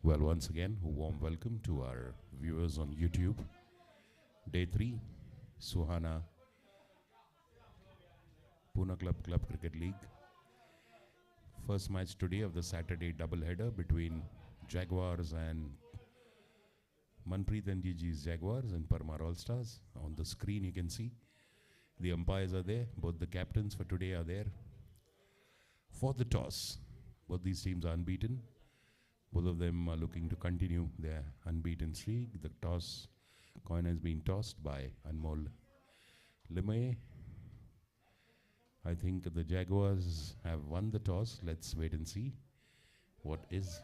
Well, once again, a warm welcome to our viewers on YouTube. Day 3, Suhana Pune Club Cricket League. First match today of the Saturday doubleheader between Jaguars and Manpreet and GG's Jaguars and PARMAR All Stars. On the screen you can see the umpires are there. Both the captains for today are there. For the toss, both these teams are unbeaten. Both of them are looking to continue their unbeaten streak. The toss coin has been tossed by Anmol Limay. I think the Jaguars have won the toss. Let's wait and see what is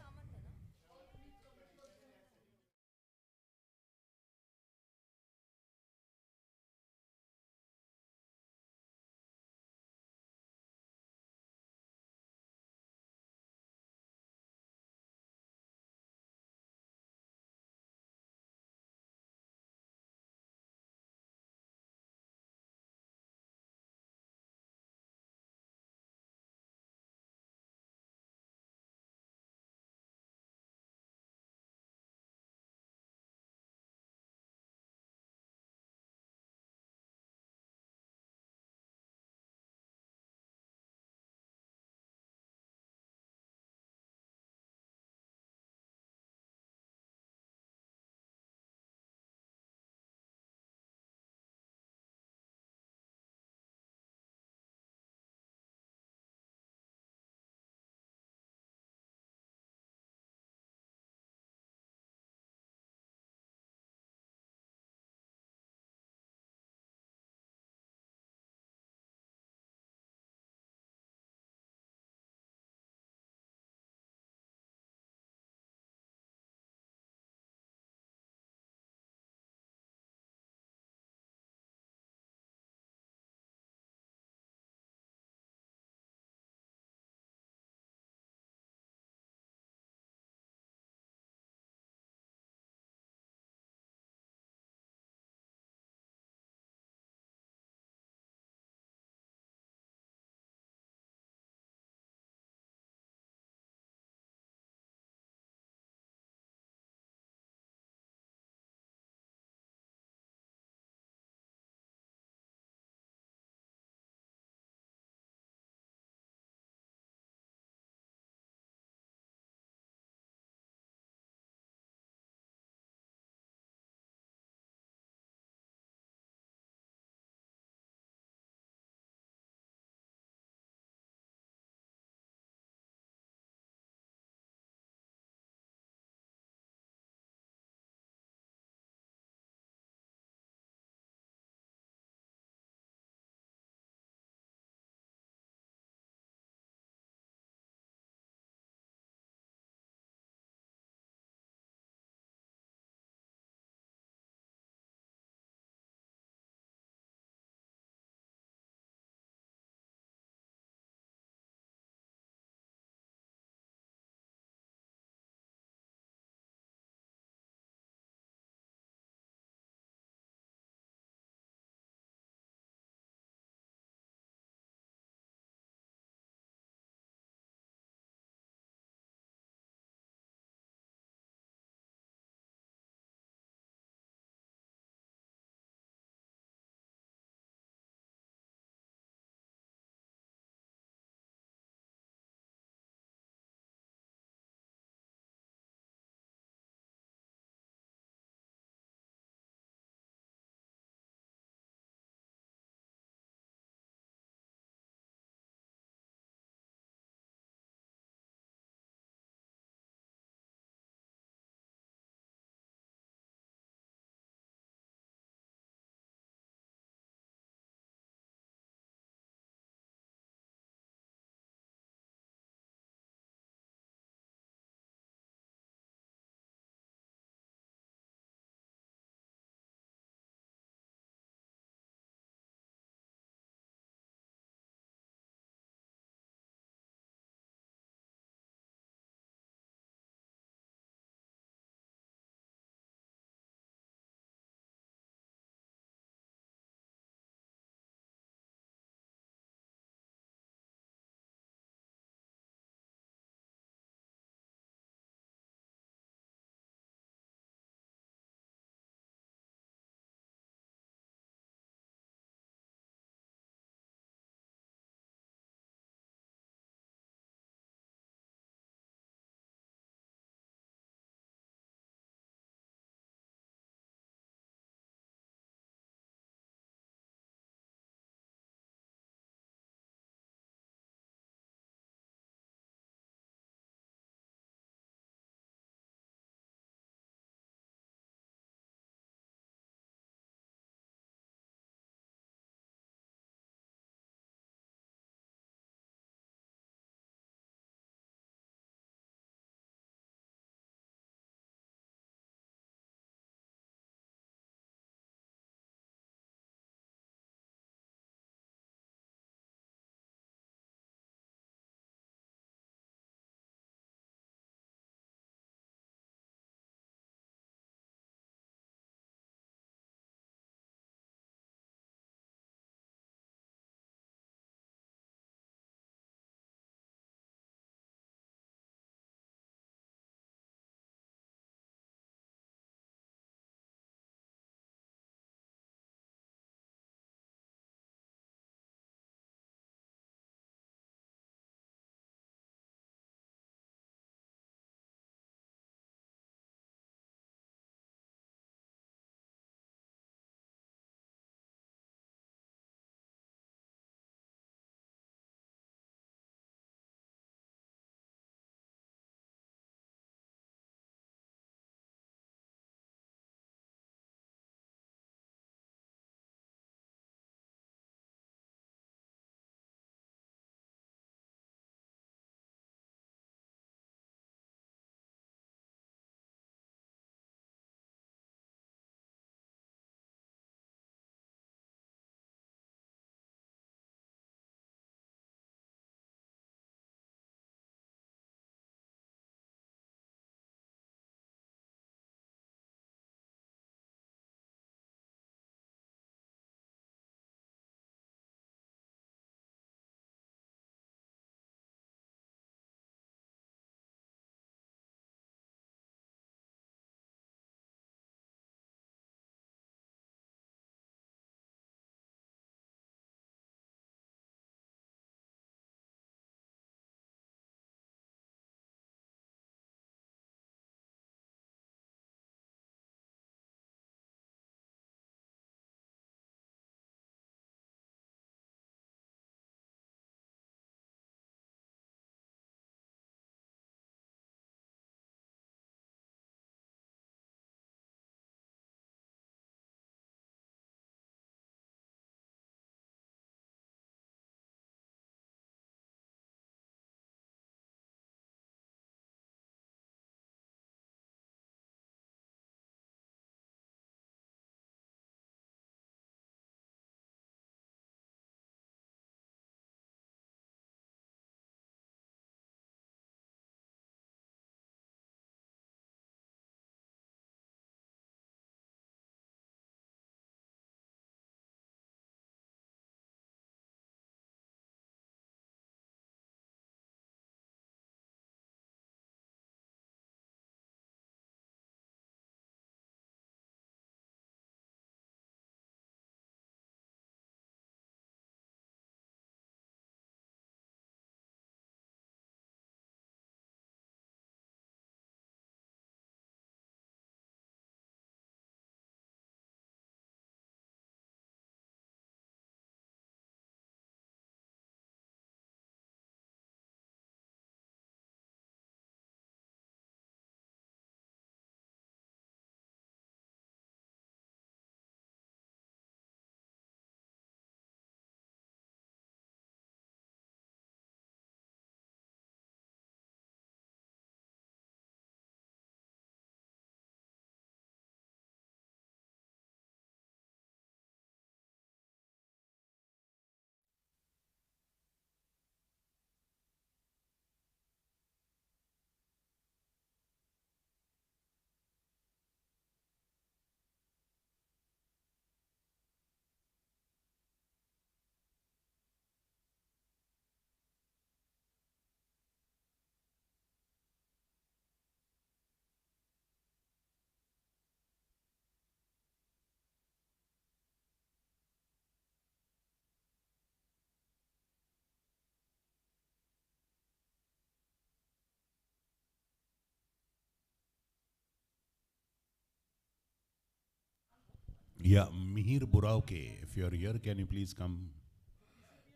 Yeah, Mihir Burauke, if you're here, can you please come?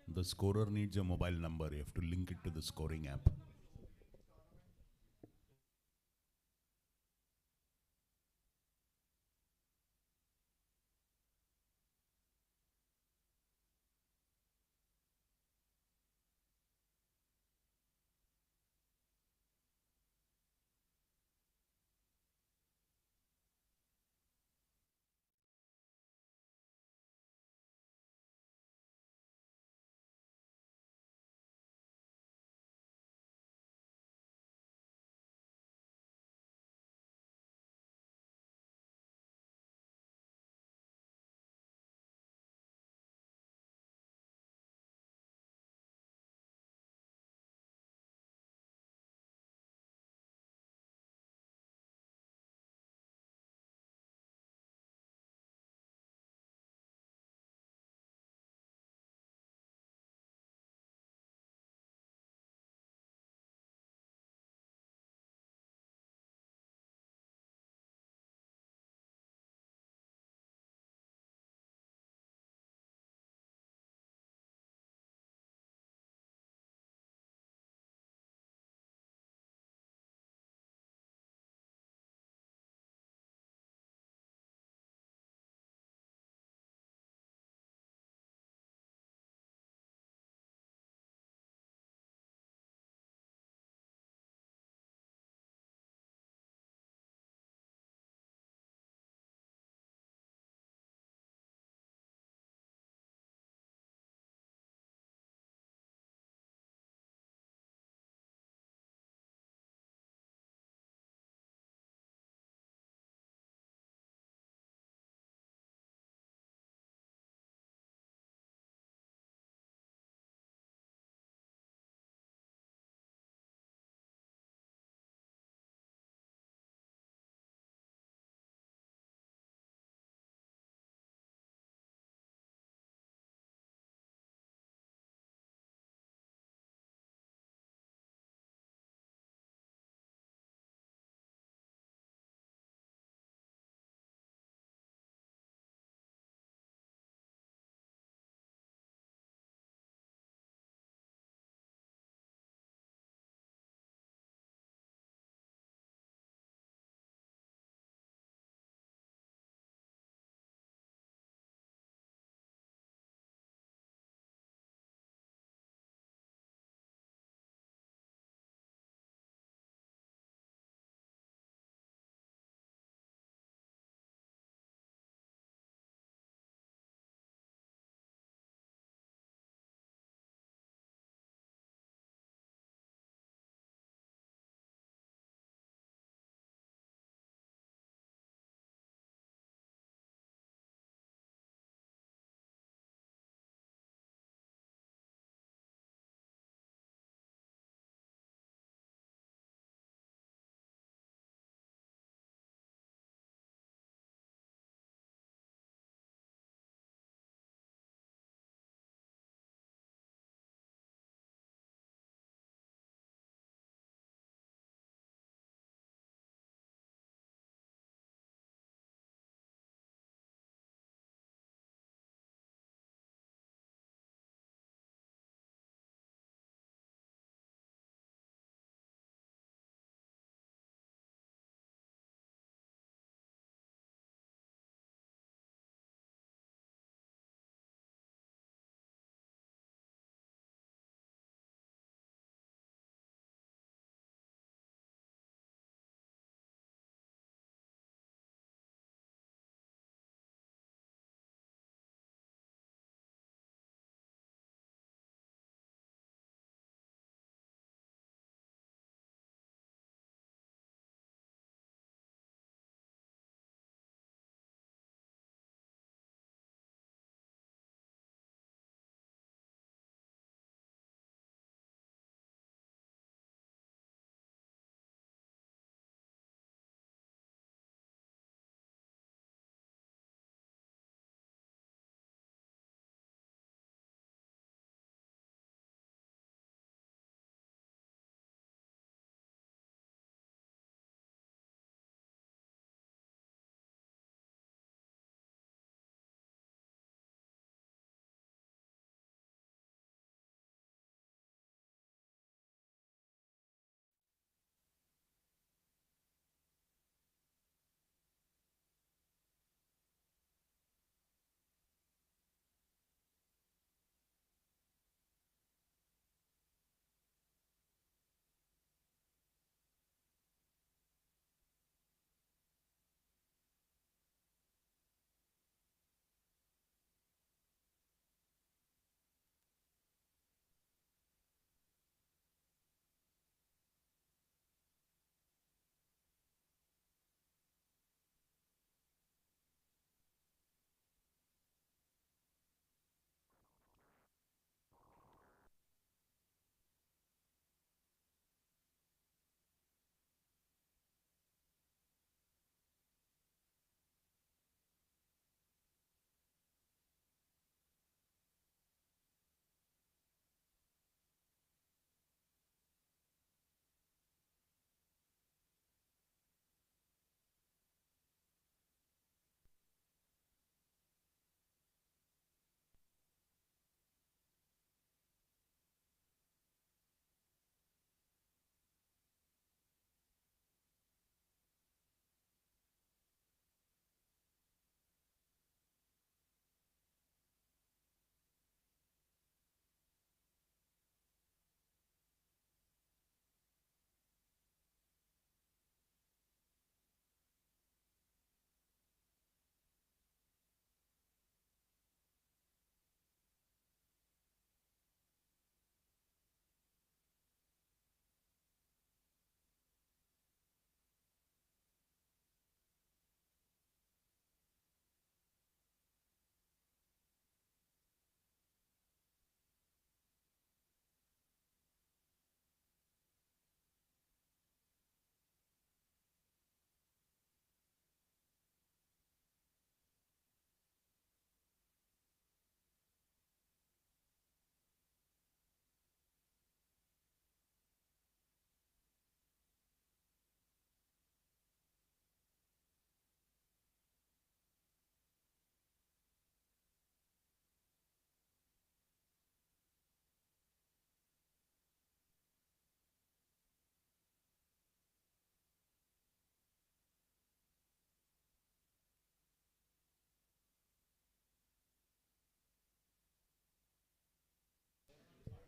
The scorer needs a mobile number. You have to link it to the scoring app.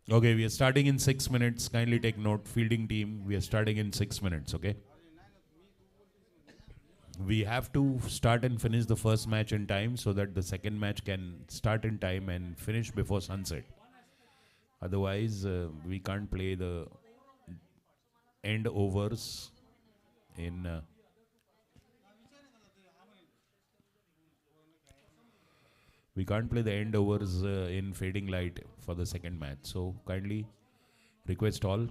Okay, we are starting in 6 minutes. Kindly take note, fielding team. We are starting in 6 minutes. Okay. We have to start and finish the first match in time so that the second match can start in time and finish before sunset. Otherwise, we can't play the end overs in. We can't play the end overs in fading light for the second match. So kindly request all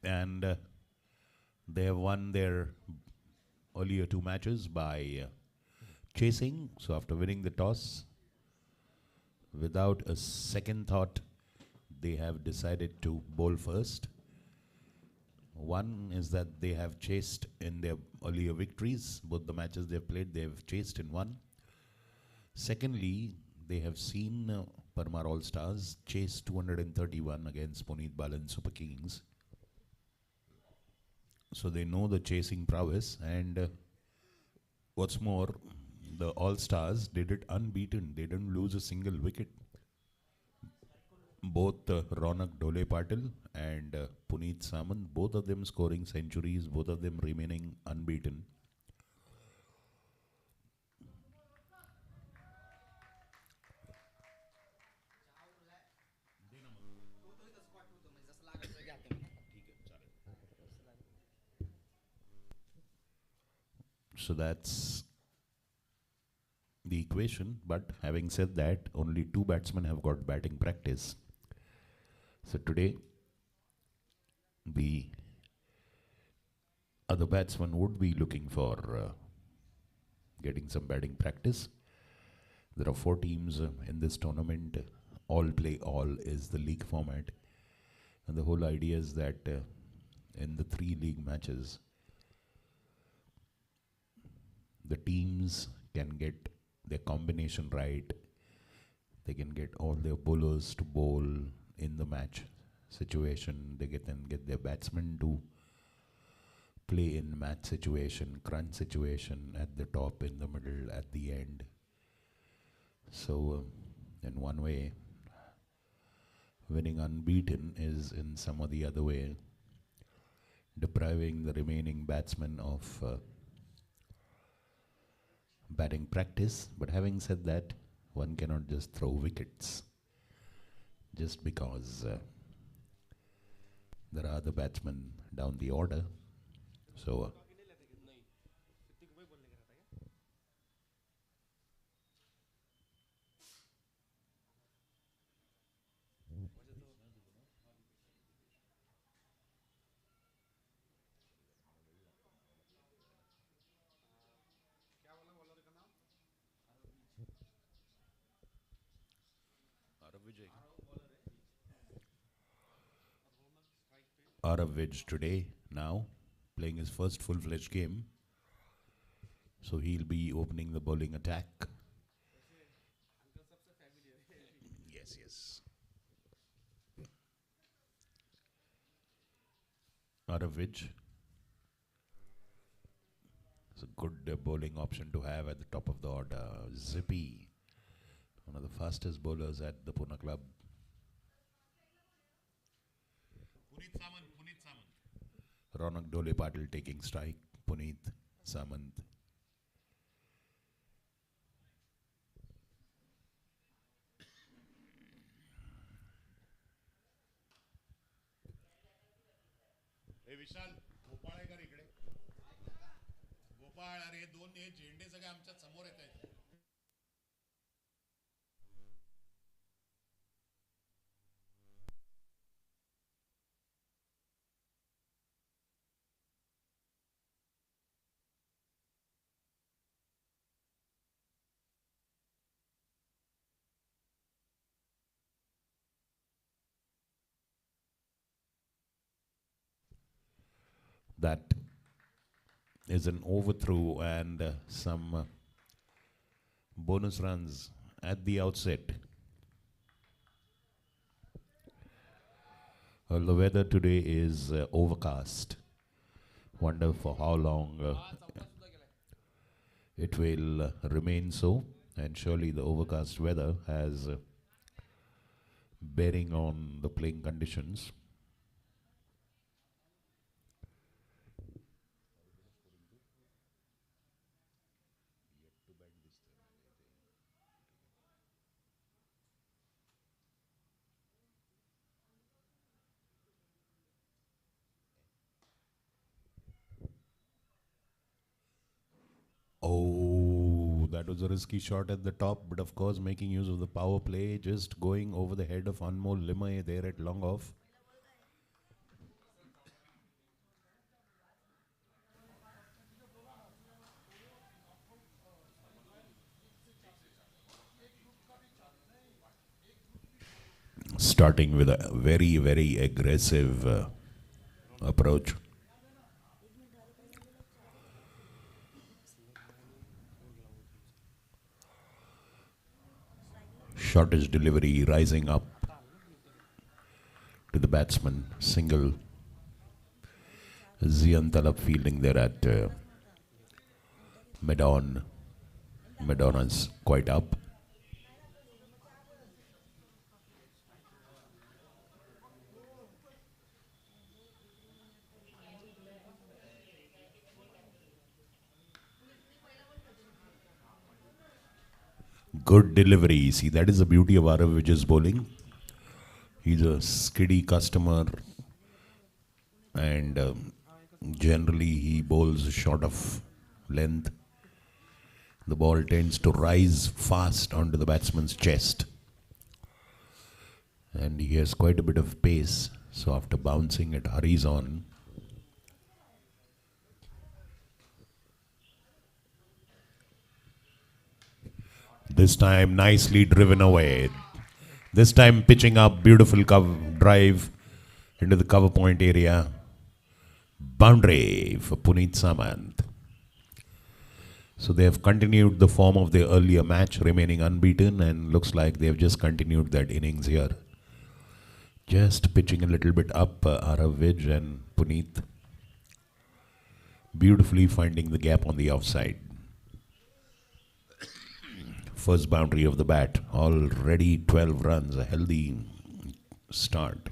and they have won their earlier two matches by chasing. So after winning the toss, without a second thought, they have decided to bowl first. One is that they have chased in their earlier victories. Both the matches they've played, they've chased in one. Secondly, they have seen Parmar All Stars chase 231 against Puneet Balan Super Kings. So they know the chasing prowess, and what's more, the All Stars did it unbeaten. They didn't lose a single wicket. Both Ronak Dole Patil and Puneet Samant, both of them scoring centuries, both of them remaining unbeaten. So that's the equation. But having said that, only two batsmen have got batting practice. So today, the other batsman would be looking for getting some batting practice. There are four teams in this tournament. All play all is the league format. And the whole idea is that in the three league matches, the teams can get their combination right. They can get all their bowlers to bowl in the match situation. They can get their batsmen to play in match situation, crunch situation, at the top, in the middle, at the end. So in one way, winning unbeaten is in some or the other way depriving the remaining batsmen of batting practice. But having said that, one cannot just throw wickets just because there are other batsmen down the order. So Arav Vij today now playing his first full-fledged game. So he'll be opening the bowling attack. Yes, yes. Arav Vij is a good bowling option to have at the top of the order. Zippy, one of the fastest bowlers at the Pune club. Ronak Dole Patil taking strike. Puneet Samant. विशाल गोपाळ आहे का रे इकडे गोपाळ अरे दोन हे झेंडे सगळे आमच्या समोर येत आहेत That is an overthrow and some bonus runs at the outset. Well, the weather today is overcast. Wonder for how long it will remain so. And surely the overcast weather has bearing on the playing conditions. Oh, that was a risky shot at the top, but of course making use of the power play, just going over the head of Anmol Limay there at long off. starting with a very, very aggressive approach. Shortest delivery rising up to the batsman. Single. Zian Talab fielding there at mid-on. Madonna's quite up. Good delivery. See, that is the beauty of Arav Vijay's bowling. He's a skiddy customer, and generally he bowls short of length. The ball tends to rise fast onto the batsman's chest, and he has quite a bit of pace. So after bouncing, it hurries on. This time nicely driven away. This time pitching up, beautiful drive into the cover point area. Boundary for Puneet Samant. So they have continued the form of the earlier match, remaining unbeaten, and looks like they have just continued that innings here. Just pitching a little bit up, Arav Vij and Puneet. Beautifully finding the gap on the offside. First boundary of the bat, already 12 runs, a healthy start.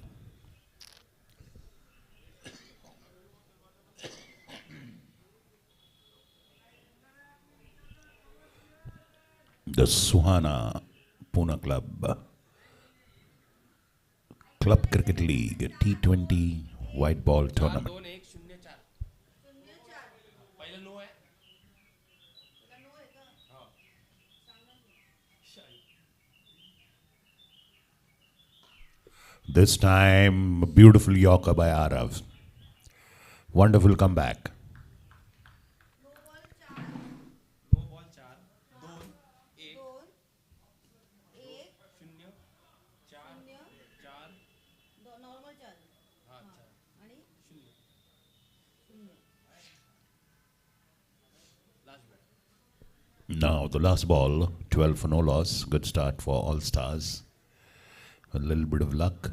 The Suhana Pune Club Cricket League T20 white ball tournament. This time, a beautiful Yorker by Arav. Wonderful comeback. Now the last ball, 12 for no loss. Good start for All Stars. A little bit of luck.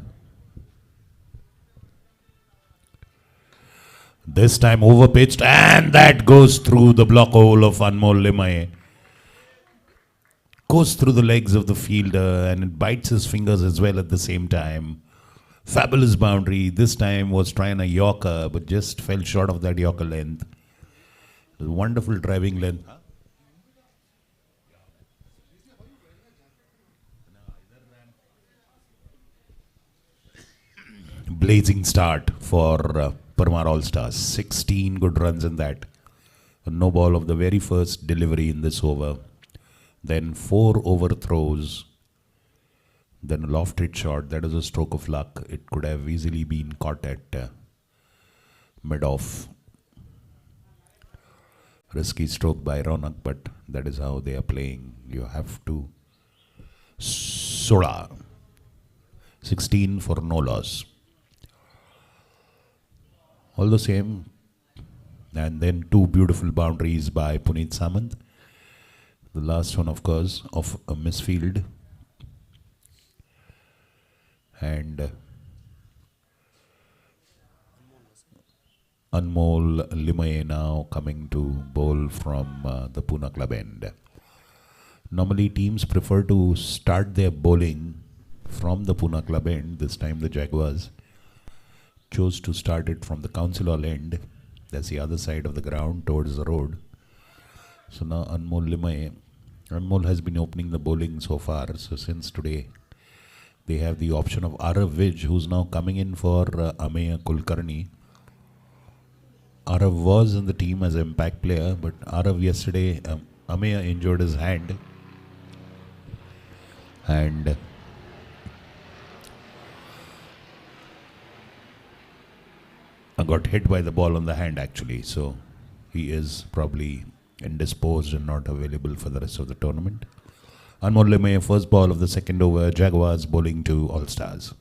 This time overpitched, and that goes through the block hole of Anmol Limaye. Goes through the legs of the fielder, and it bites his fingers as well at the same time. Fabulous boundary. This time was trying a Yorker, but just fell short of that Yorker length. Wonderful driving length. Blazing start for Parmar All Stars. 16 good runs in that. A no ball of the very first delivery in this over. Then 4 overthrows. Then a lofted shot. That is a stroke of luck. It could have easily been caught at mid-off. Risky stroke by Ronak, but that is how they are playing. You have to. Soda. 16 for no loss. All the same, and then 2 beautiful boundaries by Puneet Samant. The last one, of course, of a misfield. And Anmol Limaye now coming to bowl from the Pune club end. Normally teams prefer to start their bowling from the Pune club end. This time the Jaguars chose to start it from the Council Hall end. That's the other side of the ground towards the road. So now Anmol Limaye. Anmol has been opening the bowling so far. So since today, they have the option of Arav Vij, who's now coming in for Ameya Kulkarni. Arav was in the team as an impact player, but Arav yesterday, Ameya injured his hand. And got hit by the ball on the hand actually, so he is probably indisposed and not available for the rest of the tournament. Anmol Limaye, first ball of the second over, Jaguars bowling to All Stars.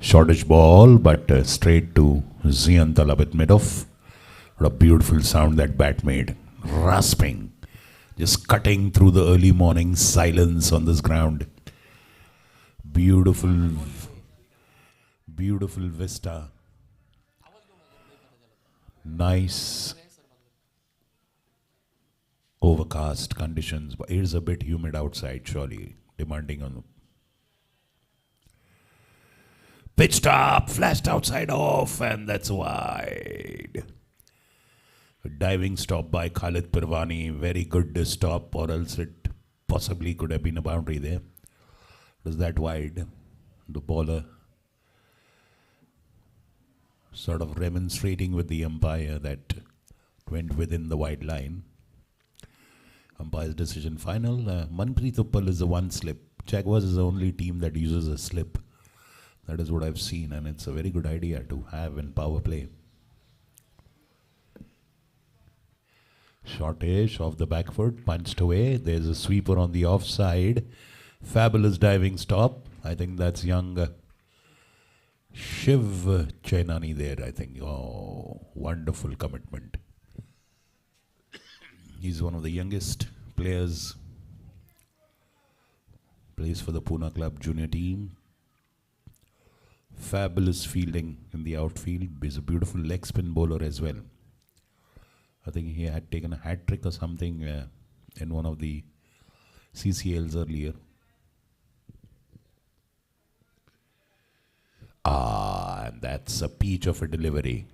Shortish ball, but straight to Zian Talabitmedov. What a beautiful sound that bat made. Rasping. Just cutting through the early morning silence on this ground. Beautiful, beautiful vista. Nice overcast conditions, but it is a bit humid outside, surely, demanding on the pitched up, flashed outside off, and that's wide. A diving stop by Khalid Pirwani, very good stop, or else it possibly could have been a boundary there. It was that wide. The bowler sort of remonstrating with the umpire that went within the wide line. Umpire's decision final. Manpreet Uppal is the one slip. Jaguars is the only team that uses a slip. That is what I've seen, and it's a very good idea to have in power play. Shortish off the back foot, punched away. There's a sweeper on the offside. Fabulous diving stop. I think that's young Shiv Chainani there, I think. Oh, wonderful commitment. He's one of the youngest players. Plays for the Pune Club junior team. Fabulous fielding in the outfield. He's a beautiful leg spin bowler as well. I think he had taken a hat trick or something in one of the CCLs earlier. And that's a peach of a delivery,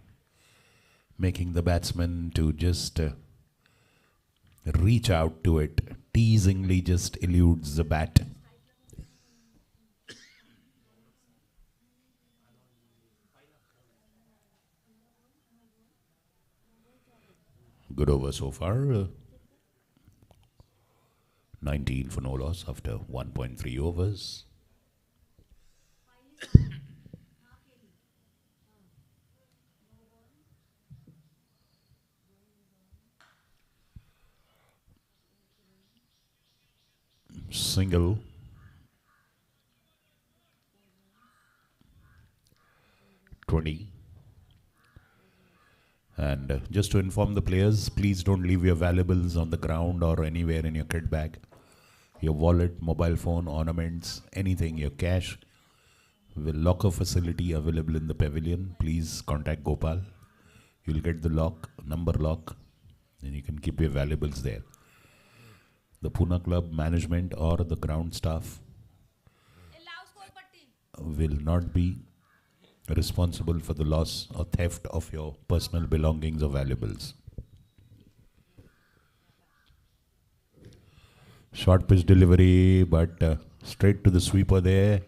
making the batsman to just reach out to it, teasingly just eludes the bat. Good over so far. 19 for no loss after 1.3 overs. Single. And just to inform the players, please don't leave your valuables on the ground or anywhere in your kit bag. Your wallet, mobile phone, ornaments, anything, your cash. With locker facility available in the pavilion, please contact Gopal. You'll get the lock, number lock, and you can keep your valuables there. The Pune Club management or the ground staff will not be responsible for the loss or theft of your personal belongings or valuables. Short pitch delivery, but straight to the sweeper there.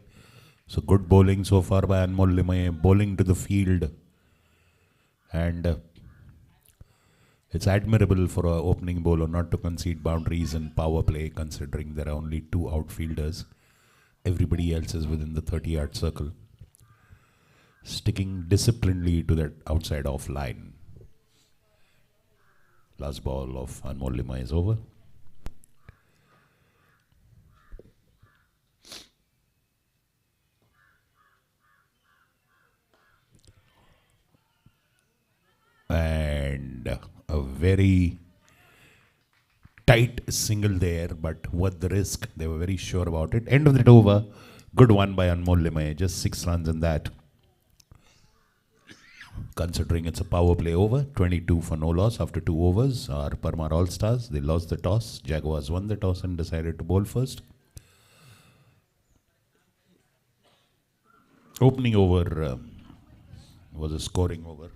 So good bowling so far by Anmol Limaye, bowling to the field. And it's admirable for an opening bowler not to concede boundaries in power play, considering there are only two outfielders. Everybody else is within the 30-yard circle. Sticking disciplinedly to that outside off line. Last ball of Anmol Lima is over. And a very tight single there, but worth the risk. They were very sure about it. End of that over. Good one by Anmol Lima. Just 6 runs in that. Considering it's a power play over, 22 for no loss after 2 overs. Our Parmar All-Stars, they lost the toss. Jaguars won the toss and decided to bowl first. Opening over was a scoring over.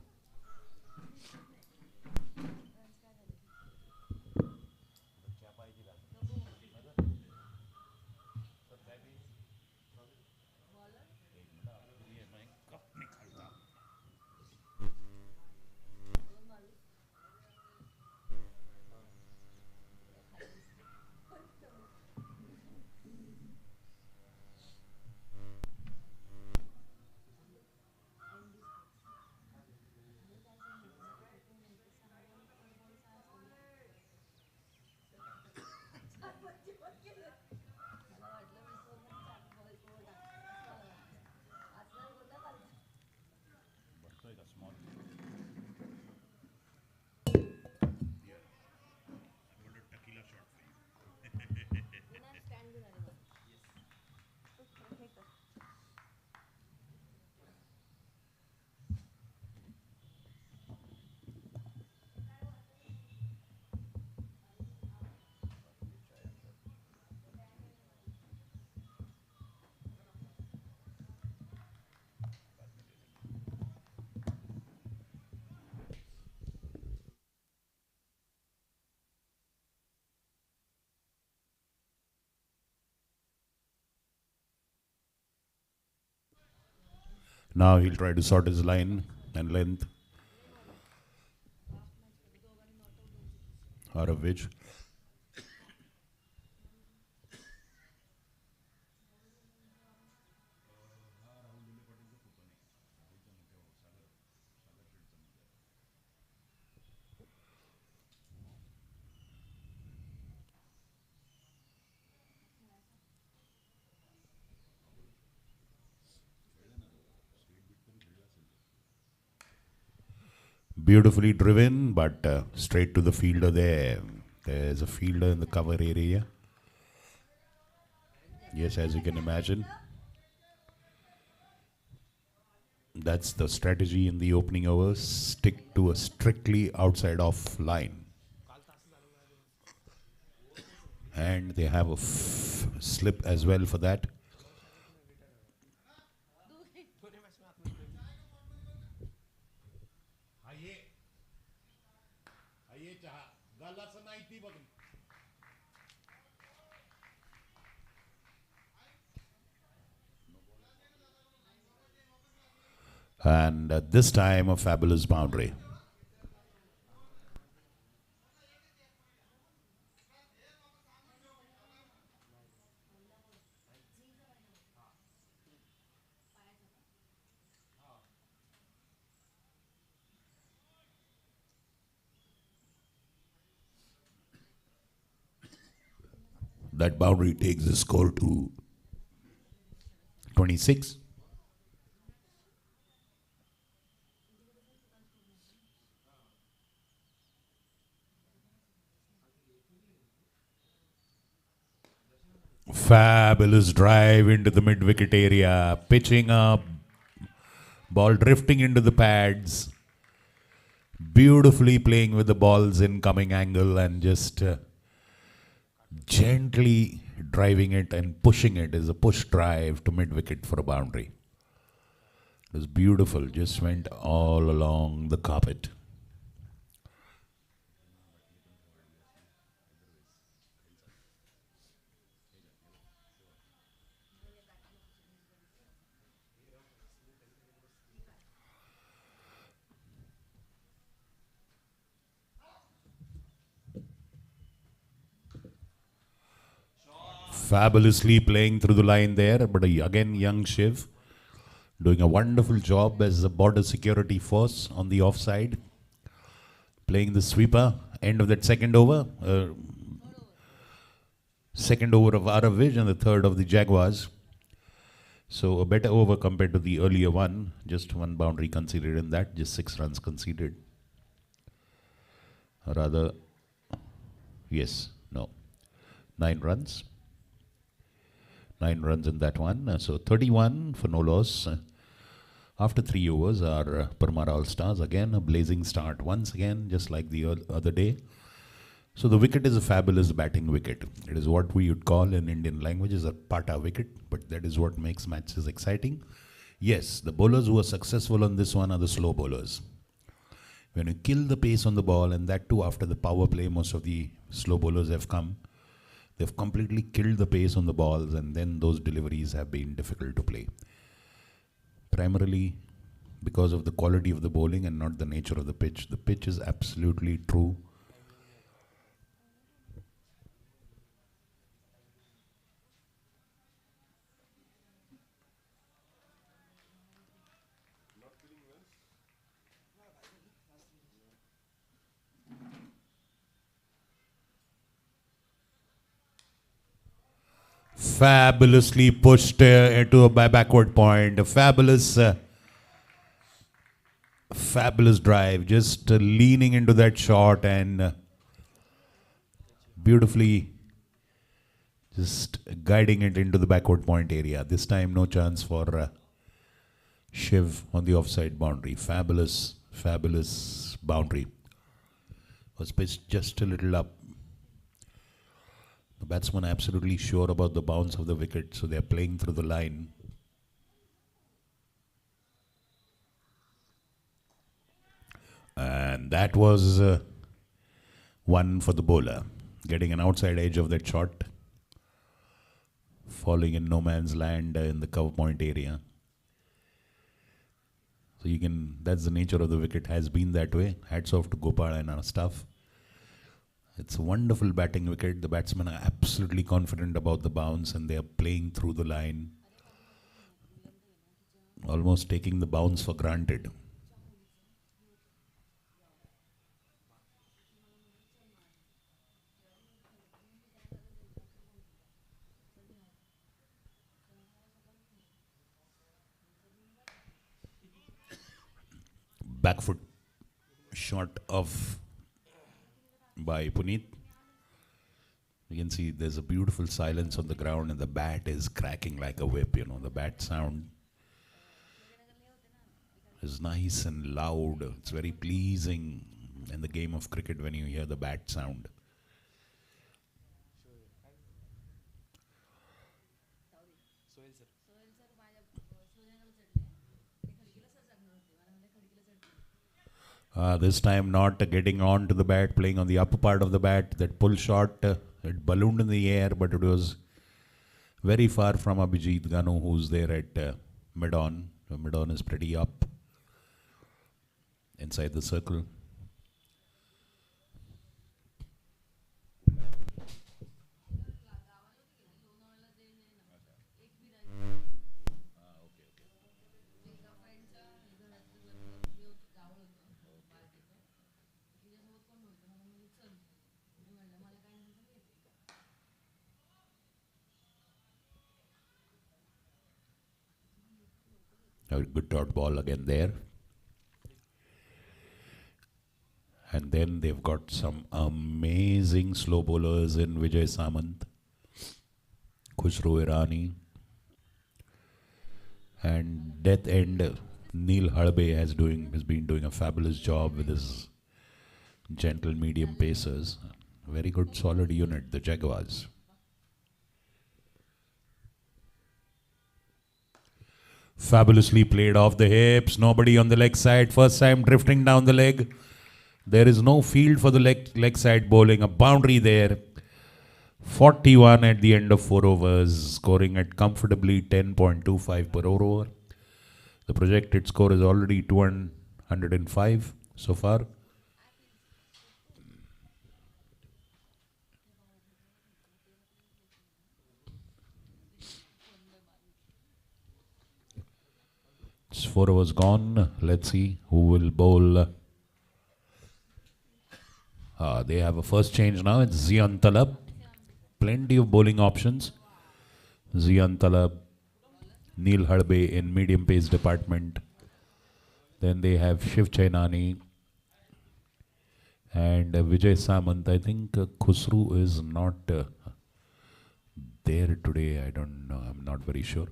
Now he'll try to sort his line and length, out of which beautifully driven, but straight to the fielder there. There's a fielder in the cover area. Yes, as you can imagine. That's the strategy in the opening overs. Stick to a strictly outside off line. And they have a slip as well for that. And this time a fabulous boundary. That boundary takes the score to 26. Fabulous drive into the mid-wicket area, pitching up, ball drifting into the pads, beautifully playing with the ball's incoming angle and just gently driving it and pushing it is a push drive to mid-wicket for a boundary. It was beautiful, just went all along the carpet. Fabulously playing through the line there, but again young Shiv doing a wonderful job as a border security force on the offside, playing the sweeper, end of that second over, second over of Aravish and the third of the Jaguars. So a better over compared to the earlier one, just one boundary conceded in that, just 6 runs conceded. Or rather, yes, no, 9 runs. 9 runs in that one. So 31 for no loss. After 3 overs are PARMAR All-Stars. Again, a blazing start once again, just like the other day. So the wicket is a fabulous batting wicket. It is what we would call in Indian language as a pata wicket, but that is what makes matches exciting. Yes, the bowlers who are successful on this one are the slow bowlers. When you kill the pace on the ball, and that too after the power play, most of the slow bowlers have come. They've completely killed the pace on the balls, and then those deliveries have been difficult to play. Primarily because of the quality of the bowling and not the nature of the pitch. The pitch is absolutely true. Fabulously pushed into a backward point. A fabulous drive. Just leaning into that shot and beautifully just guiding it into the backward point area. This time no chance for Shiv on the offside boundary. Fabulous boundary. Was pitched just a little up. The batsman absolutely sure about the bounce of the wicket, so they are playing through the line. And that was one for the bowler, getting an outside edge of that shot, falling in no man's land in the cover point area. So you can, that's the nature of the wicket, has been that way. Hats off to Gopal and our staff. It's a wonderful batting wicket. The batsmen are absolutely confident about the bounce and they are playing through the line, almost taking the bounce for granted. Back foot shot of by Puneet. You can see there's a beautiful silence on the ground and the bat is cracking like a whip. You know, the bat sound is nice and loud. It's very pleasing in the game of cricket when you hear the bat sound. This time not getting on to the bat, playing on the upper part of the bat. That pull shot, it ballooned in the air, but it was very far from Abhijit Ganu, who's there at mid-on. Mid-on is pretty up inside the circle. A good dot ball again there. And then they've got some amazing slow bowlers in Vijay Samant, Khushru Irani, and death end Neil Hadbe has been doing a fabulous job with his gentle medium pacers. Very good solid unit, the Jaguars. Fabulously played off the hips, nobody on the leg side, first time drifting down the leg. There is no field for the leg side bowling, a boundary there. 41 at the end of 4 overs, scoring at comfortably 10.25 per over. The projected score is already 205 so far. It's 4 overs gone. Let's see who will bowl. They have a first change now. It's Zian Talab. Plenty of bowling options. Zian Talab, Neil Hadbe in medium pace department. Then they have Shiv Chainani and Vijay Samant. I think Khusru is not there today. I don't know. I'm not very sure.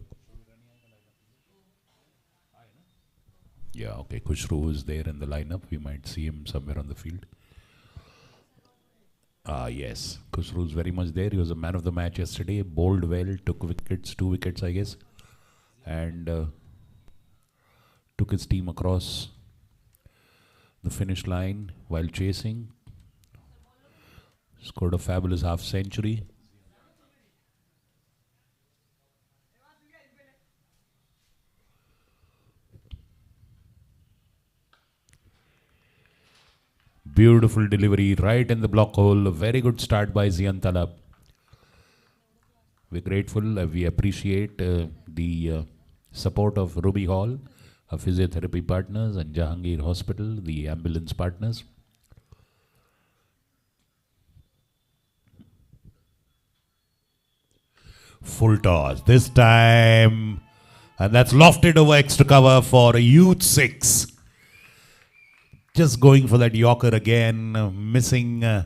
Yeah, okay. Khusru is there in the lineup. We might see him somewhere on the field. Yes, Khusru is very much there. He was a man of the match yesterday. Bowled well, took wickets, 2 wickets, I guess, and took his team across the finish line while chasing. Scored a fabulous half century. Beautiful delivery right in the block hole. A very good start by Zian Talab. We're grateful. We appreciate the support of Ruby Hall, our physiotherapy partners, and Jahangir Hospital, the ambulance partners. Full toss this time. And that's lofted over extra cover for a huge 6. Just going for that Yorker again, missing the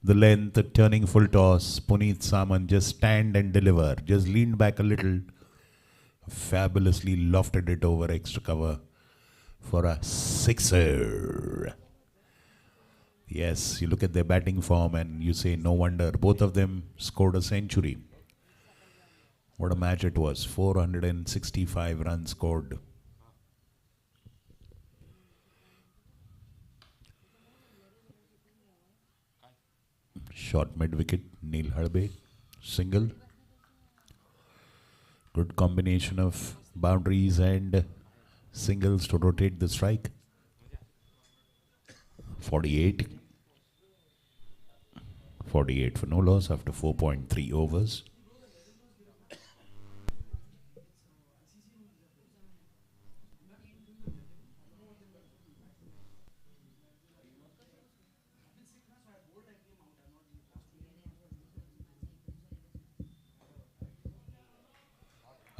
length, turning full toss. Puneet Samant just stand and deliver. Just leaned back a little. Fabulously lofted it over extra cover for a 6er. Yes, you look at their batting form and you say no wonder. Both of them scored a century. What a match it was. 465 runs scored. Short mid wicket, Neil Hadbe, single. Good combination of boundaries and Singles to rotate the strike. 48. 48 for no loss after 4.3 overs.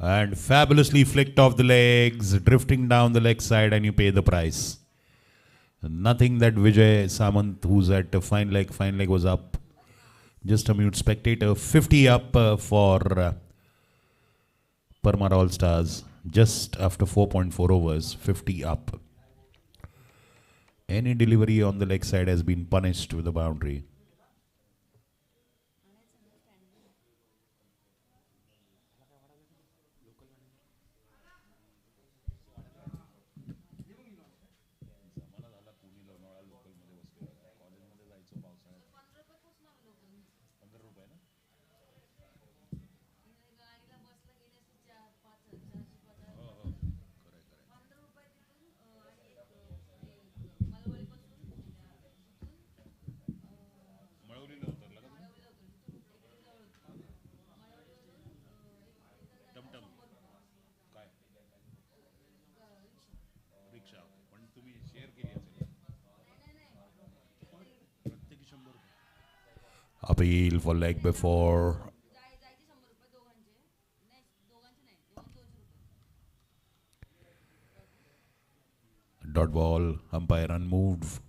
And fabulously flicked off the legs, drifting down the leg side, and you pay the price. Nothing that Vijay Samant, who's at a fine leg was up. Just a mute spectator. 50 up for Parmar All Stars. Just after 4.4 overs, 50 up. Any delivery on the leg side has been punished with a boundary. Appeal for leg before. Dot ball, umpire unmoved.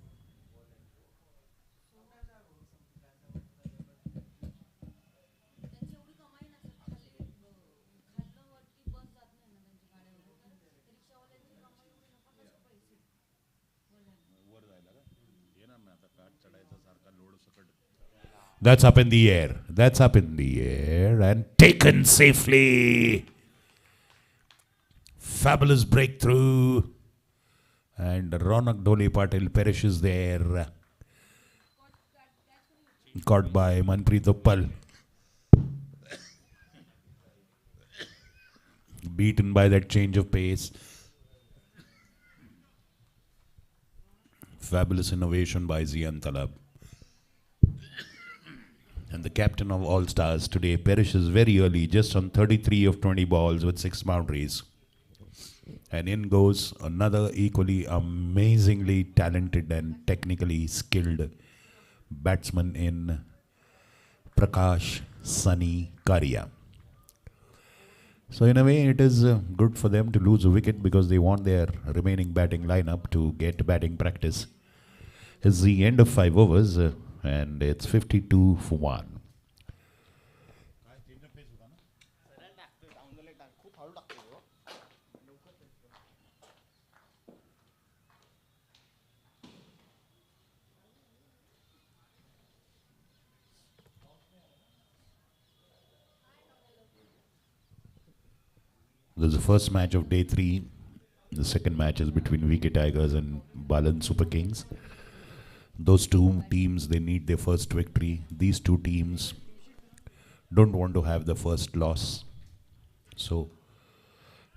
That's up in the air. That's up in the air and taken safely. Fabulous breakthrough. And Ronak Dole Patil perishes there. Caught by Manpreet Uppal. Beaten by that change of pace. Fabulous innovation by Zian Talab. And the captain of All Stars today perishes very early, just on 33 of 20 balls with 6 boundaries. And in goes another equally amazingly talented and technically skilled batsman in Prakash Sunny Karia. So in a way it is good for them to lose a wicket because they want their remaining batting lineup to get batting practice. It's the end of 5 overs and it's 52 for 1. This is the first match of day 3. The second match is between VK Tigers and Balan Super Kings. Those two teams, they need their first victory. These two teams don't want to have the first loss. So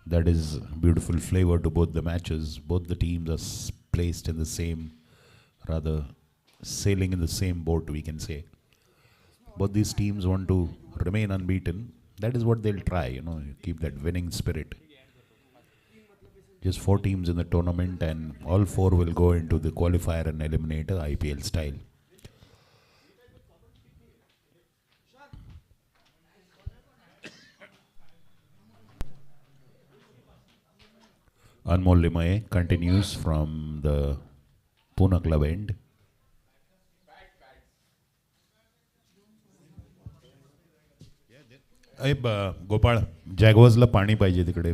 that is beautiful flavor to both the matches. Both the teams are placed in the same, rather sailing in the same boat, we can say. Both these teams want to remain unbeaten. That is what they'll try, keep that winning spirit. Just 4 teams in the tournament and all 4 will go into the qualifier and eliminator IPL style. Anmol Limaye continues from the Pune club end. Gopal जॅग्वार्सला पाणी पाहिजे तिकडे.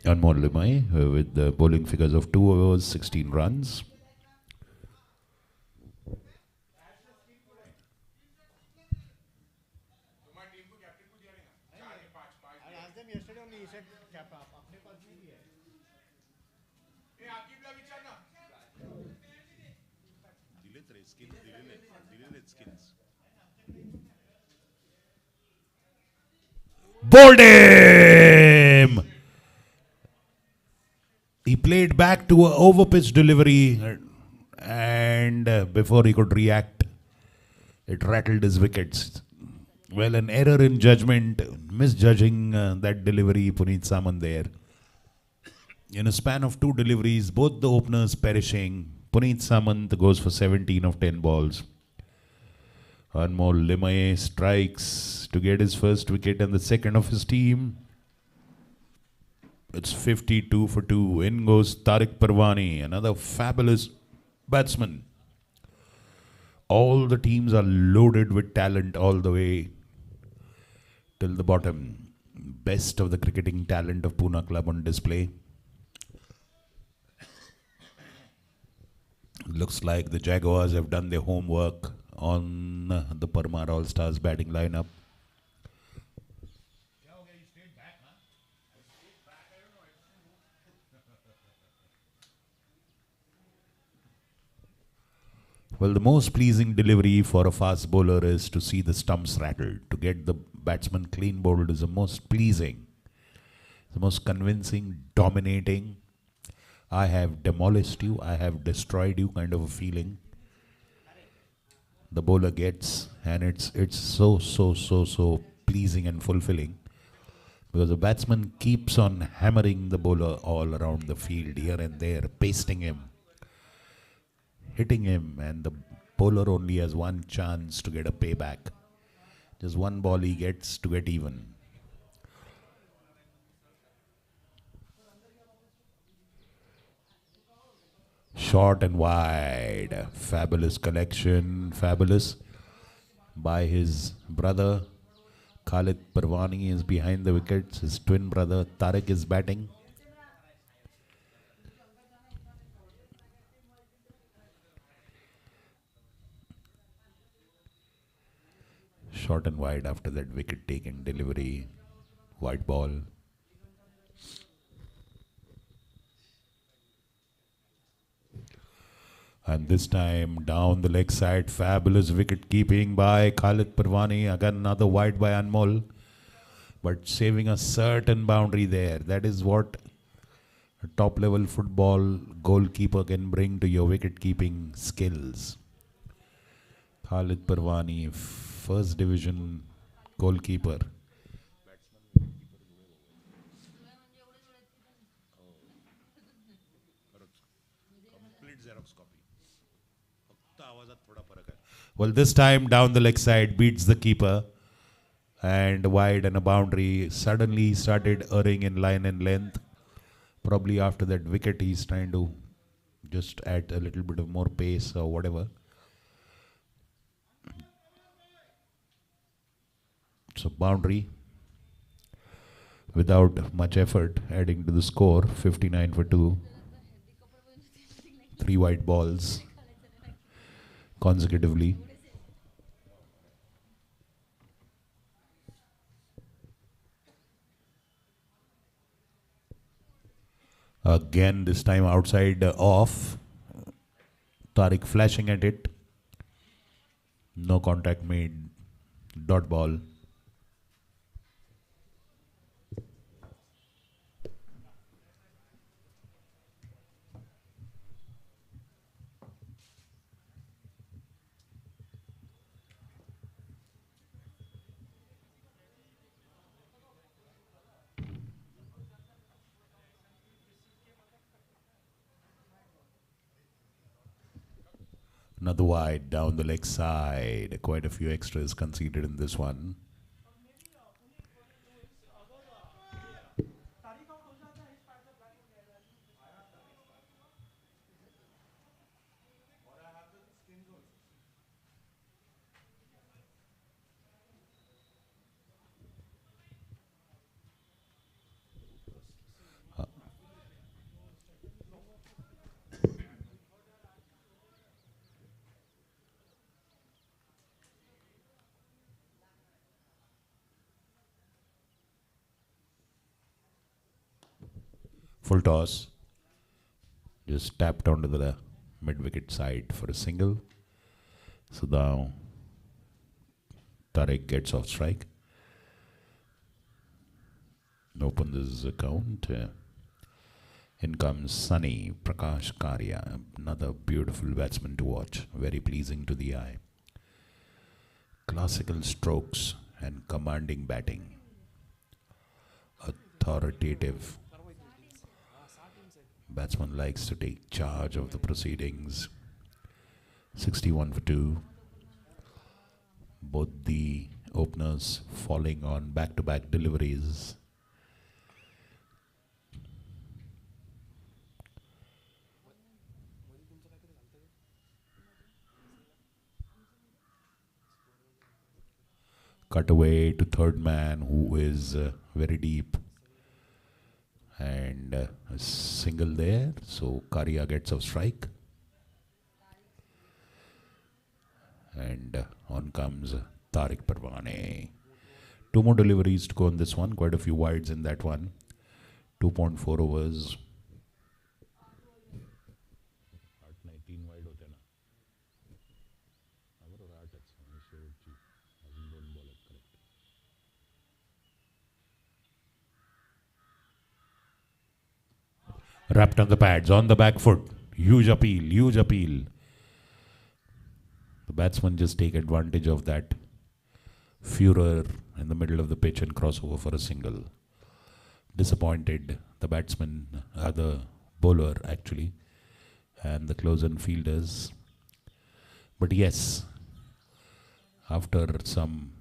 Anmol Limaye with the bowling figures of 2 overs, 16 runs. Bowled him! He played back to an over-pitch delivery and before he could react, it rattled his wickets. Well, an error in judgment, misjudging that delivery, Puneet Samant there. In a span of two deliveries, both the openers perishing. Puneet Samant goes for 17 of 10 balls. Anmol Limaye strikes to get his first wicket and the second of his team. It's 52 for 2. In goes Tariq Parwani, another fabulous batsman. All the teams are loaded with talent all the way till the bottom. Best of the cricketing talent of Pune Club on display. Looks like the Jaguars have done their homework on the Parmar All-Stars batting lineup. Well, the most pleasing delivery for a fast bowler is to see the stumps rattled. To get the batsman clean bowled is the most pleasing, the most convincing, dominating. I have demolished you, I have destroyed you kind of a feeling the bowler gets, and it's so pleasing and fulfilling because the batsman keeps on hammering the bowler all around the field, here and there, pasting him, hitting him, and the bowler only has one chance to get a payback. Just one ball he gets to get even. Short and wide. Fabulous collection. Fabulous by his brother. Khalid Parwani is behind the wickets. His twin brother Tariq is batting. Short and wide after that wicket taking delivery. White ball. And this time down the leg side, fabulous wicket keeping by Khalid Parwani. Again another wide by Anmol. But saving a certain boundary there. That is what a top level football goalkeeper can bring to your wicket keeping skills. Khalid Parwani, first division goalkeeper. Well, this time down the leg side beats the keeper and wide and a boundary. Suddenly started erring in line and length. Probably after that wicket he's trying to just add a little bit of more pace or whatever. So boundary without much effort, adding to the score. 59 for 2. 3 white balls consecutively. Again, this time outside off. Tariq flashing at it. No contact made. Dot ball. Another wide down the leg side. Quite a few extras conceded in this one. Full toss. Just tapped onto the mid-wicket side for a single. So now Tarek gets off strike. Open this account. In comes Sunny Prakash Karya, another beautiful batsman to watch, very pleasing to the eye. Classical strokes and commanding batting. Authoritative. Batsman likes to take charge of the proceedings. 61 for 2. Both the openers falling on back-to-back deliveries. Cut away to third man, who is very deep. And a single there, so Karya gets a strike. And on comes Tariq Parwane. 2 more deliveries to go on this one, quite a few wides in that one. 2.4 overs. 19 wide होते ना. Wrapped on the pads, on the back foot. Huge appeal, huge appeal. The batsmen just take advantage of that furor in the middle of the pitch and cross over for a single. Disappointed, the batsman, the bowler actually, and the close-in fielders. But yes, after some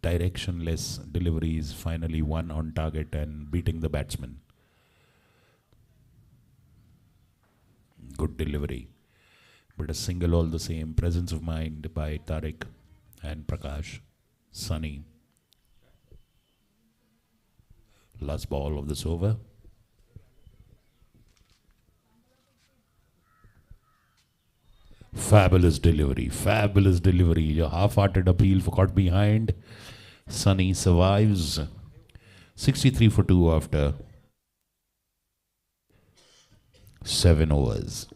directionless deliveries, finally one on target and beating the batsman. Good delivery, but a single all the same. Presence of mind by Tariq and Prakash. Sunny. Last ball of this over. Fabulous delivery, fabulous delivery. A half-hearted appeal for caught behind. Sunny survives. 63 for 2 after 7 overs.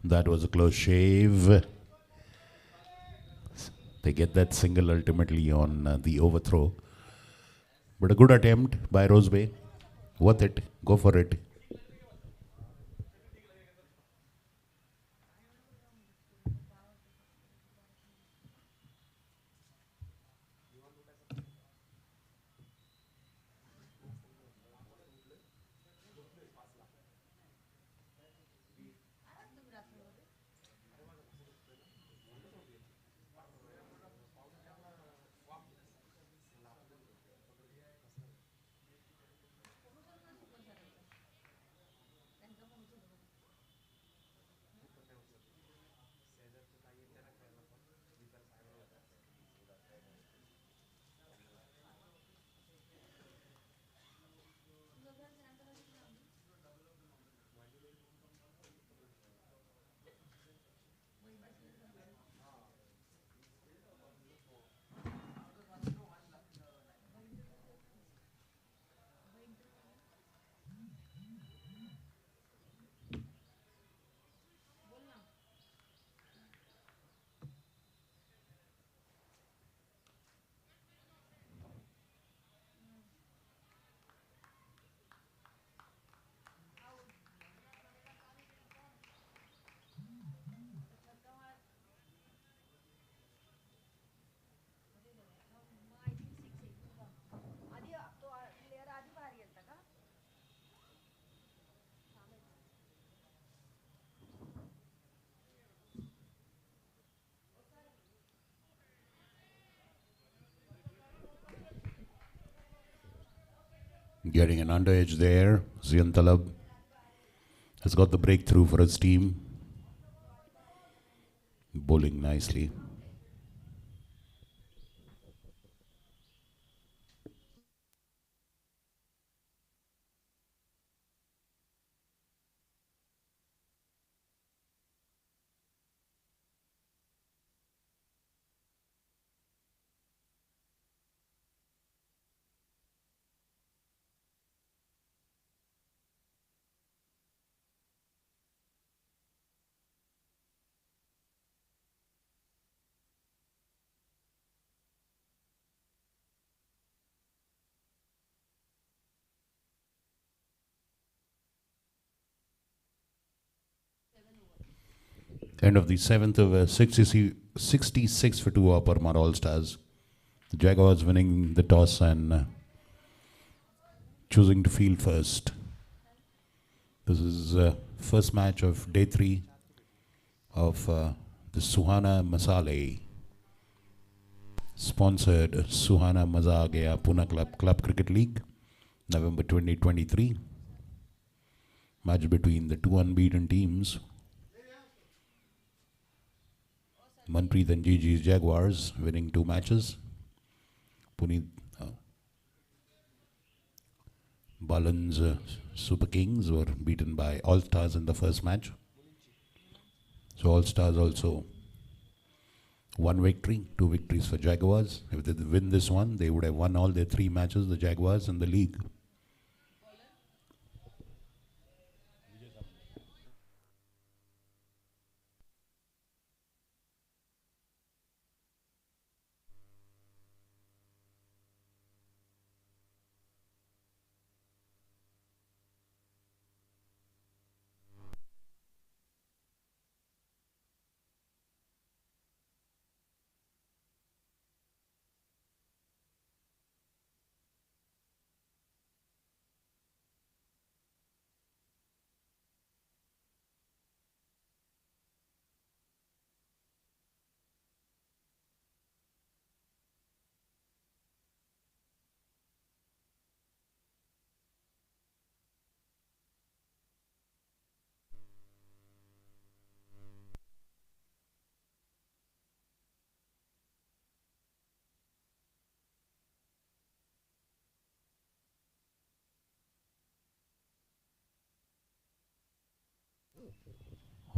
That was a close shave. They get that single ultimately on the overthrow. But a good attempt by Rosebay. Worth it. Go for it. Getting an underedge there. Zian Talab has got the breakthrough for his team. Bowling nicely. End of the 7th over 66 for 2 PARMAR All-Stars. The Jaguars winning the toss and choosing to field first. This is first match of day 3 of the Suhana Masale sponsored Suhana Maza Gaya Pune Club Cricket League, November 2023. Match between the two unbeaten teams, Manpreet and GG's Jaguars winning 2 matches. Puneet Balan's Super Kings were beaten by All Stars in the first match. So All Stars also 1 victory, 2 victories for Jaguars. If they win this one, they would have won all their 3 matches, the Jaguars in the league.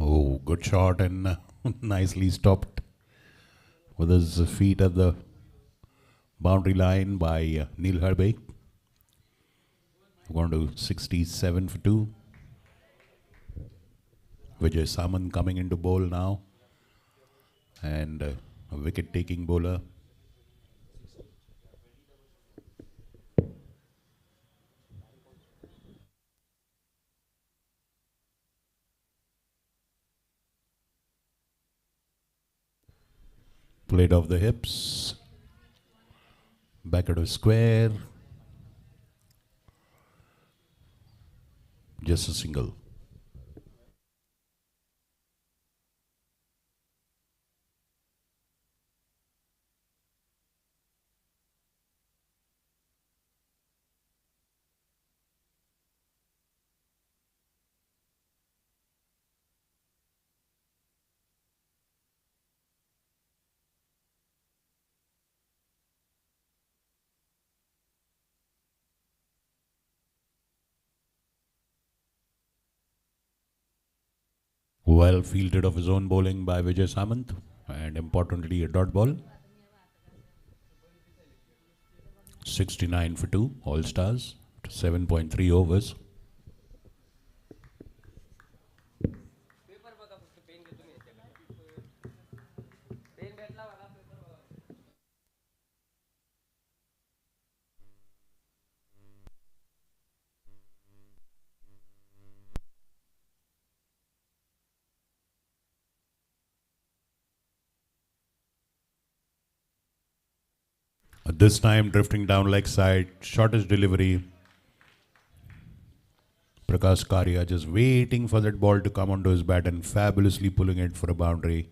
Oh, good shot and nicely stopped with his feet at the boundary line by Neil Herbeck. Going to 67 for 2. Vijay Samant coming into bowl now, and a wicket-taking bowler. Played off the hips, back out of square, just a single. Well fielded of his own bowling by Vijay Samant, and importantly a dot ball. 69 for 2, All Stars, 7.3 overs. This time drifting down leg side, shortest delivery. Prakash Karia just waiting for that ball to come onto his bat and fabulously pulling it for a boundary.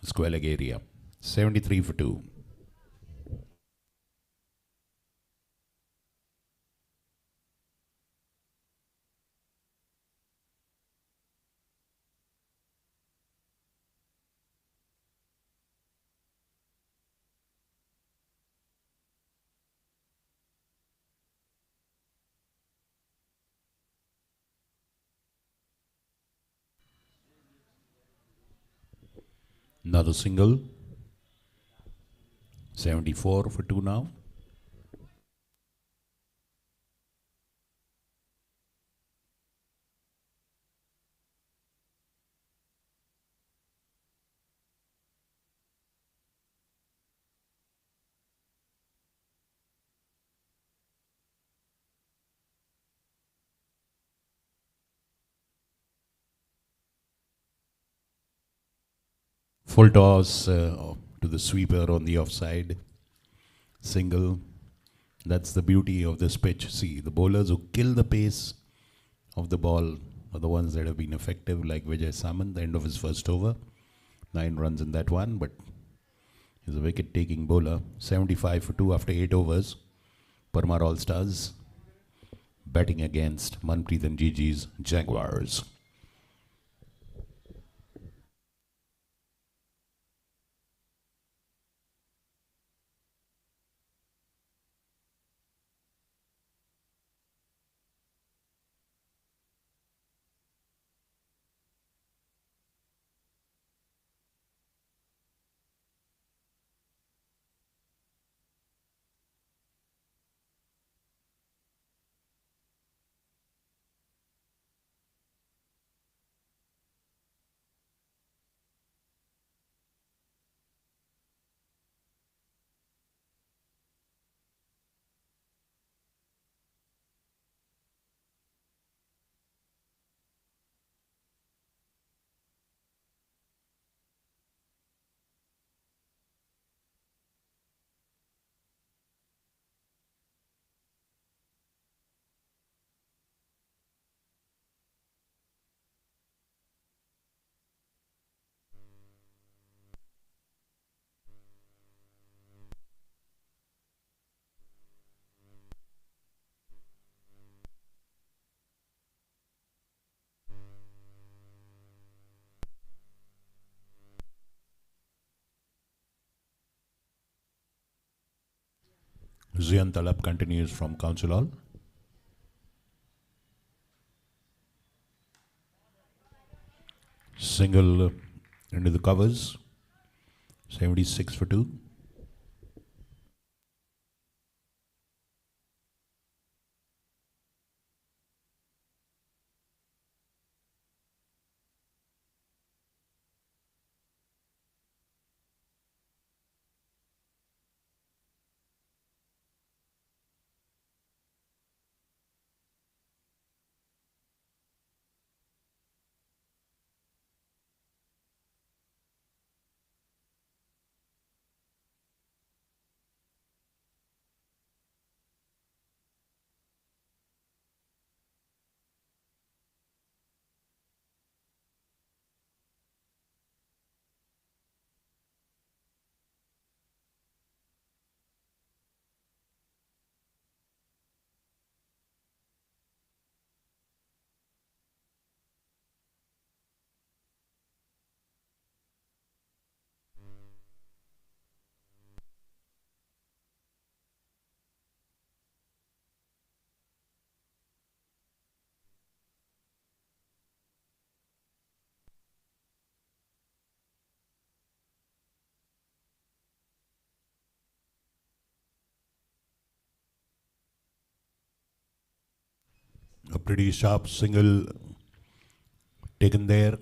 Square leg area. 73 for 2. Another single. 74 for 2 now. Full toss to the sweeper on the offside. Single. That's the beauty of this pitch. See, the bowlers who kill the pace of the ball are the ones that have been effective, like Vijay Samant, the end of his first over. 9 runs in that one, but he's a wicket-taking bowler. 75 for 2 after 8 overs. Parmar All-Stars batting against Manpreet and Gigi's Jaguars. Zian Talab continues from Council Hall. Single into the covers. 76 for 2. A pretty sharp single taken there.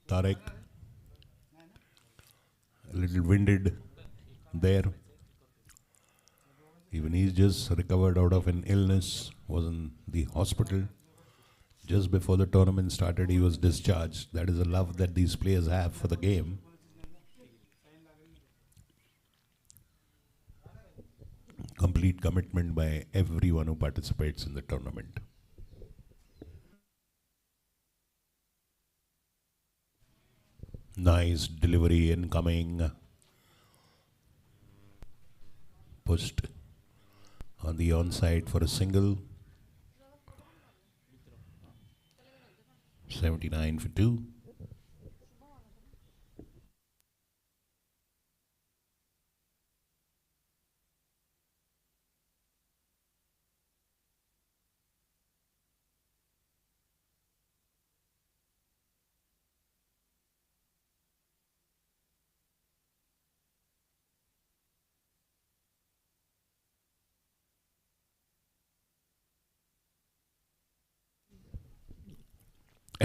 Tarek, a little winded there. Even he's just recovered out of an illness, was in the hospital. Just before the tournament started, he was discharged. That is a love that these players have for the game. Complete commitment by everyone who participates in the tournament. Nice delivery incoming. Pushed on the onside for a single. 79 for 2.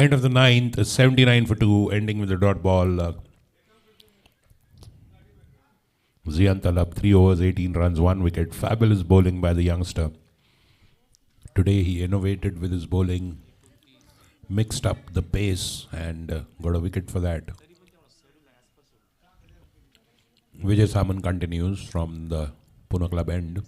End of the ninth, 79 for 2, ending with a dot ball. Zian Talab, 3 overs, 18 runs, 1 wicket. Fabulous bowling by the youngster. Today he innovated with his bowling, mixed up the pace and got a wicket for that. Vijay Samant continues from the Pune club end.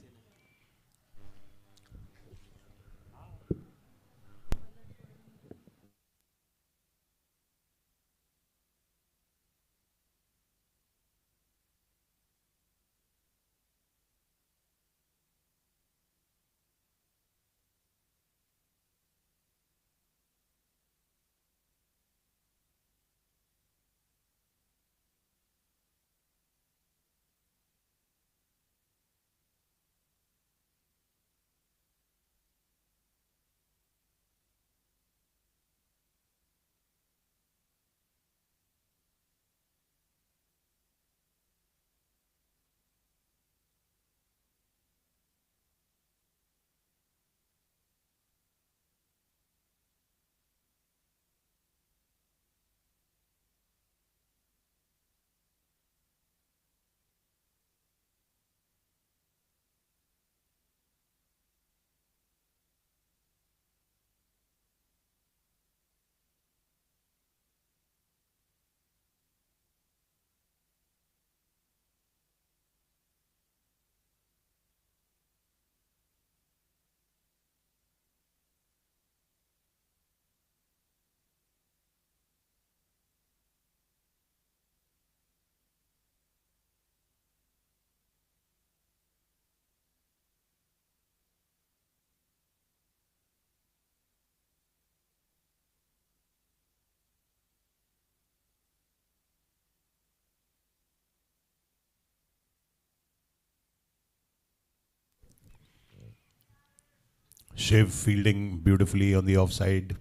Shiv fielding beautifully on the offside.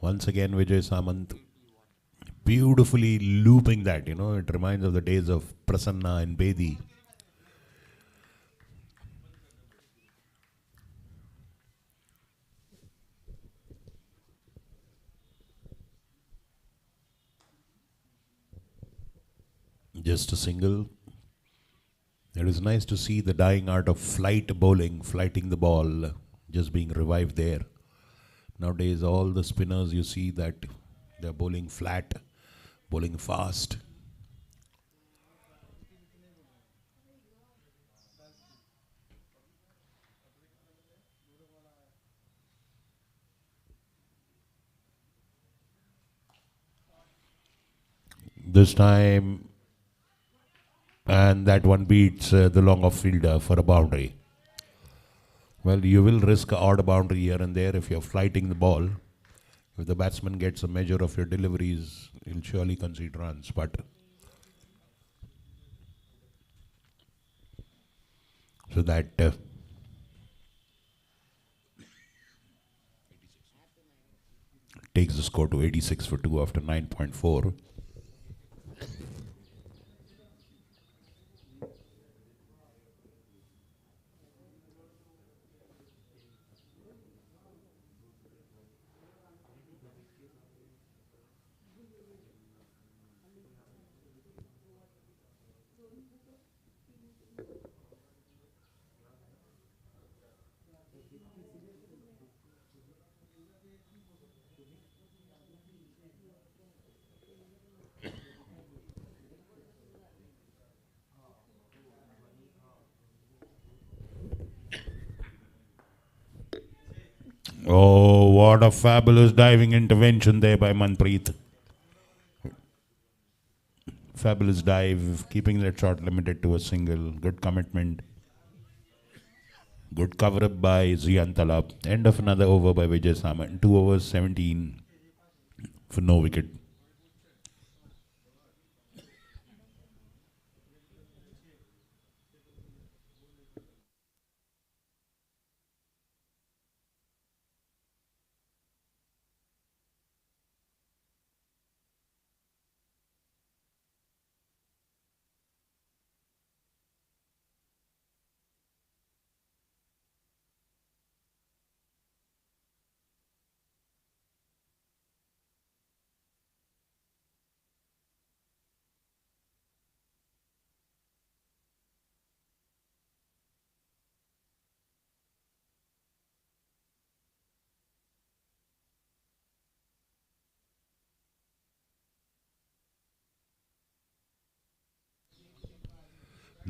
Once again, Vijay Samant beautifully looping that. It reminds of the days of Prasanna and Bedi. Just a single. It is nice to see the dying art of flight bowling, flighting the ball, just being revived there. Nowadays, all the spinners you see that they're bowling flat, bowling fast. This time, and that one beats the long off fielder for a boundary. Well, you will risk an odd boundary here and there if you're flighting the ball. If the batsman gets a measure of your deliveries, he'll surely concede runs. But so that takes the score to 86 for 2 after 9.4. Oh, what a fabulous diving intervention there by Manpreet. Fabulous dive, keeping that shot limited to a single. Good commitment. Good cover up by Zian Talab. End of another over by Vijay Samant. 2 overs, 17 for no wicket.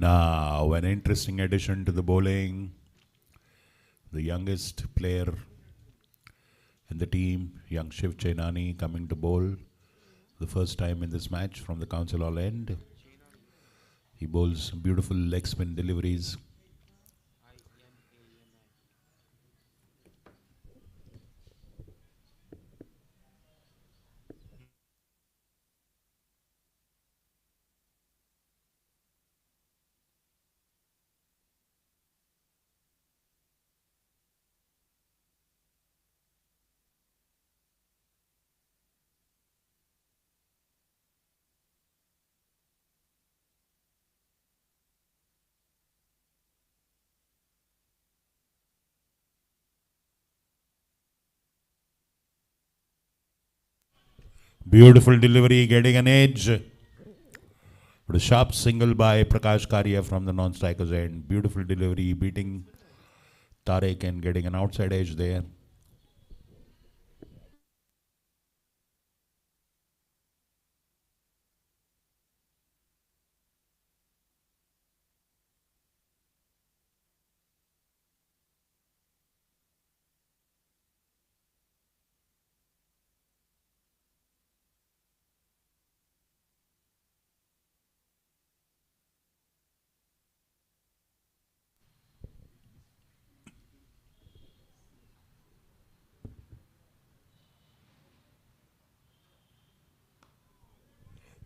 Now, an interesting addition to the bowling. The youngest player in the team, young Shiv Chainani, coming to bowl the first time in this match from the Council Hall end. He bowls beautiful leg spin deliveries. Beautiful delivery, getting an edge. But a sharp single by Prakash Karia from the non-striker's end. Beautiful delivery, beating Tarek and getting an outside edge there.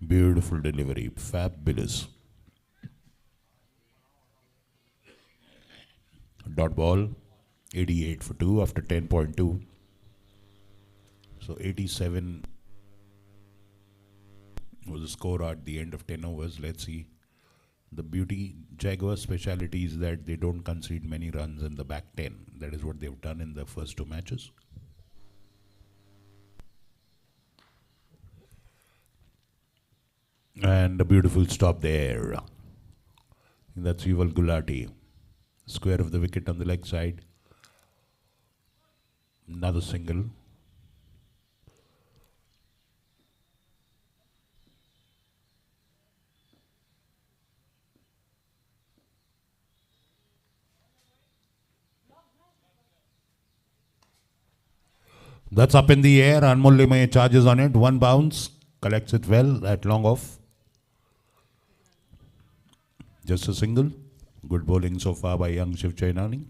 Beautiful delivery, fabulous. Dot ball, 88 for 2 after 10.2. So 87 was the score at the end of 10 overs. Let's see. The beauty, Jaguars' speciality is that they don't concede many runs in the back 10. That is what they've done in the first two matches. And a beautiful stop there. That's Yuval Gulati. Square of the wicket on the leg side. Another single. That's up in the air. Anmol Limaye charges on it. One bounce. Collects it well at long off. Just a single. Good bowling so far by young Shiv Chainani.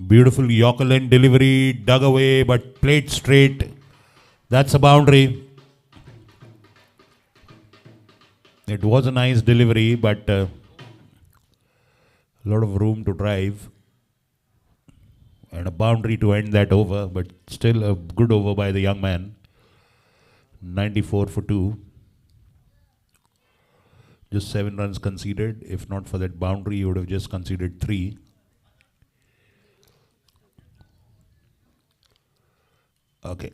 Beautiful Yorker delivery, dug away but played straight. That's a boundary. It was a nice delivery, but a lot of room to drive. And a boundary to end that over, but still a good over by the young man. 94 for 2. Just 7 runs conceded. If not for that boundary, he would have just conceded 3. Okay.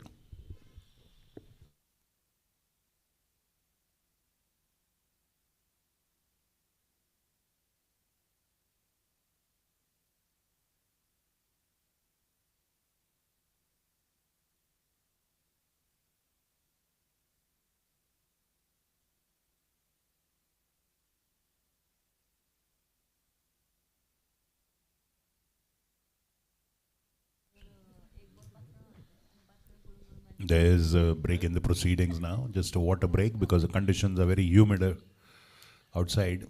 There is a break in the proceedings now, just a water break because the conditions are very humid outside.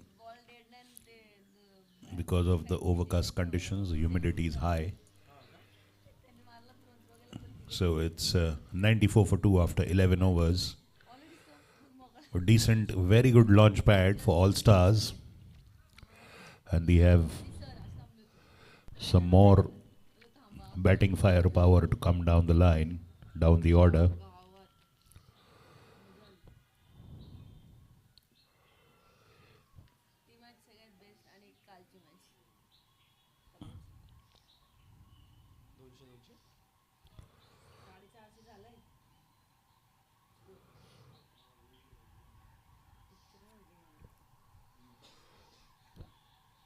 Because of the overcast conditions, the humidity is high. So it's 94 for 2 after 11 overs. A decent, very good launch pad for all stars. And we have some more batting firepower to come down the line, down the order.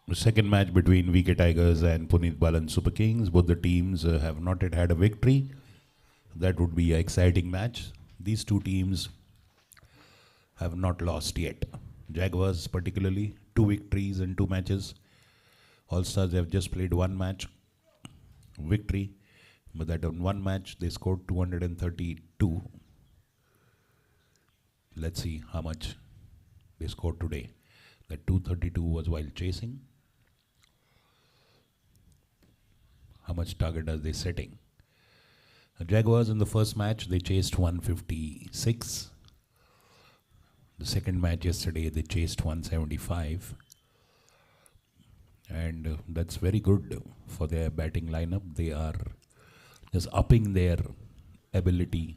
The second match between VK Tigers and Puneet Balan Super Kings. Both the teams have not yet had a victory. That would be an exciting match. These two teams have not lost yet. Jaguars particularly, 2 victories in 2 matches. All Stars have just played 1 match victory, but that on 1 match they scored 232. Let's see how much they scored today. That 232 was while chasing. How much target are they setting? The Jaguars in the first match, they chased 156. The second match yesterday, they chased 175. And that's very good for their batting lineup. They are just upping their ability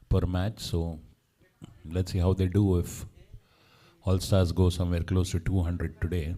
per match. So let's see how they do if All Stars go somewhere close to 200 today.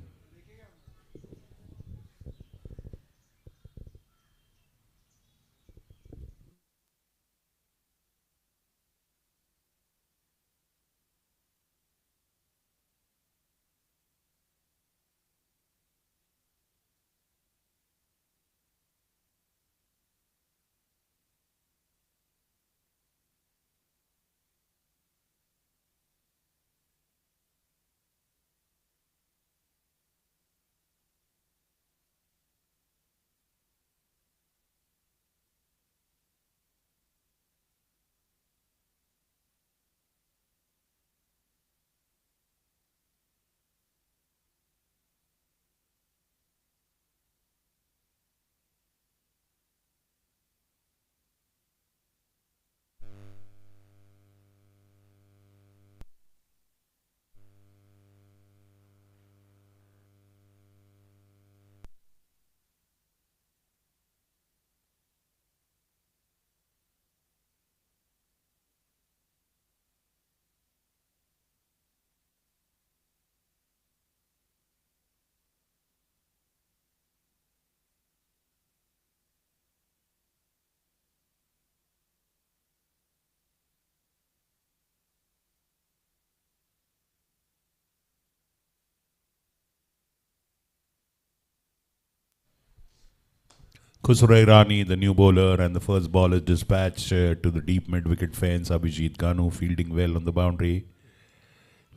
Khusro Irani, the new bowler, and the first ball is dispatched to the deep mid-wicket fence. Abhijit Ganu fielding well on the boundary.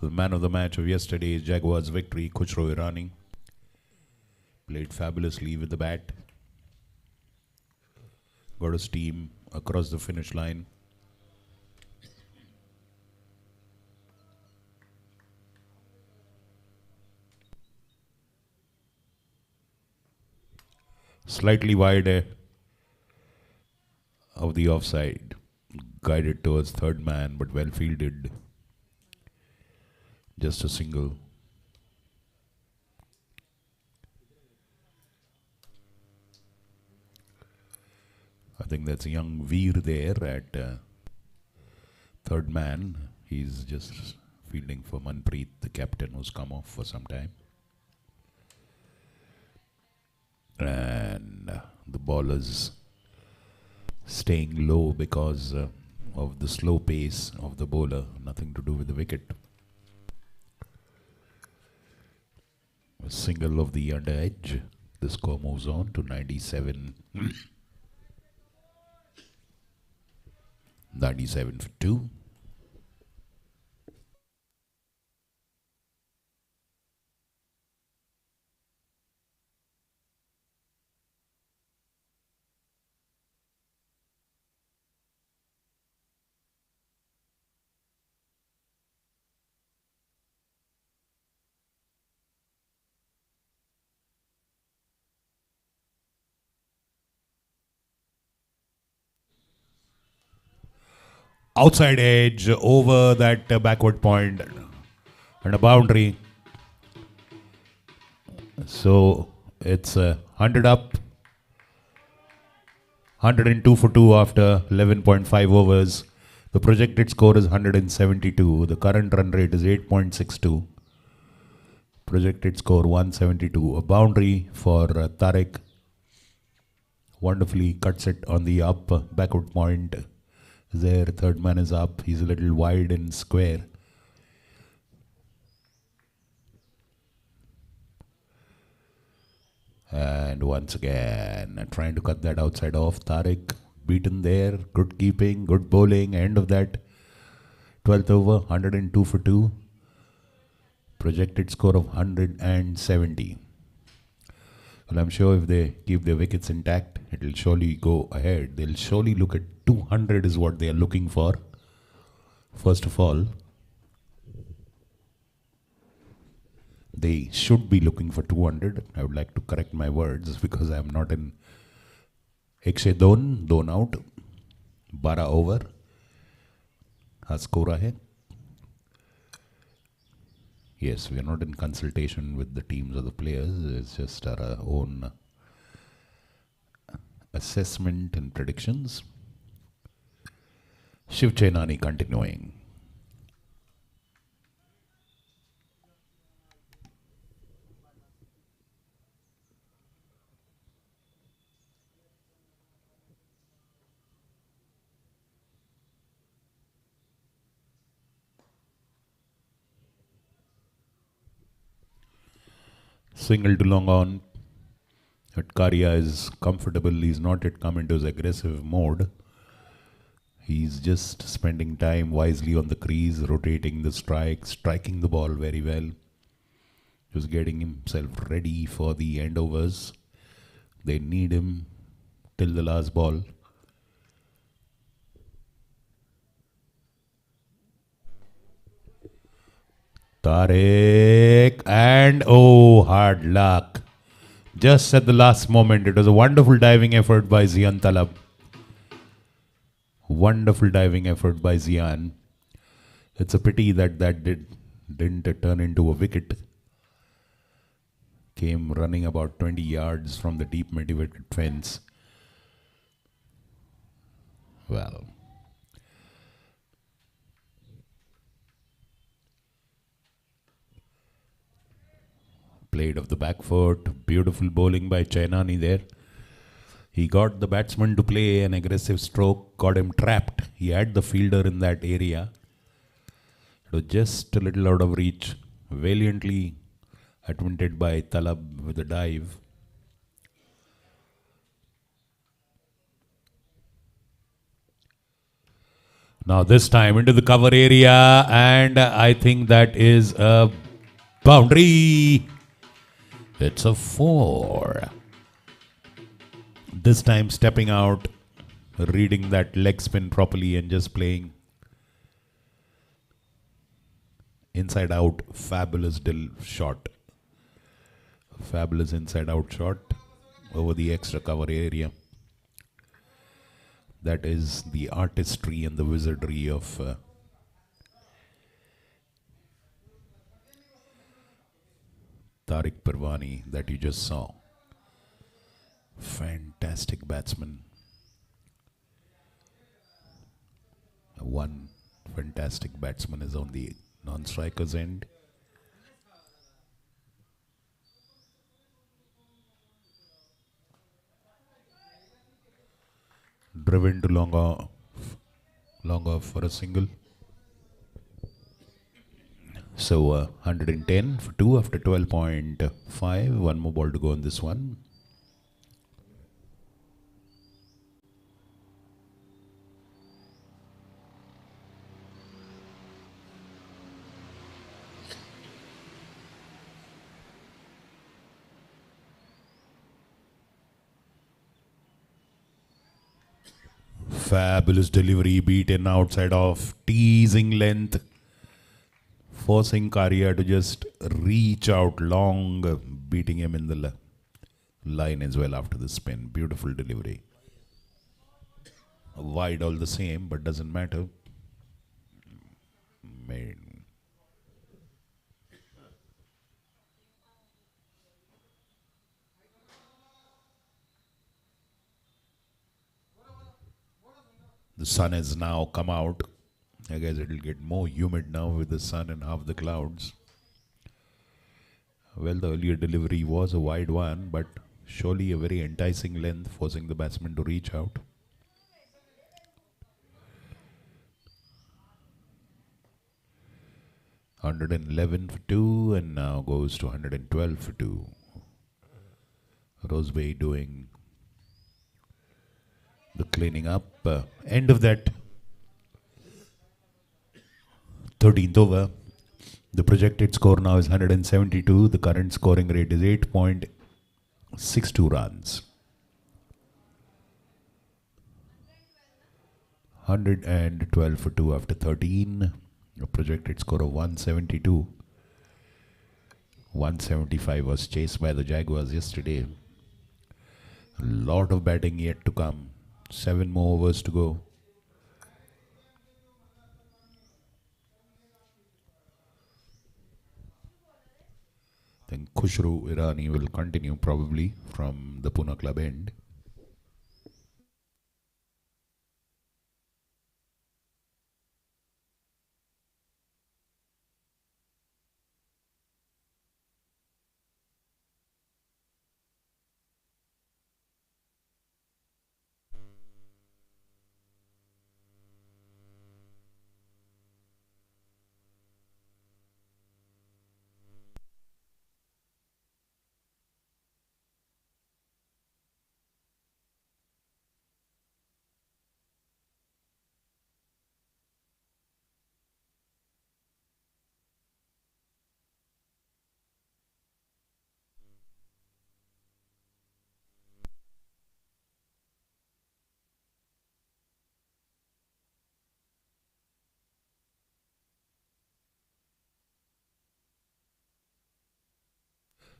The man of the match of yesterday's Jaguars victory, Khusro Irani, played fabulously with the bat. Got his team across the finish line. Slightly wide of the offside, guided towards third man, but well fielded. Just a single. I think that's a young Veer there at third man. He's just fielding for Manpreet, the captain who's come off for some time. And the ball is staying low because of the slow pace of the bowler, nothing to do with the wicket. A single of the under edge. The score moves on to 97. 97 for 2. Outside edge over that backward point and a boundary. So it's 100 up 102 for 2 after 11.5 overs. The projected score is 172. The current run rate is 8.62. Projected score 172. A boundary for Tariq. Wonderfully cuts it on the up backward point. There, third man is up. He's a little wide and square. And once again, trying to cut that outside off. Tariq beaten there. Good keeping, good bowling. End of that 12th over, 102 for 2. Projected score of 170. Well, I'm sure if they keep their wickets intact, it will surely go ahead. They'll surely look at 200 is what they are looking for. First of all, they should be looking for 200. I would like to correct my words because I am not in Ekshe Don out. 12 over. Ha score hai. Yes, we are not in consultation with the teams or the players. It's just our own assessment and predictions. Shiv Chainani continuing. Single to long on. Atkaria is comfortable. He's not yet come into his aggressive mode. He's just spending time wisely on the crease, rotating the strike, striking the ball very well. Just getting himself ready for the end overs. They need him till the last ball. Tariq, and oh, hard luck. Just at the last moment. It was a wonderful diving effort by Zian Talab. Wonderful diving effort by Zian. It's a pity that didn't turn into a wicket. Came running about 20 yards from the deep motivated fence. Well, played off the back foot. Beautiful bowling by Chainani there. He got the batsman to play an aggressive stroke, got him trapped. He had the fielder in that area. It was just a little out of reach. Valiantly attempted by Talab with a dive. Now this time into the cover area, and I think that is a boundary. It's a 4. This time stepping out, reading that leg spin properly and just playing inside out. Fabulous shot. Fabulous inside out shot over the extra cover area. That is the artistry and the wizardry of Tariq Parwani that you just saw. Fantastic batsman. One fantastic batsman is on the non-striker's end. Driven to long off for a single. So 110 for 2 after 12.5. One more ball to go on this one. Fabulous delivery, beaten outside off, teasing length, forcing Karia to just reach out long, beating him in the line as well after the spin. Beautiful delivery. Wide all the same, but doesn't matter. The sun has now come out. I guess it'll get more humid now with the sun and half the clouds. Well, the earlier delivery was a wide one, but surely a very enticing length, forcing the batsman to reach out. $111 for 2 and now goes to $112 for 2. Rosebay doing the cleaning up. End of that 13th over. The projected score now is 172. The current scoring rate is 8.62 runs. 112 for 2 after 13. A projected score of 172. 175 was chased by the Jaguars yesterday. A lot of batting yet to come. 7 more overs to go. Then Khushru Irani will continue probably from the Pune club end.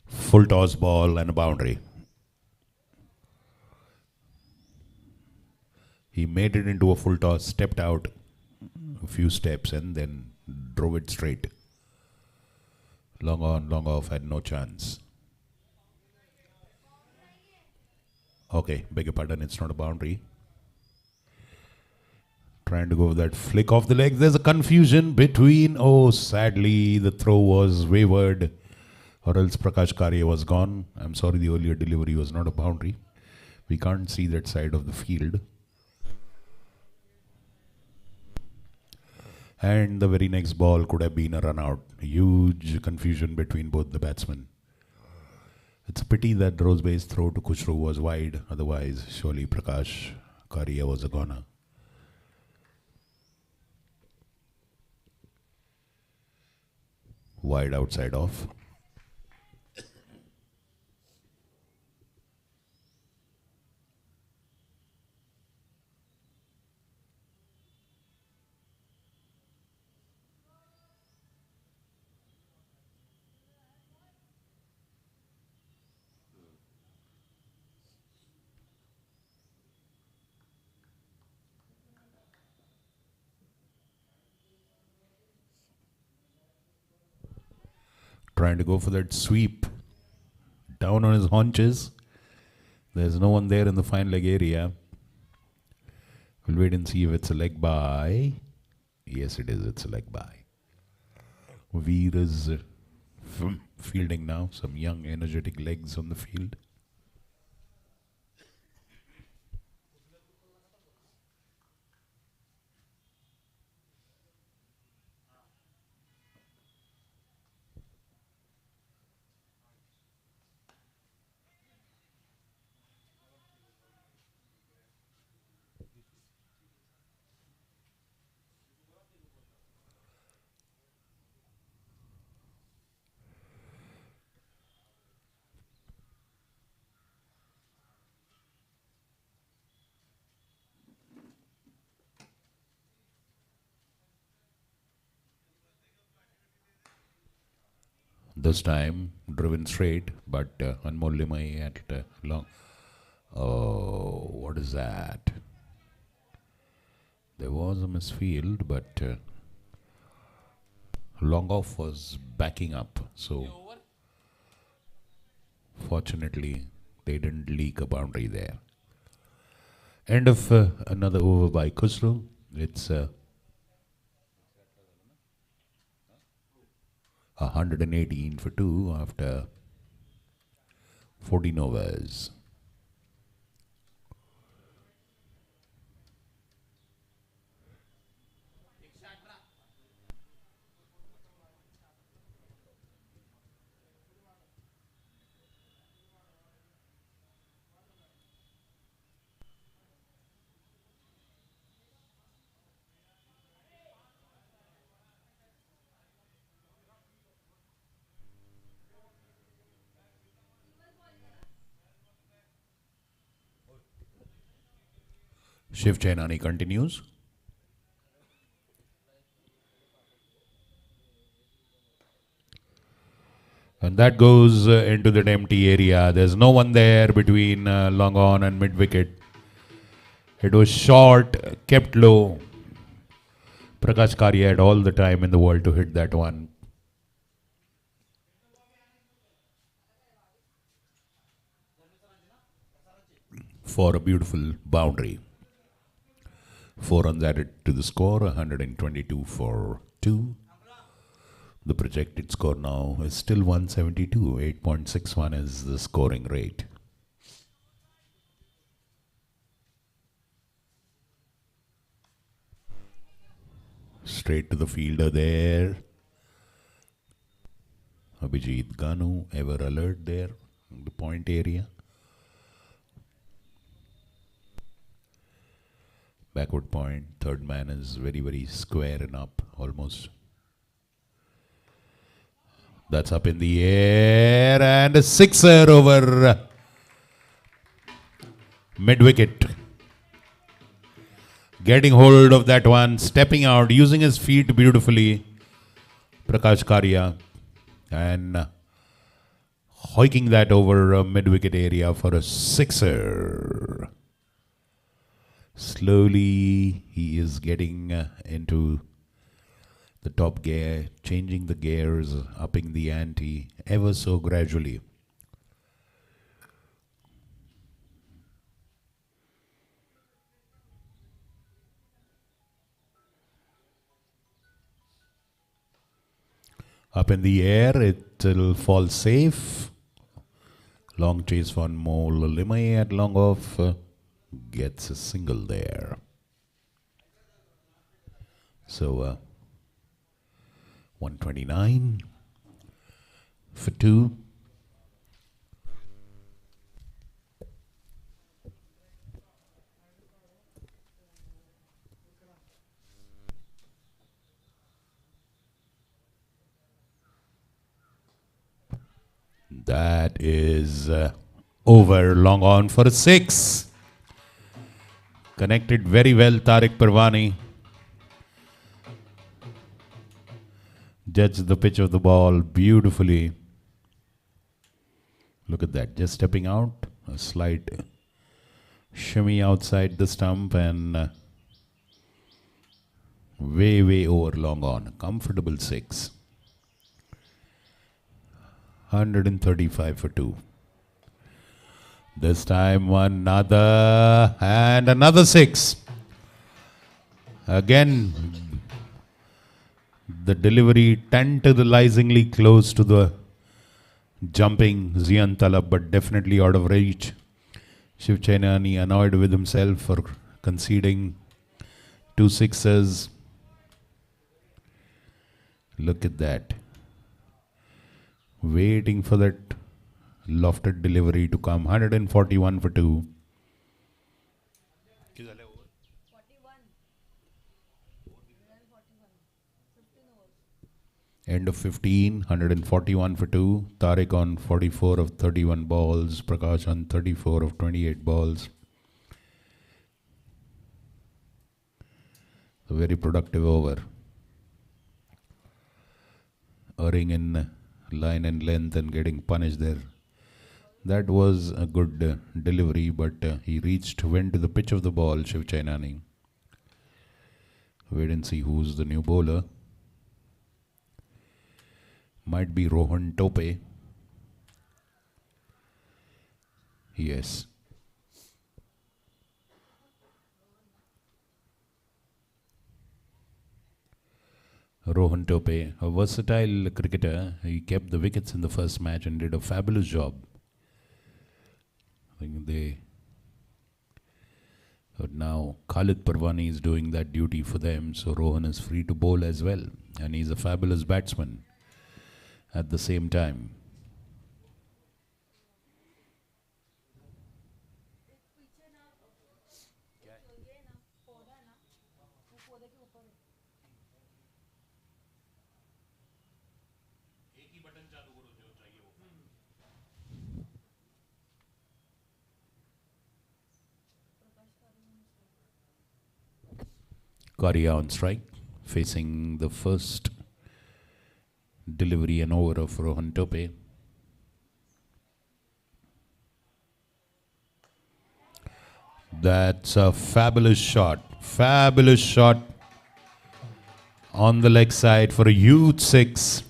Full toss ball and a boundary. He made it into a full toss, stepped out a few steps and then drove it straight. Long on, long off, had no chance. Okay, beg your pardon, it's not a boundary. Trying to go with that flick off the leg. There's a confusion between, oh, sadly, the throw was wavered or else Prakash Karya was gone. I'm sorry, the earlier delivery was not a boundary. We can't see that side of the field. And the very next ball could have been a run out. Huge confusion between both the batsmen. It's a pity that Rosebay's throw to Khushru was wide. Otherwise, surely Prakash Karya was a goner. Wide outside off. Trying to go for that sweep. Down on his haunches. There's no one there in the fine leg area. We'll wait and see if it's a leg by. Yes, it is. It's a leg by. Veer is fielding now. Some young, energetic legs on the field. This time driven straight, but Anmol Limai at long. Oh, what is that? There was a misfield, but long off was backing up. So fortunately, they didn't leak a boundary there. End of another over by Khusro. It's 118 for 2 after 14 overs. Shiv Chainani continues. And that goes into that empty area. There's no one there between long on and mid wicket. It was short, kept low. Prakash Karia had all the time in the world to hit that one. For a beautiful boundary. 4 runs added to the score, 122 for 2. The projected score now is still 172. 8.61 is the scoring rate. Straight to the fielder there. Abhijit Ganu, ever alert there in the point area. Backward point, third man is very, very square and up, almost. That's up in the air and a sixer over mid-wicket. Getting hold of that one, stepping out, using his feet beautifully. Prakash Karia and hoiking that over mid-wicket area for a sixer. Slowly he is getting into the top gear, changing the gears, upping the ante ever so gradually. Up in the air, it will fall safe. Long chase for Mo Limay at long off. Gets a single there. So 129 for 2. That is over, long on for a 6. Connected very well, Tariq Parwani. Judged the pitch of the ball beautifully. Look at that, just stepping out. A slight shimmy outside the stump and way, way over, long on. Comfortable 6. 135 for 2. This time another and another 6. Again, the delivery tantalizingly close to the jumping Zian Talab, but definitely out of reach. Shiv Chainani annoyed with himself for conceding 2 sixes. Look at that. Waiting for that lofted delivery to come. 141 for 2. End of 15, 141 for 2. Tariq on 44 of 31 balls. Prakash on 34 of 28 balls. A very productive over. Erring in line and length and getting punished there. That was a good delivery, but he went to the pitch of the ball, Shiv Chainani. Wait and see who's the new bowler. Might be Rohan Tope. Yes. Rohan Tope, a versatile cricketer. He kept the wickets in the first match and did a fabulous job. But now Khalid Parwani is doing that duty for them, so Rohan is free to bowl as well. And he's a fabulous batsman at the same time. Karia on strike, facing the first delivery and over of Rohan Tope. That's a fabulous shot. Fabulous shot on the leg side for a huge six.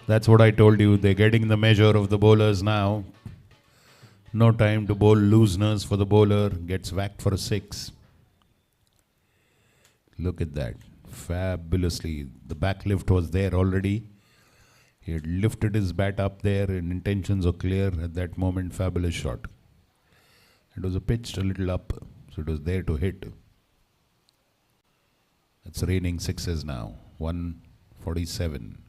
That's what I told you. They're getting the measure of the bowlers now. No time to bowl looseners for the bowler. Gets whacked for a six. Look at that. Fabulously. The back lift was there already. He had lifted his bat up there and intentions are clear at that moment. Fabulous shot. It was pitched a little up, so it was there to hit. It's raining sixes now. 147.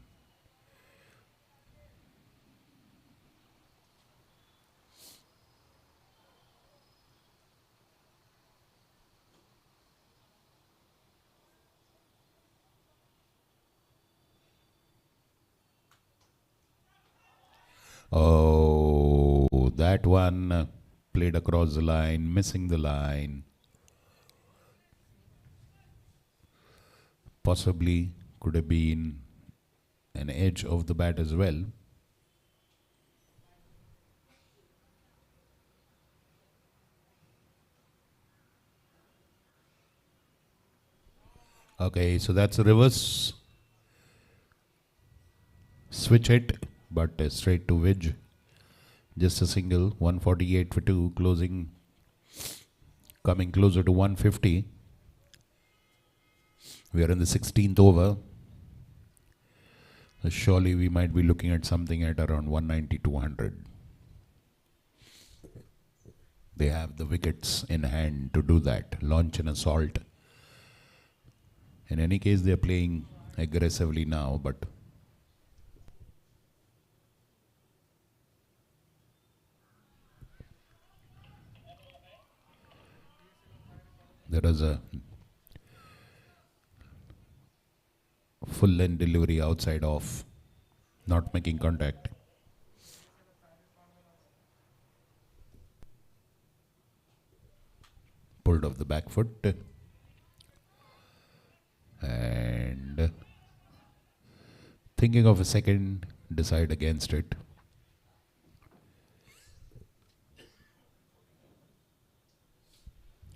Oh, that one played across the line, missing the line. Possibly could have been an edge of the bat as well. Okay, so that's a reverse switch hit, but straight to Widge. Just a single, 148 for 2, closing, coming closer to 150. We are in the 16th over. So surely we might be looking at something at around 190 to 100. They have the wickets in hand to do that, launch an assault. In any case, they are playing aggressively now, but there is a full length delivery outside off, not making contact. Pulled off the back foot and thinking of a second, decide against it.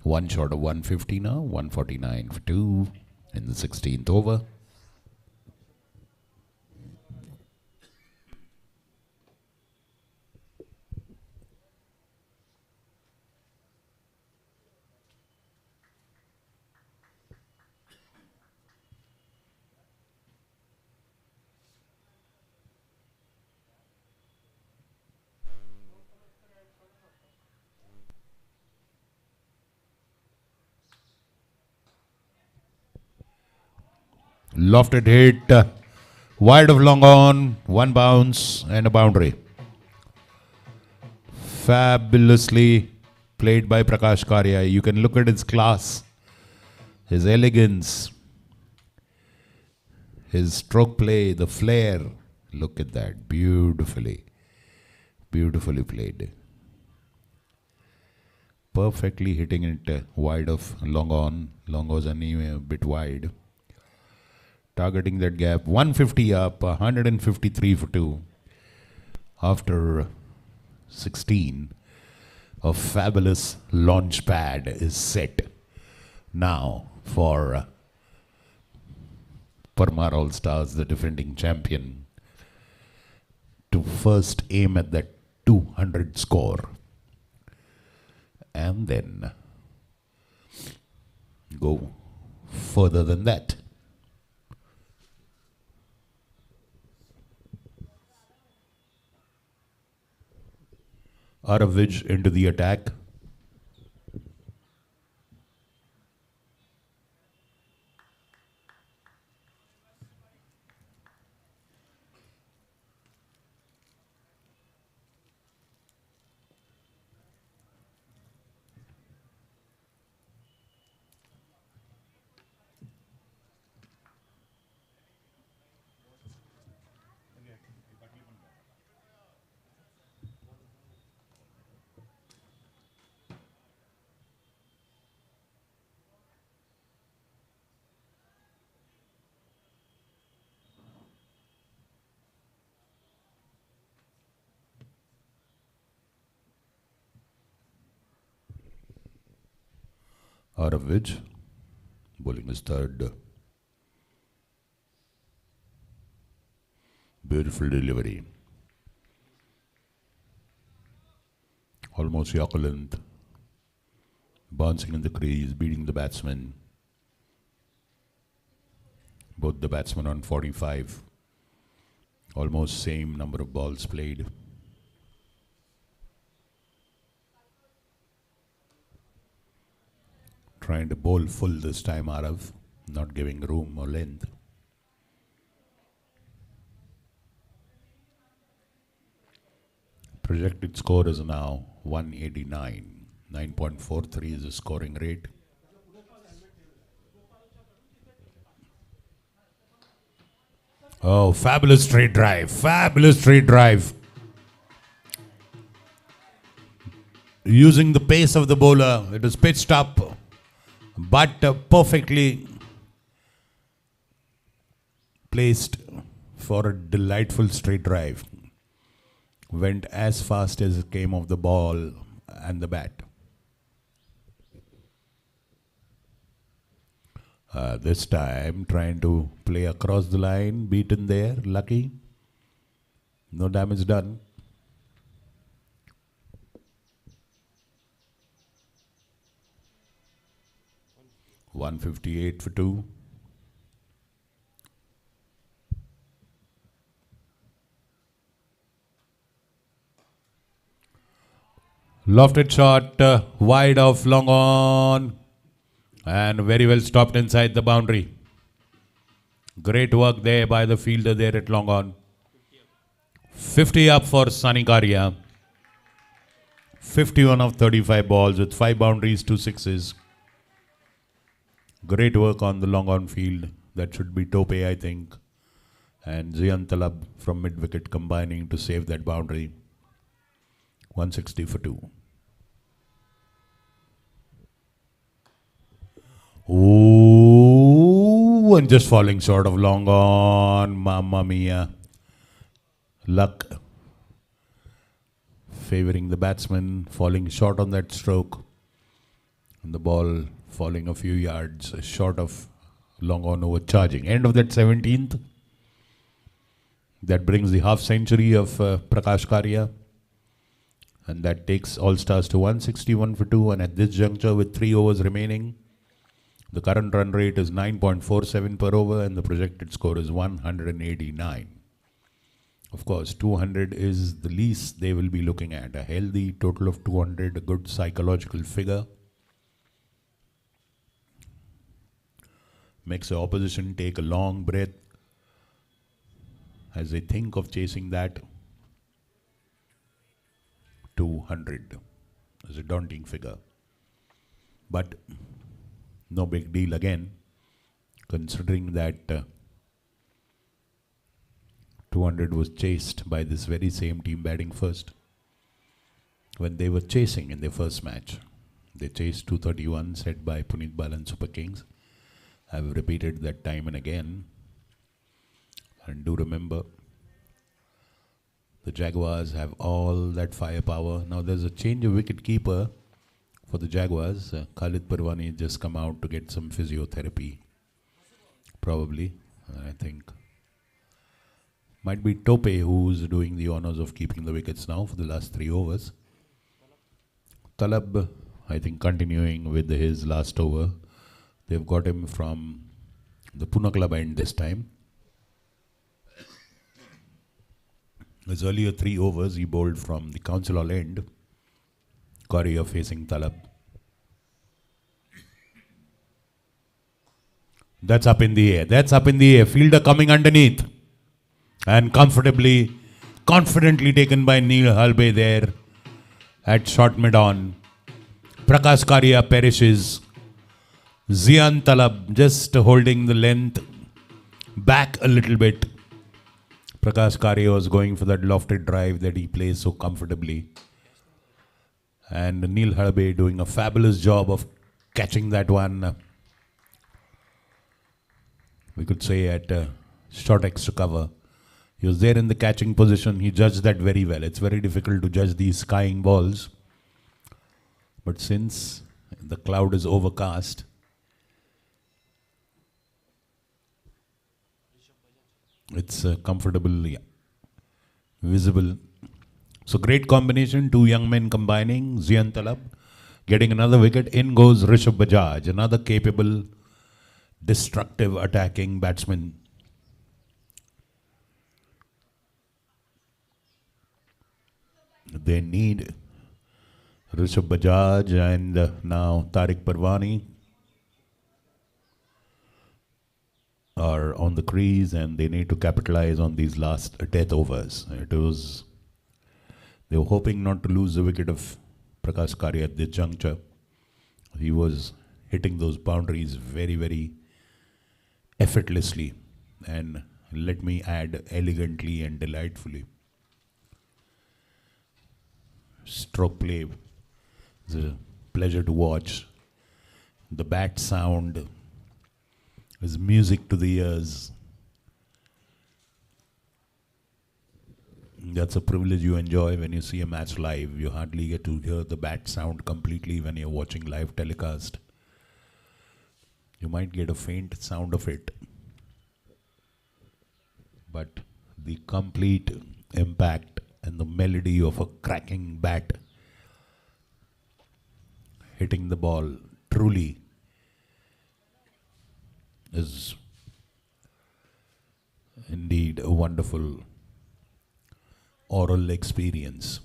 One short of 150 now, 149 for 2 in the 16th over. Lofted hit, wide of long on, one bounce and a boundary. Fabulously played by Prakash Karia. You can look at his class, his elegance, his stroke play, the flair. Look at that, beautifully played. Perfectly hitting it wide of long on. Long was anyway a bit wide. Targeting that gap, 150 up, 153 for 2. After 16, a fabulous launch pad is set now for Parmar All Stars, the defending champion, to first aim at that 200 score and then go further than that. Aravij into the attack. Aravij bowling his third. Beautiful delivery. Almost Yorker length. Bouncing in the crease, beating the batsman. Both the batsmen on 45. Almost same number of balls played. Trying to bowl full this time, Arav, not giving room or length. Projected score is now 189. 9.43 is the scoring rate. Oh, fabulous straight drive. Fabulous straight drive. Using the pace of the bowler, it is pitched up, but perfectly placed for a delightful straight drive. Went as fast as it came off the ball and the bat. This time trying to play across the line, beaten there, lucky. No damage done. $158 for 2. Lofted shot, wide off, long on, and very well stopped inside the boundary. Great work there by the fielder there at long on. 50 up for Sanikaria. 51 of 35 balls with 5 boundaries, 2 sixes. Great work on the long on field. That should be Tope, I think. And Zian Talab from mid wicket combining to save that boundary. 160 for 2. Ooh, and just falling short of long on. Mamma mia. Luck favoring the batsman, falling short on that stroke. And the ball falling a few yards short of long on overcharging. End of that 17th. That brings the half century of Prakash Karia. And that takes All Stars to 161 for 2. And at this juncture, with 3 overs remaining, the current run rate is 9.47 per over and the projected score is 189. Of course, 200 is the least they will be looking at. A healthy total of 200, a good psychological figure. Makes the opposition take a long breath as they think of chasing that. 200 is a daunting figure. But no big deal again, considering that 200 was chased by this very same team batting first. When they were chasing in their first match, they chased 231 set by Puneet Balan Super Kings. I've repeated that time and again. And do remember, the Jaguars have all that firepower. Now there's a change of wicket keeper for the Jaguars. Khalid Parwani just come out to get some physiotherapy. Probably, I think. Might be Tope who's doing the honors of keeping the wickets now for the last 3 overs. Talab, I think, continuing with his last over. They've got him from the Pune club end this time. His earlier 3 overs he bowled from the Council Hall end Karia facing Talab. That's up in the air. That's up in the air. Fielder coming underneath. And confidently taken by Neil Halbe there at short mid-on. Prakash Karia perishes. Zian Talab just holding the length back a little bit. Prakash Karia was going for that lofted drive that he plays so comfortably. And Neil Halbe doing a fabulous job of catching that one. We could say at short extra cover. He was there in the catching position. He judged that very well. It's very difficult to judge these skying balls. But since the cloud is overcast, it's comfortably visible. So great combination. Two young men combining. Zian Talab getting another wicket. In goes Rishabh Bajaj, another capable, destructive attacking batsman. They need Rishabh Bajaj and now Tariq Parwani are on the crease, and they need to capitalize on these last death overs. They were hoping not to lose the wicket of Prakash Karia at this juncture. He was hitting those boundaries very, very effortlessly, and let me add, elegantly and delightfully. Stroke play is a pleasure to watch. The bat sound is music to the ears. That's a privilege you enjoy when you see a match live. You hardly get to hear the bat sound completely when you're watching live telecast. You might get a faint sound of it, but the complete impact and the melody of a cracking bat hitting the ball truly is indeed a wonderful oral experience.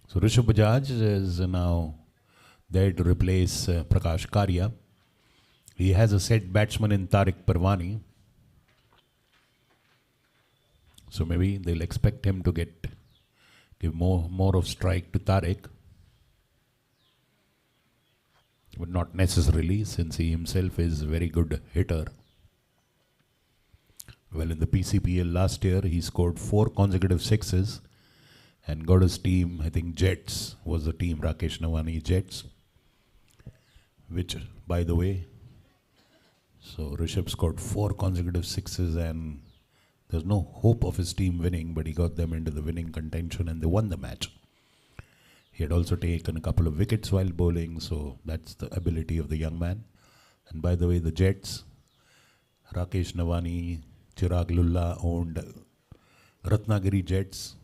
So Rishabh Bajaj is now there to replace Prakash Karia. He has a set batsman in Tariq Parwani. So maybe they'll expect him to give more of strike to Tariq. But not necessarily, since he himself is a very good hitter. Well, in the PCPL last year, he scored 4 consecutive sixes and got his team, I think Jets was the team, Rakesh Nawani Jets. Which, by the way, so Rishabh scored 4 consecutive sixes and there's no hope of his team winning, but he got them into the winning contention and they won the match. He had also taken a couple of wickets while bowling, so that's the ability of the young man. And by the way, the Jets, Rakesh Nawani, Chirag Lulla owned Ratnagiri Jets,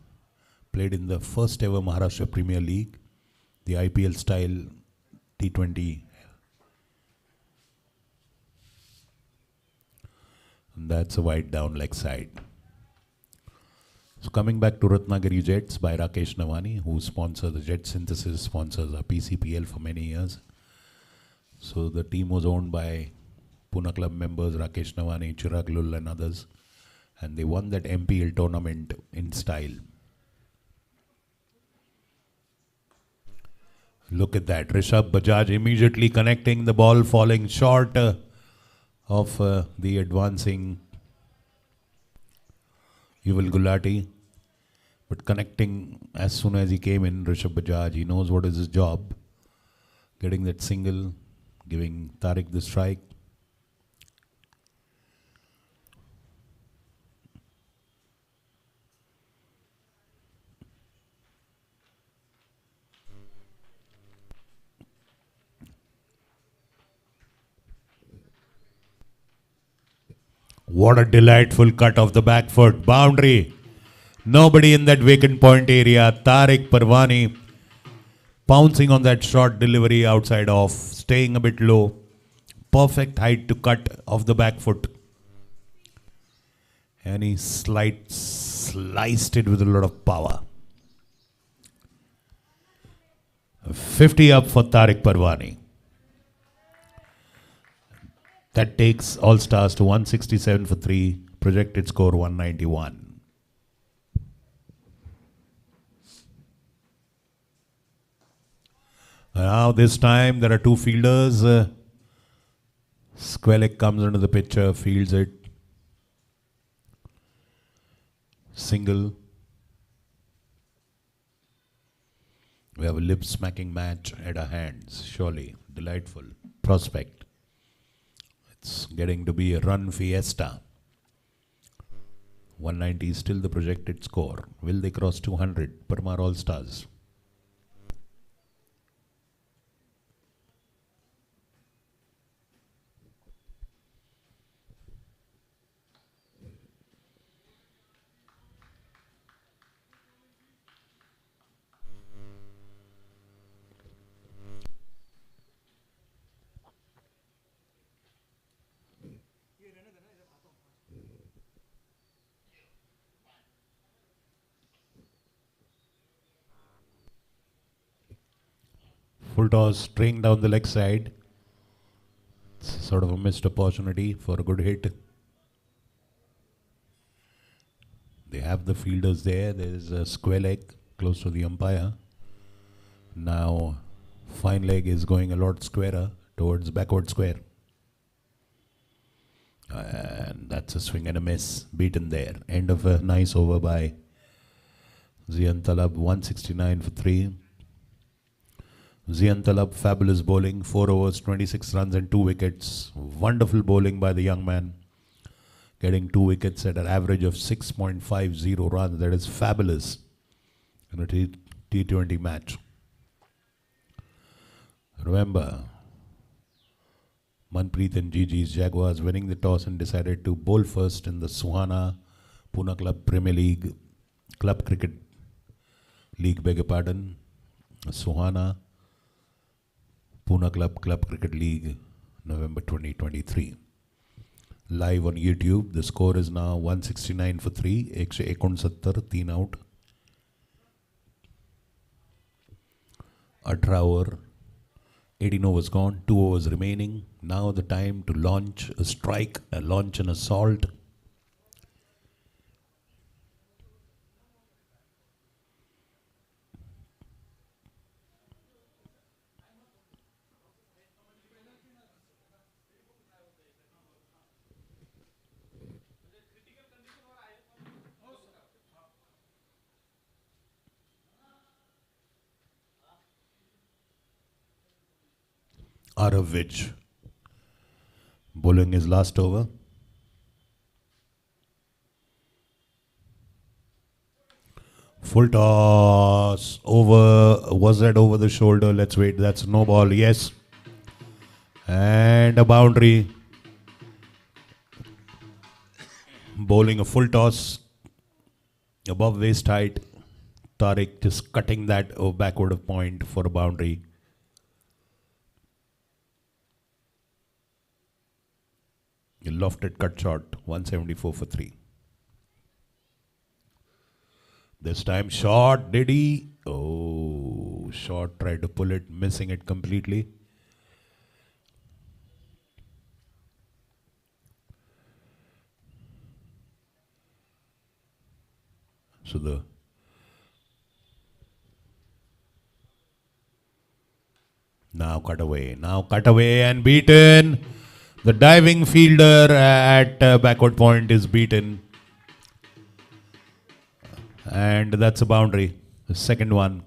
played in the first ever Maharashtra Premier League, the IPL style T20. And that's a wide down leg side. So coming back to Ratnagiri Jets by Rakesh Nawani, who sponsors the Jet Synthesis, sponsors our PCPL for many years. So the team was owned by Pune Club members Rakesh Nawani, Chirag Lull and others. And they won that MPL tournament in style. Look at that. Rishabh Bajaj immediately connecting, the ball falling short of the advancing Yuval Gulati. But connecting as soon as he came in, Rishabh Bajaj, he knows what is his job. Getting that single, giving Tariq the strike. What a delightful cut of the back foot. Boundary. Nobody in that vacant point area. Tariq Parwani pouncing on that short delivery outside off. Staying a bit low. Perfect height to cut off the back foot. And he sliced it with a lot of power. 50 up for Tariq Parwani. That takes All Stars to 167 for 3. Projected score 191. Now this time there are two fielders. Squellick comes into the picture, fields it. Single. We have a lip-smacking match at our hands, surely. Delightful prospect. It's getting to be a run fiesta. 190 is still the projected score. Will they cross 200? Parmar All-Stars. Full toss, string down the leg side. It's sort of a missed opportunity for a good hit. They have the fielders there. There's a square leg close to the umpire. Now, fine leg is going a lot squarer towards backward square. And that's a swing and a miss. Beaten there. End of a nice over by Zian Talab. 169 for 3. Zian Talab, fabulous bowling. 4 overs, 26 runs and 2 wickets. Wonderful bowling by the young man. Getting 2 wickets at an average of 6.50 runs. That is fabulous in a T20 match. Remember, Manpreet and Gigi's Jaguars winning the toss and decided to bowl first in the Suhana Pune Club Premier League, Club Cricket League, beg your pardon. Suhana Pune Club Cricket League, November 2023. Live on YouTube. The score is now 169 for 3, 169, 3 out. 18 over, 18 overs gone, 2 overs remaining. Now the time to launch a strike, launch an assault. Out of which bowling is last over. Full toss over. Was that over the shoulder? Let's wait. That's no ball. Yes. And a boundary. Bowling a full toss above waist height. Tariq just cutting that backward of point for a boundary. A lofted cut shot, 174 for 3. This time shot, did he? Oh, shot, tried to pull it, missing it completely. So now cut away and beaten. The diving fielder at backward point is beaten. And that's a boundary. The second one.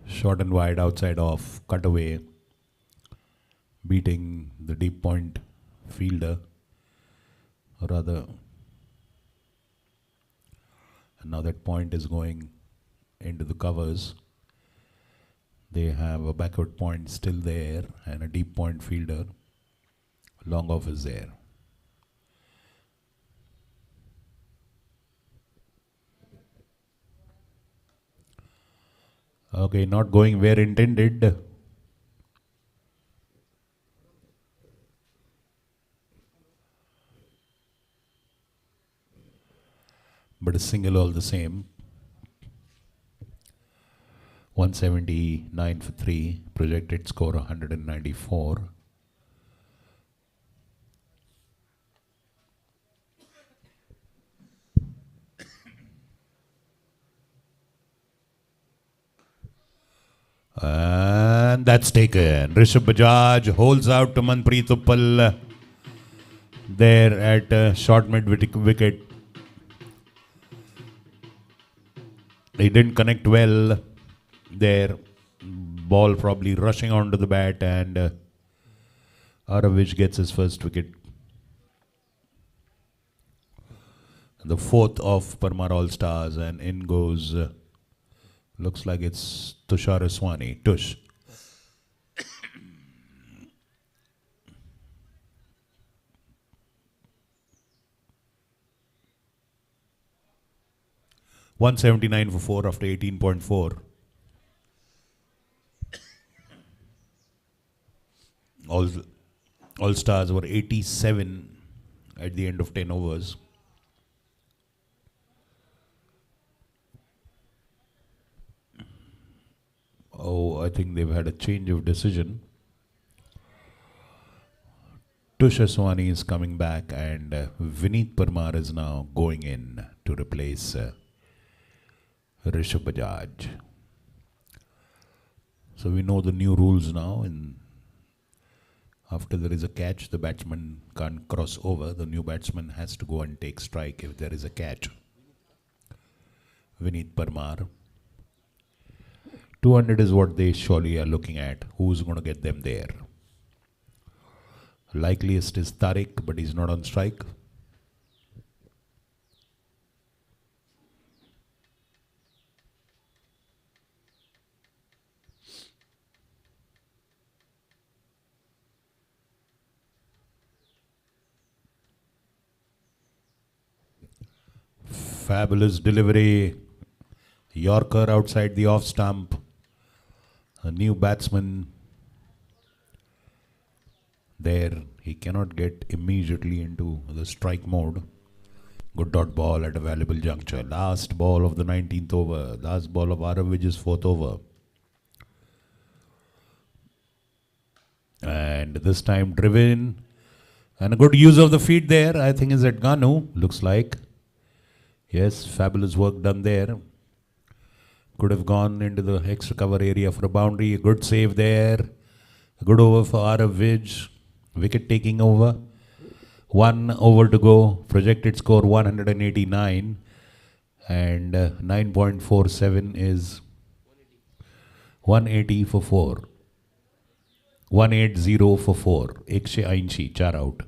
Short and wide, outside off, cut away. Beating the deep point fielder. Or rather. And now that point is going into the covers. They have a backward point still there and a deep point fielder. Long off is there. Okay, not going where intended. but a single all the same. 179 for 3, projected score 194. And that's taken. Rishabh Bajaj holds out to Manpreet Uppal there at short mid wicket. He didn't connect well there. Ball probably rushing onto the bat, and out of which gets his first wicket. The fourth of Parmar All Stars, and in goes, looks like it's Tushar Aswani. Tush. $179 for 4 after 18.4. All Stars were 87 at the end of 10 overs. Oh, I think they've had a change of decision. Tush Aswani is coming back, and Vineet Parmar is now going in to replace Rishabh Bajaj. So we know the new rules now. After there is a catch, the batsman can't cross over. The new batsman has to go and take strike if there is a catch. Vineet Parmar. 200 is what they surely are looking at. Who's going to get them there? Likeliest is Tariq, but he's not on strike. Fabulous delivery. Yorker outside the off stump. A new batsman there. He cannot get immediately into the strike mode. Good dot ball at a valuable juncture. Last ball of the 19th over. Last ball of Aravij's 4th over. And this time driven. And a good use of the feet there, I think, is at Ganu. Looks like. Yes, fabulous work done there. Could have gone into the extra cover area for a boundary. A good save there. A good over for Aravij. Wicket taking over. 1 over to go. Projected score 189. And 9.47 is 180 for 4. 180 for 4. 180, 4 out.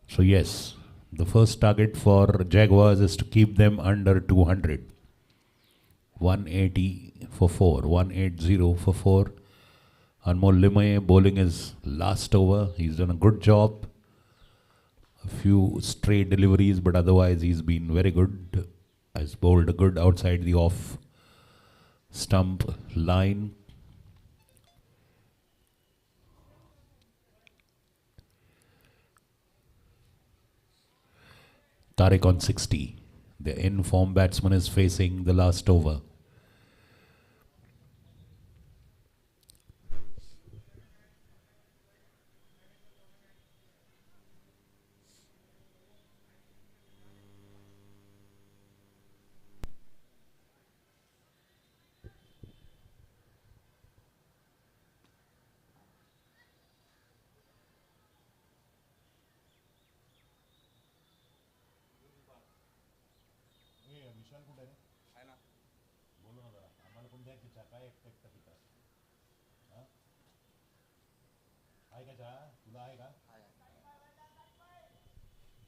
So yes, the first target for Jaguars is to keep them under 200. 180 for 4, 180 for 4. Anmol Limaye bowling his last over. He's done a good job. A few stray deliveries, but otherwise he's been very good. Has bowled a good outside the off stump line. Tariq on 60. The in-form batsman is facing the last over.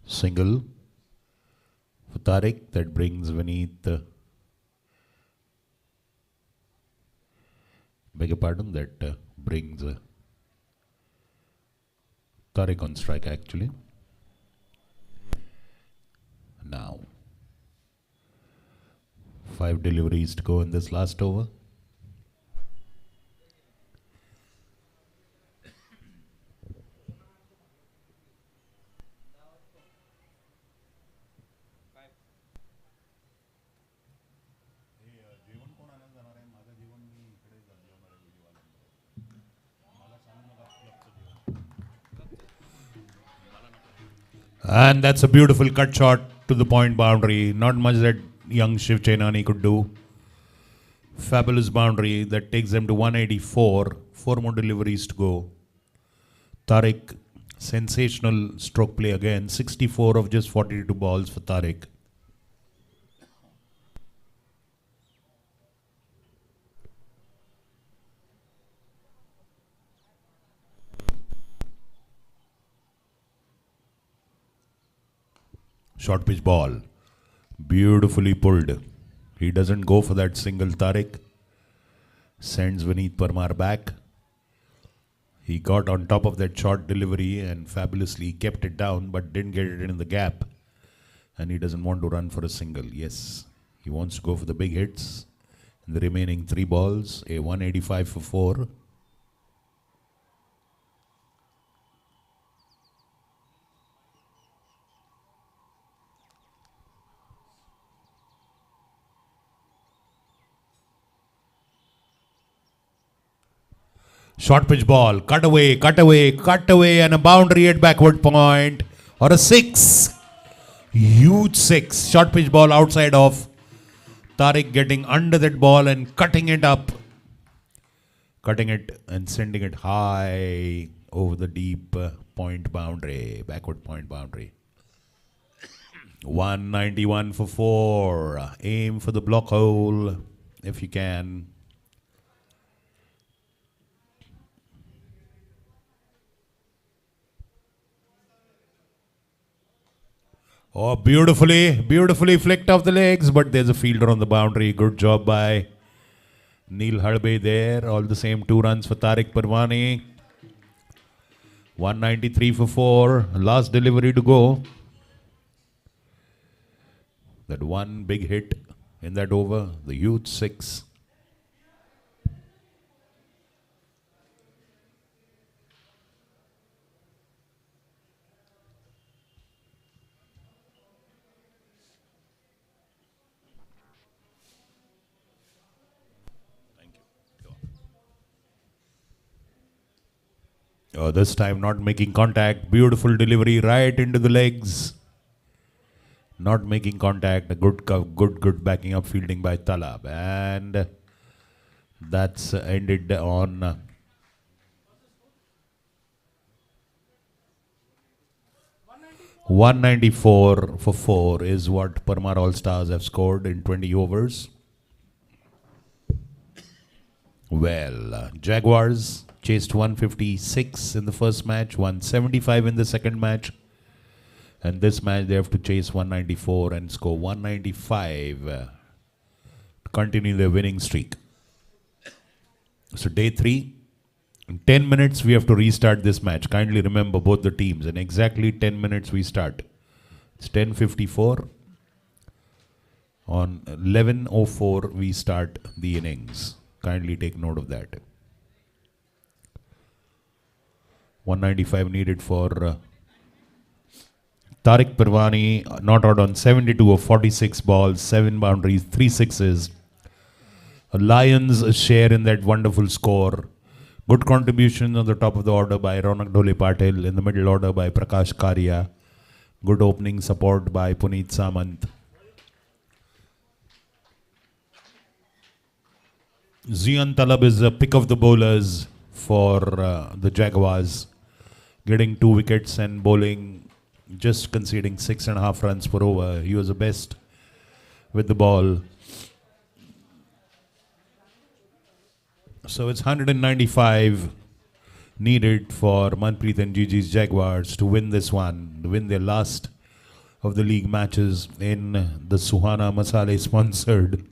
Single for Tariq. That brings Vineet. Beg your pardon. That brings Tariq on strike actually. Now 5 deliveries to go in this last over. And that's a beautiful cut shot to the point boundary. Not much that young Shiv Chainani could do. Fabulous boundary that takes them to 184. 4 more deliveries to go. Tariq, sensational stroke play again. 64 of just 42 balls for Tariq. Short pitch ball. Beautifully pulled. He doesn't go for that single. Tariq sends Vineet Parmar back. He got on top of that short delivery and fabulously kept it down, but didn't get it in the gap. And he doesn't want to run for a single. Yes, he wants to go for the big hits. In the remaining 3 balls, a 185 for 4. Short pitch ball, cut away, and a boundary at backward point, or a 6. Huge 6. Short pitch ball outside off. Tariq getting under that ball and cutting it up. Cutting it and sending it high over the deep point boundary, backward point boundary. 191 for 4. Aim for the block hole if you can. Oh, beautifully flicked off the legs, but there's a fielder on the boundary. Good job by Neil Hadbe there. All the same, 2 runs for Tariq Parwani. 193 for 4. Last delivery to go. That one big hit in that over. The huge 6. Oh, this time not making contact. Beautiful delivery right into the legs. Not making contact. A good backing up fielding by Talab. And that's ended on 194 for 4 is what Parmar All-Stars have scored in 20 overs. Well, Jaguars chased 156 in the first match, 175 in the second match. And this match they have to chase 194 and score 195 to continue their winning streak. So day 3, in 10 minutes we have to restart this match. Kindly remember both the teams. In exactly 10 minutes we start. It's 10:54. On 11:04 we start the innings. Kindly take note of that. 195 needed for Tariq Parwani, not out on 72 of 46 balls, 7 boundaries, 3 sixes. A Lions share in that wonderful score. Good contribution on the top of the order by Ronak Dhole Patil, in the middle order by Prakash Karia. Good opening support by Puneet Samant. Zian Talab is a pick of the bowlers for the Jaguars, getting 2 wickets and bowling, just conceding 6.5 runs per over. He was the best with the ball. So it's 195 needed for Manpreet and Gigi's Jaguars to win this one, to win their last of the league matches in the Suhana Masale sponsored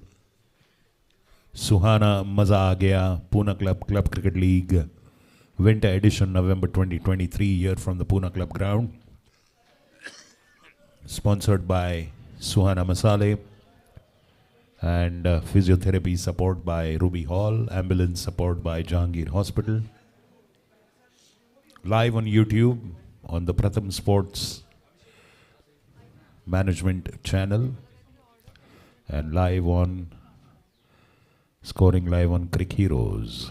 Suhana Maza Aa Gaya Pune Club Cricket League Winter Edition, November 2023, here from the Pune Club ground. Sponsored by Suhana Masale. And physiotherapy support by Ruby Hall. Ambulance support by Jahangir Hospital. Live on YouTube on the Pratham Sports Management channel. And live on Scoring live on Crick Heroes.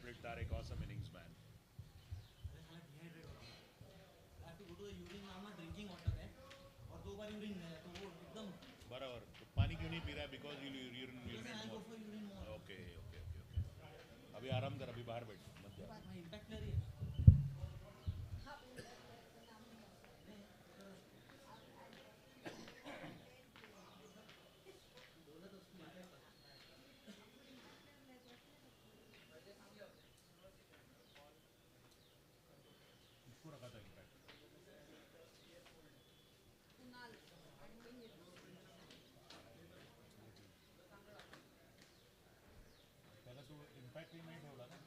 Manpreet Tarek, awesome innings, man. बराबर तो पानी क्यों नहीं P रहा है because you urinate more okay okay okay okay अभी आराम कर अभी बाहर बैठ मत जा इसको रखा था इनफैक्ट त्याला तू इम्पॅक्ट नाही ठेवला ना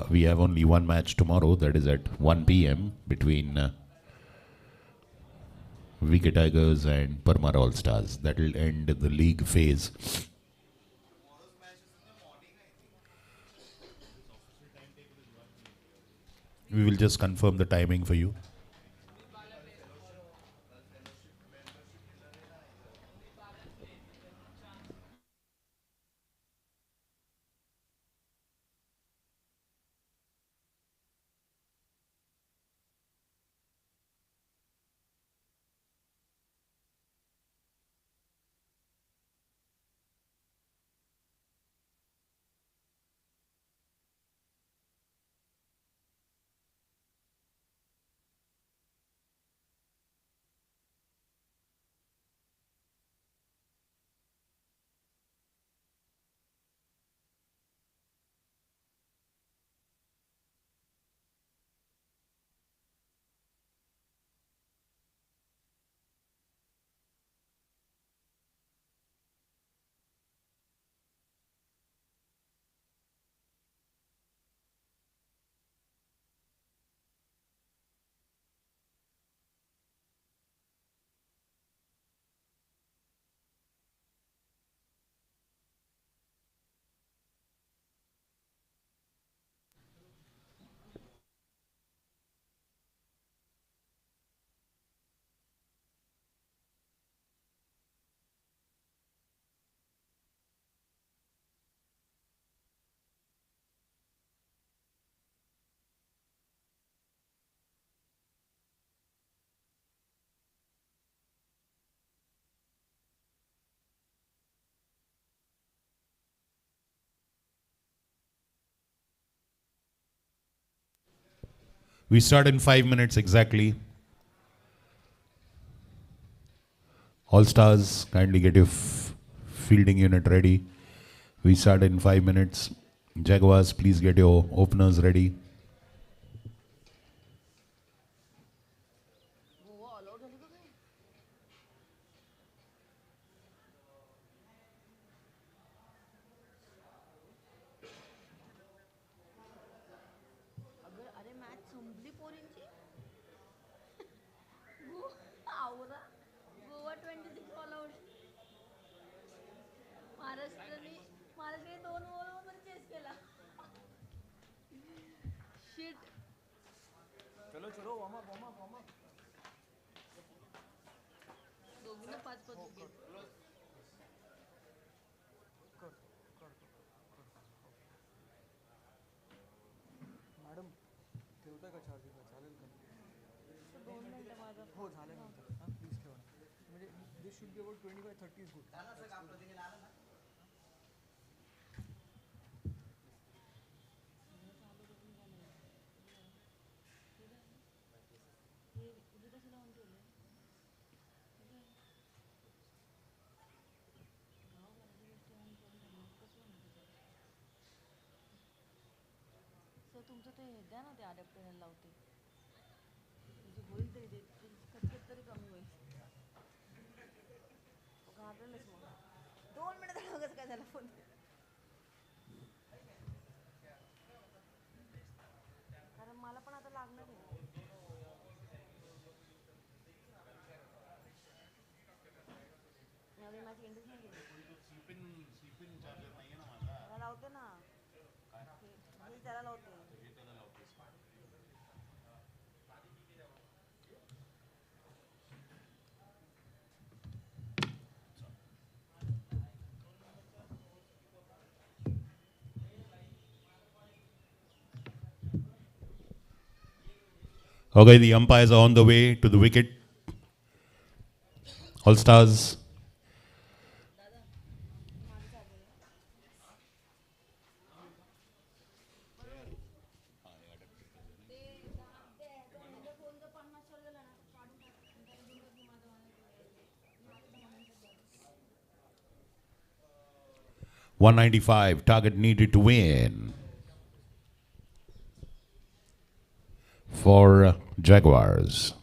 We have only one match tomorrow, that is at 1 p.m. between Wicket Tigers and Parmar All Stars. That will end the league phase. We will just confirm the timing for you. We start in 5 minutes exactly. All Stars, kindly get your fielding unit ready. We start in 5 minutes. Jaguars, please get your openers ready. तुमचं ते द्या ना ते adapter लावते म्हणजे होईल तरी ते खतखत तरी कमी होईल घाबरेलच मग 2 मिनिट लागच काय झाला फोन कारण मला पण आता लागणार आहे अरे माझी एंडच नाही गेली स्लीपिंग चार्जर नाहीये ना माझा त्याला लावते ना हे त्याला लावते Okay, the umpires are on the way to the wicket. All Stars. .195 target needed to win for Jaguars.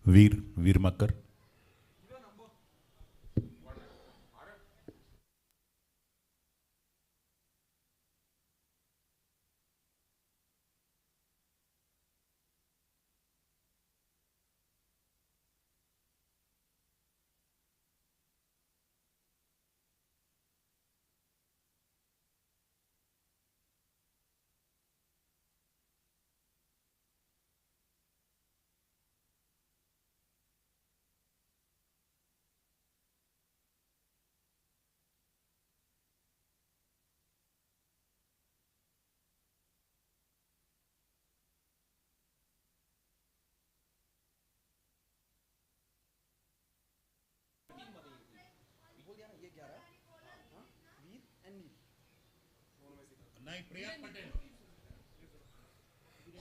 Veer Makkar.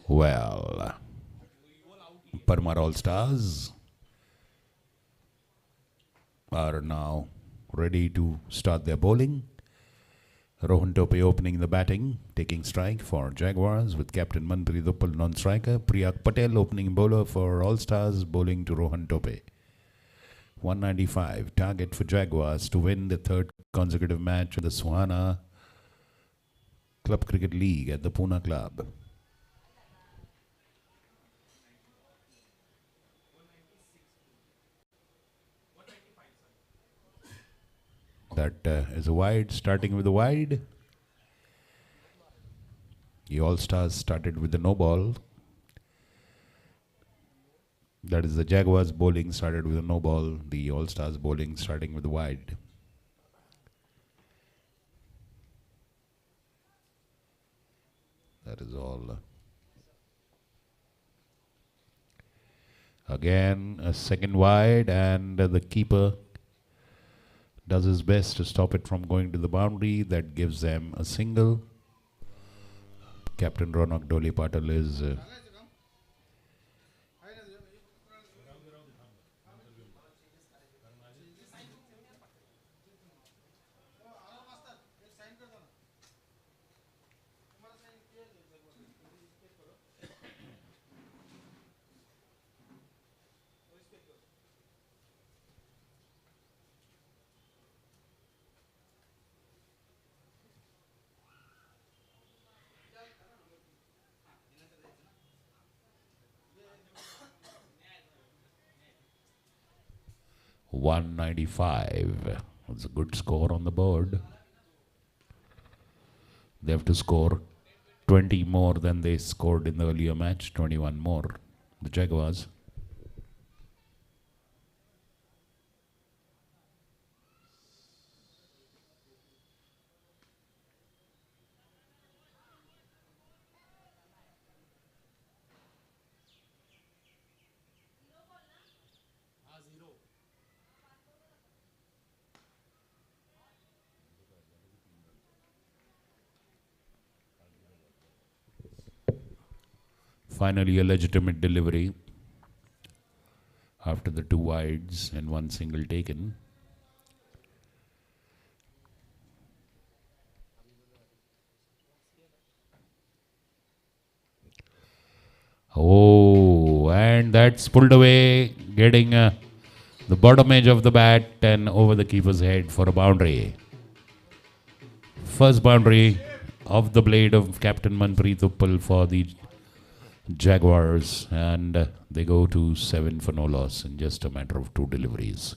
Well, Parmar All Stars are now ready to start their bowling. Rohan Tope opening the batting, taking strike for Jaguars with Captain Manpreet Uppal non-striker. Priyak Patel opening bowler for All Stars, bowling to Rohan Tope. 195 target for Jaguars to win the third consecutive match of the Suhana Club Cricket League at the Pune Club. That is a wide, starting with a wide. The All-Stars started with the no ball. That is the Jaguars bowling started with a no ball. The All-Stars bowling starting with a wide. That is all. Again, a second wide, and the keeper does his best to stop it from going to the boundary. That gives them a single. Captain Ronak Doli Patel is .195. That's a good score on the board. They have to score 20 more than they scored in the earlier match, 21 more. The Jaguars. Finally, a legitimate delivery after the two wides and one single taken. Oh, and that's pulled away, getting the bottom edge of the bat and over the keeper's head for a boundary. First boundary of the blade of Captain Manpreet Uppal for the Jaguars, and they go to 7 for no loss in just a matter of 2 deliveries.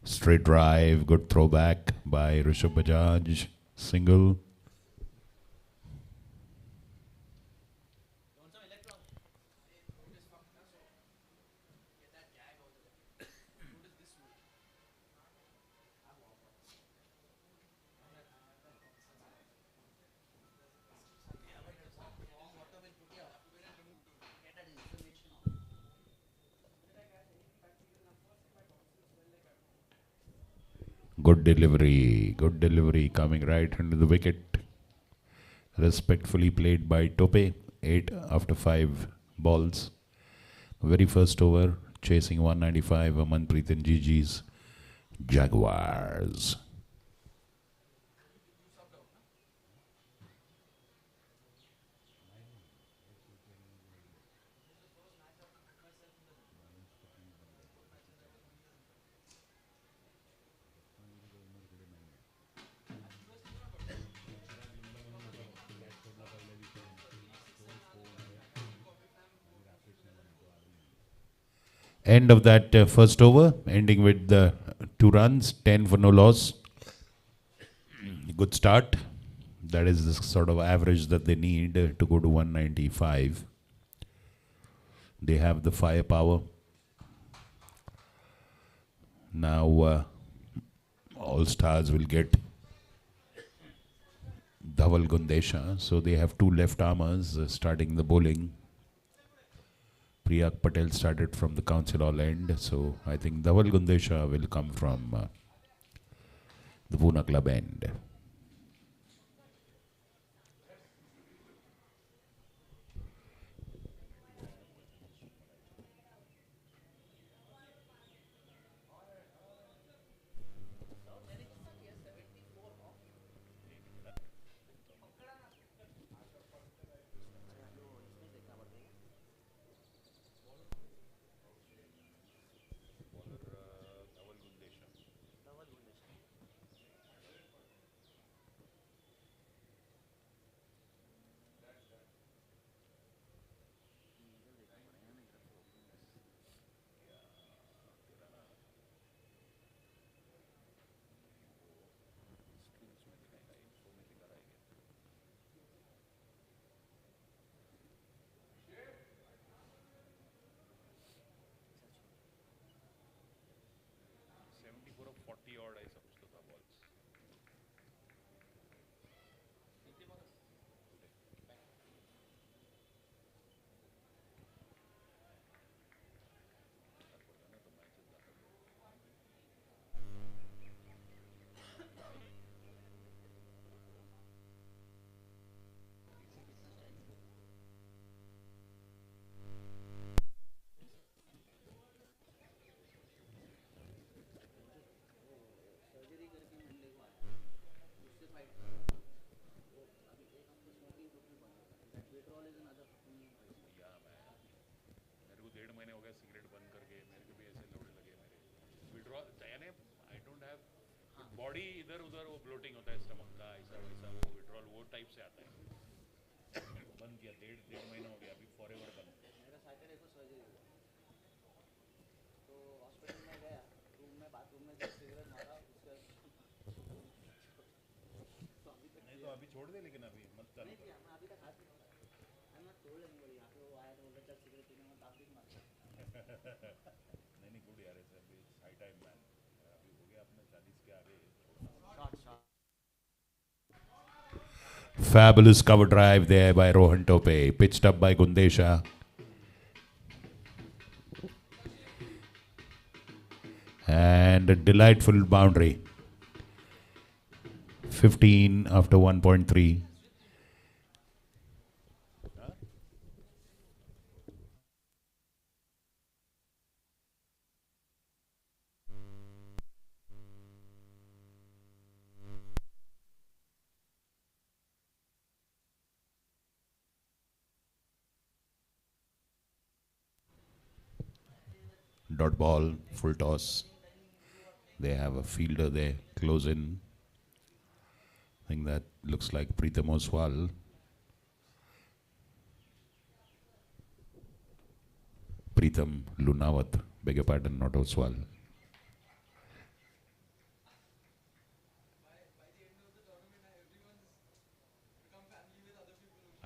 Straight drive, good throwback by Rishabh Bajaj. Single. Good delivery coming right into the wicket. Respectfully played by Tope. 8 after 5 balls. Very first over, chasing 195, Manpreet and Gigi's Jaguars. End of that first over, ending with 2 runs, 10 for no loss. Good start. That is the sort of average that they need to go to 195. They have the firepower. Now All Stars will get Dhaval Gundesha. So they have 2 left armers starting the bowling. Priyak Patel started from the Council Hall end. So I think Dhaval Gundesha will come from the Pune Club end. Body इधर उधर वो bloating होता है stomach का ऐसा वैसा वो withdrawal वो टाइप से आता है बंद किया 1.5 महीना हो गया अभी फॉरएवर बंद मेरा सैटरडे को सर्जरी हुआ तो हॉस्पिटल में गया रूम में बाथरूम में जब सिगरेट मारा उसका नहीं तो अभी छोड़ दे लेकिन अभी मत चालू कर मैं अभी तक हाथ नहीं लगा मैं छोड़ लेंगे यहाँ पे वो आया तो बोला चल सिगरेट पीने में काफी मार नहीं गुड यार ऐसे अभी हाई टाइम मैन अभी हो गया अपने 40 के आगे Fabulous cover drive there by Rohan Tope, pitched up by Gundesha. And a delightful boundary. 15 after 1.3. Dot ball, full toss. They have a fielder there, close in. I think that looks like Pritham Oswal. Pritham Lunawat, beg your pardon, not Oswal.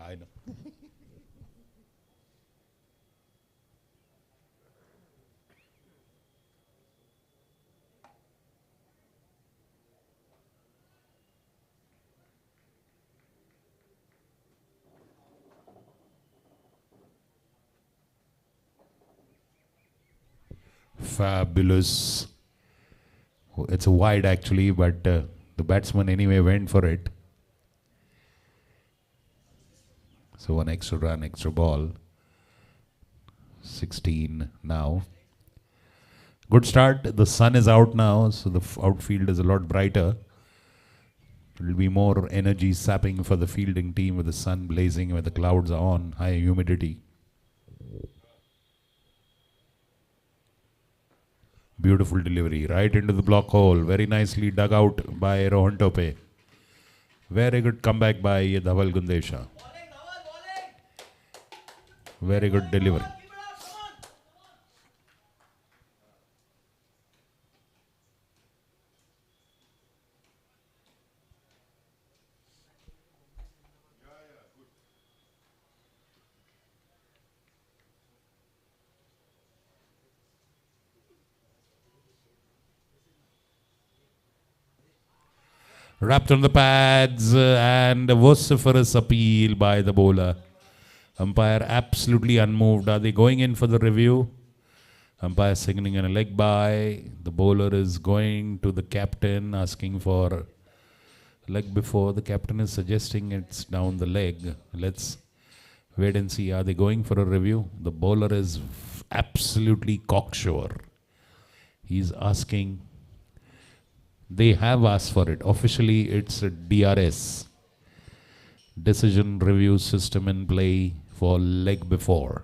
I know. Fabulous. It's a wide actually, but the batsman anyway went for it. So one extra run, extra ball. 16 now. Good start. The sun is out now, so the outfield is a lot brighter. It will be more energy sapping for the fielding team with the sun blazing, where the clouds are on, high humidity. Beautiful delivery, right into the block hole. Very nicely dug out by Rohan Tope. Very good comeback by Dhaval Gundesha. Very good delivery. Wrapped on the pads and a vociferous appeal by the bowler. Umpire absolutely unmoved. Are they going in for the review? Umpire signaling a leg by. The bowler is going to the captain asking for leg before. The captain is suggesting it's down the leg. Let's wait and see. Are they going for a review? The bowler is absolutely cocksure. He's asking. They have asked for it. Officially, it's a DRS. Decision review system in play for leg before.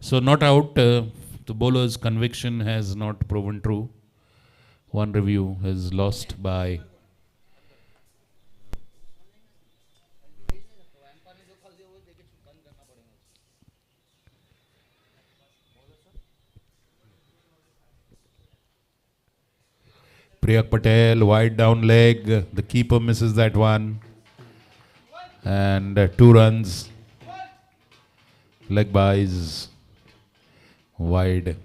So not out. The bowler's conviction has not proven true. One review is lost by Priyak Patel. Wide down leg. The keeper misses that one. And 2 runs. Leg buys. Wide.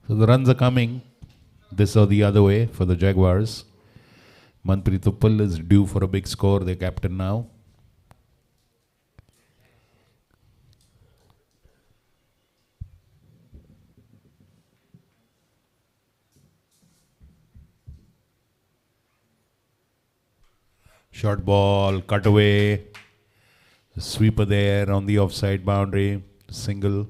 So the runs are coming this or the other way for the Jaguars. Manpreet is due for a big score, their captain now. Short ball, cut away. Sweeper there on the offside boundary. Single.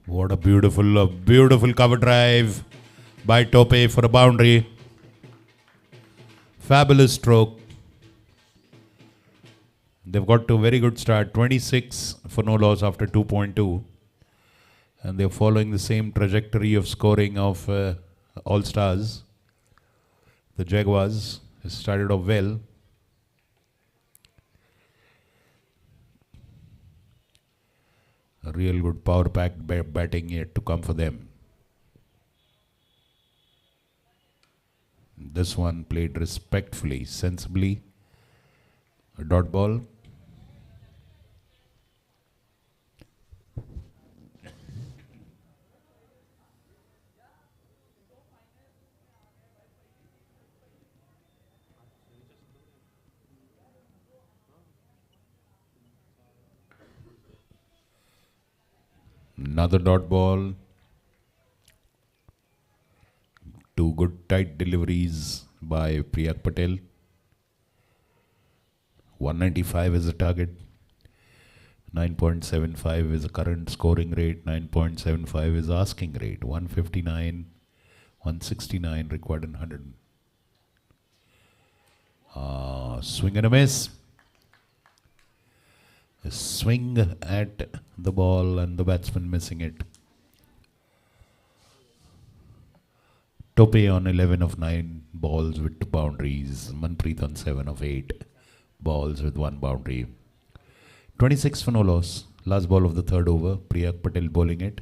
What a beautiful cover drive by Tope for a boundary. Fabulous stroke. They've got to a very good start. 26 for no loss after 2.2. And they're following the same trajectory of scoring of All-Stars. The Jaguars has started off well. A real good power-packed batting yet to come for them. This one played respectfully, sensibly. A dot ball. Another dot ball. Two good tight deliveries by Priyak Patel. 195 is the target. 9.75 is the current scoring rate. 9.75 is asking rate. 159, 169 required in 100. Swing and a miss. A swing at the ball and the batsman missing it. Tope on 11 of 9 balls with 2 boundaries. Manpreet on 7 of 8 balls with 1 boundary. 26 for no loss. Last ball of the third over. Priyak Patel bowling it.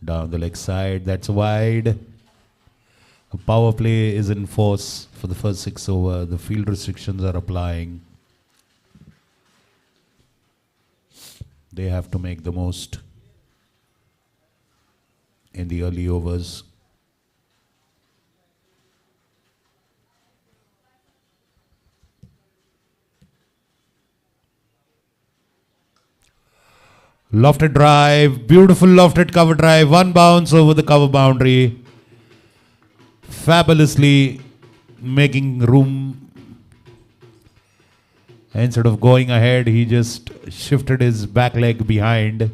Down the leg side. That's wide. A power play is in force for the first 6 over. The field restrictions are applying. They have to make the most in the early overs. Lofted drive, beautiful lofted cover drive, 1 bounce over the cover boundary. Fabulously making room. Instead of going ahead, he just shifted his back leg behind.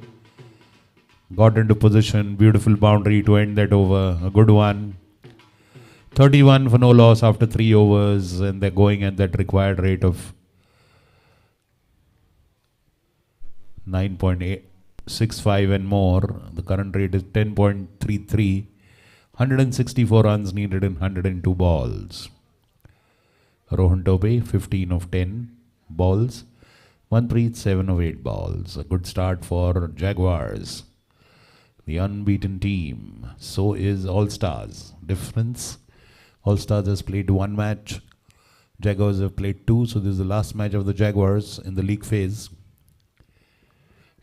Got into position. Beautiful boundary to end that over. A good one. 31 for no loss after 3 overs. And they're going at that required rate of 9.65 and more. The current rate is 10.33. 164 runs needed in 102 balls. Rohan Tope, 15 of 10 balls. Manpreet, 7 of 8 balls. A good start for Jaguars. The unbeaten team. So is All-Stars. Difference. All-Stars has played 1 match. Jaguars have played 2. So this is the last match of the Jaguars in the league phase.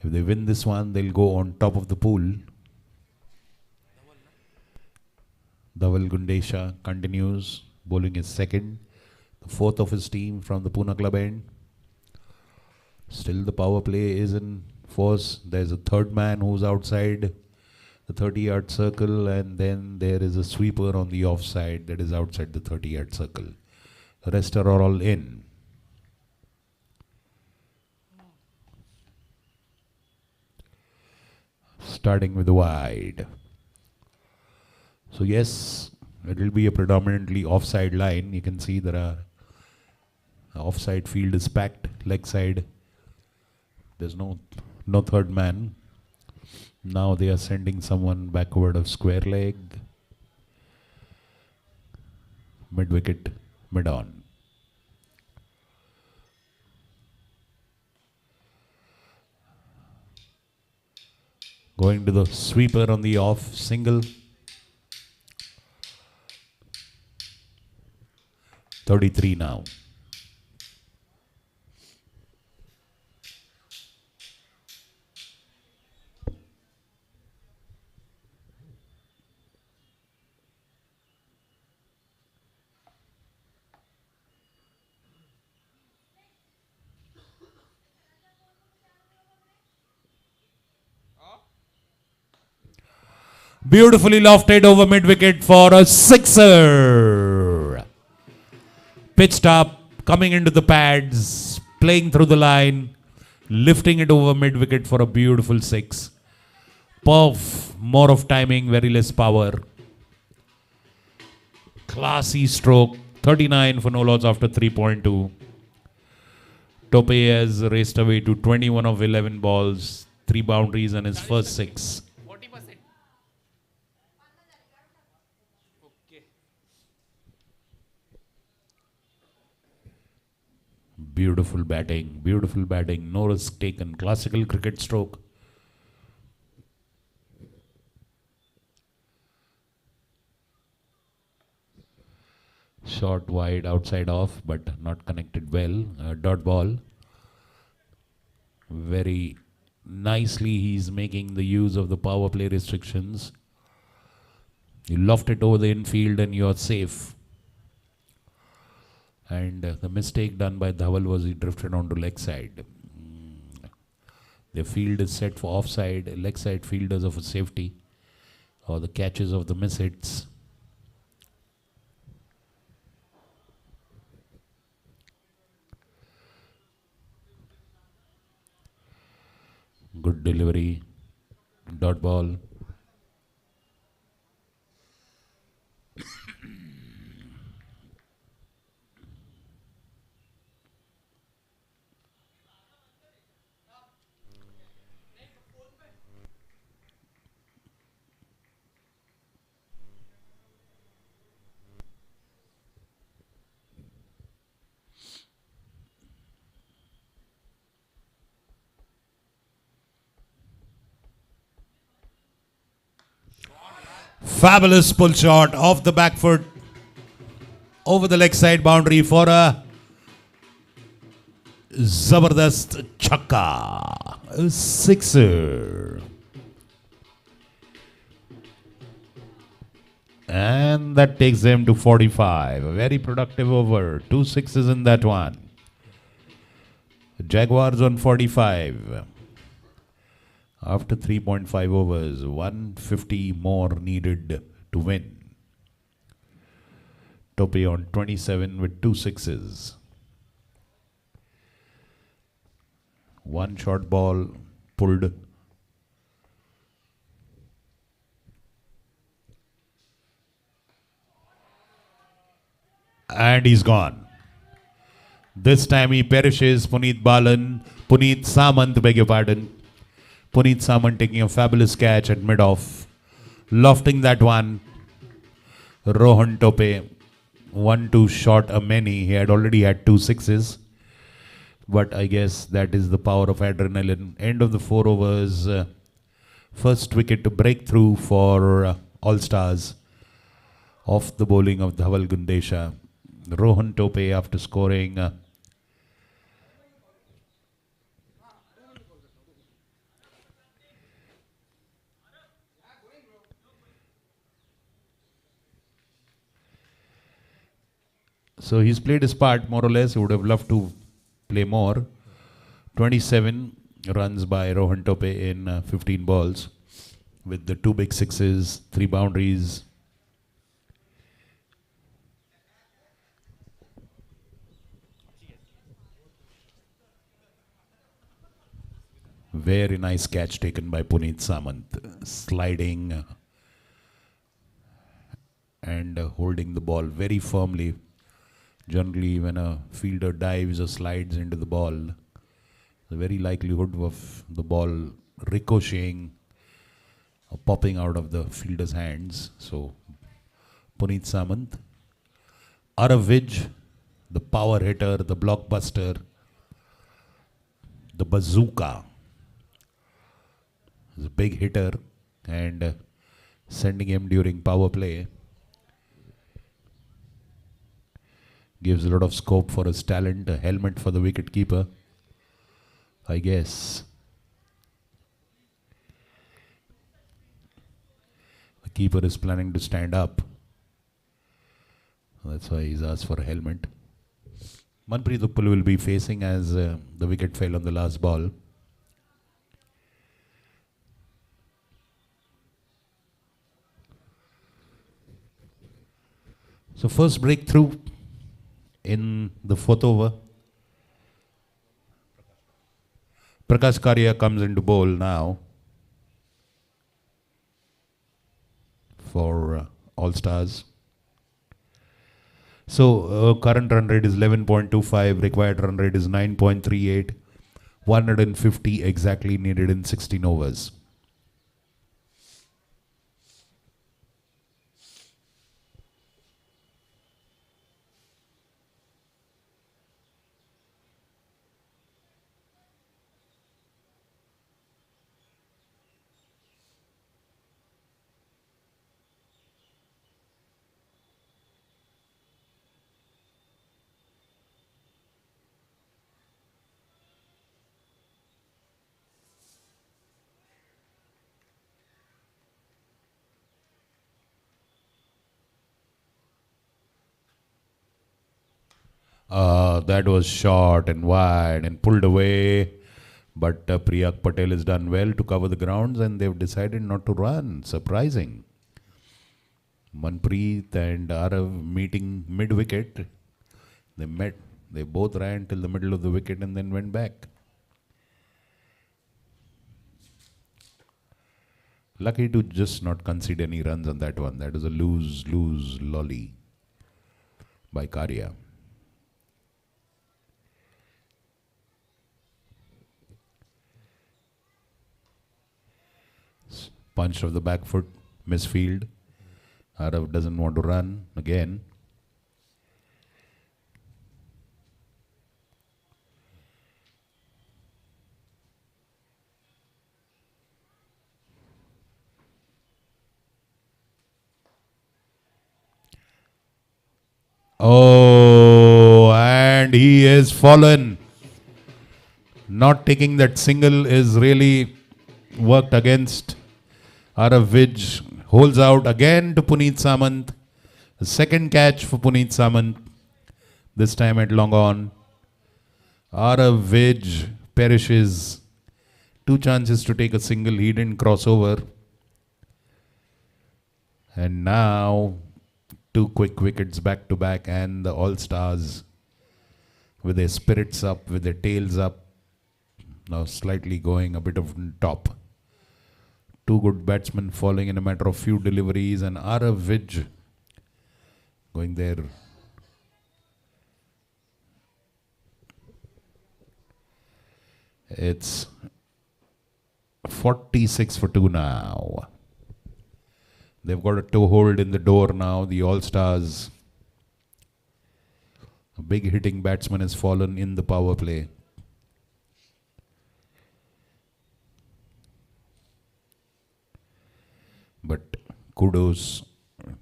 If they win this one, they'll go on top of the pool. Dhaval Gundesha continues. Bowling his second. The 4th of his team from the Pune club end. Still the power play is in force. There's a third man who's outside the 30-yard circle, and then there is a sweeper on the offside that is outside the 30-yard circle. The rest are all in. Starting with the wide. So yes, it will be a predominantly offside line. You can see there are offside field is packed, leg side. There's no third man. Now they are sending someone backward of square leg. Mid wicket, mid on. Going to the sweeper on the off, single. 33 now. Beautifully lofted over mid-wicket for a sixer. Pitched up, coming into the pads, playing through the line, lifting it over mid-wicket for a beautiful 6. Puff, more of timing, very less power. Classy stroke, 39 for no loss after 3.2. Tope has raced away to 21 of 11 balls, 3 boundaries and his first 6. 40%. Okay. Beautiful batting, beautiful batting. No risk taken. Classical cricket stroke. Short wide, outside off, but not connected well. Dot ball. Very nicely he's making the use of the power play restrictions. You loft it over the infield and you're safe. And the mistake done by Dhaval was he drifted onto leg side. The field is set for offside. Leg side fielders are for safety, or the catches of the miss hits. Good delivery. Dot ball. Fabulous pull shot off the back foot over the leg side boundary for a Zabardast Chakka. A sixer. And that takes them to 45. A very productive over. 2 sixes in that one. Jaguars on 45. After 3.5 overs, 150 more needed to win. Tope on 27 with 2 sixes. One short ball pulled. And he's gone. This time he perishes. Puneet Samant, beg your pardon. Puneet Samant taking a fabulous catch at mid-off. Lofting that one. Rohan Tope. 1-2 short a many. He had already had 2 sixes. But I guess that is the power of adrenaline. End of the 4 overs. First wicket to break through for All-Stars. Off the bowling of Dhaval Gundesha. Rohan Tope after scoring so he's played his part more or less. He would have loved to play more. 27 runs by Rohan Tope in 15 balls with the 2 big sixes, 3 boundaries. Very nice catch taken by Puneet Samant, sliding and holding the ball very firmly. Generally, when a fielder dives or slides into the ball, the very likelihood of the ball ricocheting or popping out of the fielder's hands. So, Puneet Samant, Aravij, the power hitter, the blockbuster, the bazooka. He's a big hitter, and sending him during power play gives a lot of scope for his talent. A helmet for the wicket keeper, I guess. The keeper is planning to stand up. That's why he's asked for a helmet. Manpreet will be facing as the wicket fell on the last ball. So first breakthrough in the 4th over. Prakash Karia comes into bowl now for All-Stars. So current run rate is 11.25, required run rate is 9.38. 150 exactly needed in 16 overs. That was short and wide and pulled away. But Priyak Patel has done well to cover the grounds and they've decided not to run. Surprising. Manpreet and Arav meeting mid-wicket. They met. They both ran till the middle of the wicket and then went back. Lucky to just not concede any runs on that one. That is a lose lolly by Karya. Punched off the back foot, misfield. Arav doesn't want to run again. Oh, and he has fallen. Not taking that single is really worked against. Arav Vij holds out again to Puneet Samant. The second catch for Puneet Samant. This time at long on. Arav Vij perishes. 2 chances to take a single. He didn't cross over. And now 2 quick wickets back to back, and the All-Stars with their spirits up, with their tails up. Now slightly going a bit of top. 2 good batsmen falling in a matter of few deliveries, and Arav Vij going there. It's 46 for 2 now. They've got a toehold in the door now, the All-Stars. A big hitting batsman has fallen in the power play. But kudos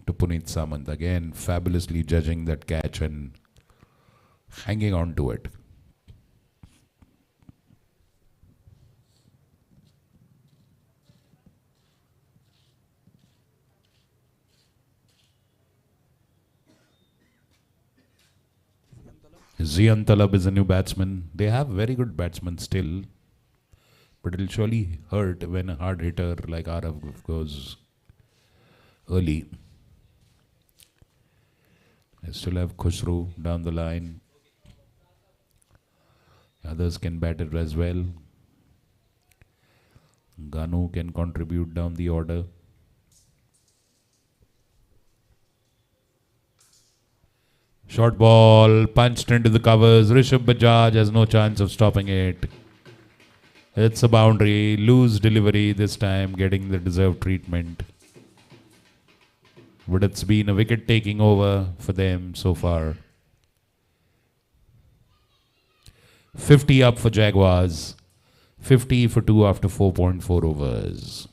to Puneet Samant again, fabulously judging that catch and hanging on to it. Zian Talab is a new batsman. They have very good batsmen still, but it'll surely hurt when a hard hitter like Arav goes early. I still have Khusru down the line. Others can bat it as well. Ganu can contribute down the order. Short ball, punched into the covers. Rishabh Bajaj has no chance of stopping it. It's a boundary, loose delivery this time, getting the deserved treatment. But it's been a wicket taking over for them so far. 50 up for Jaguars. 50 for 2 after 4.4 overs.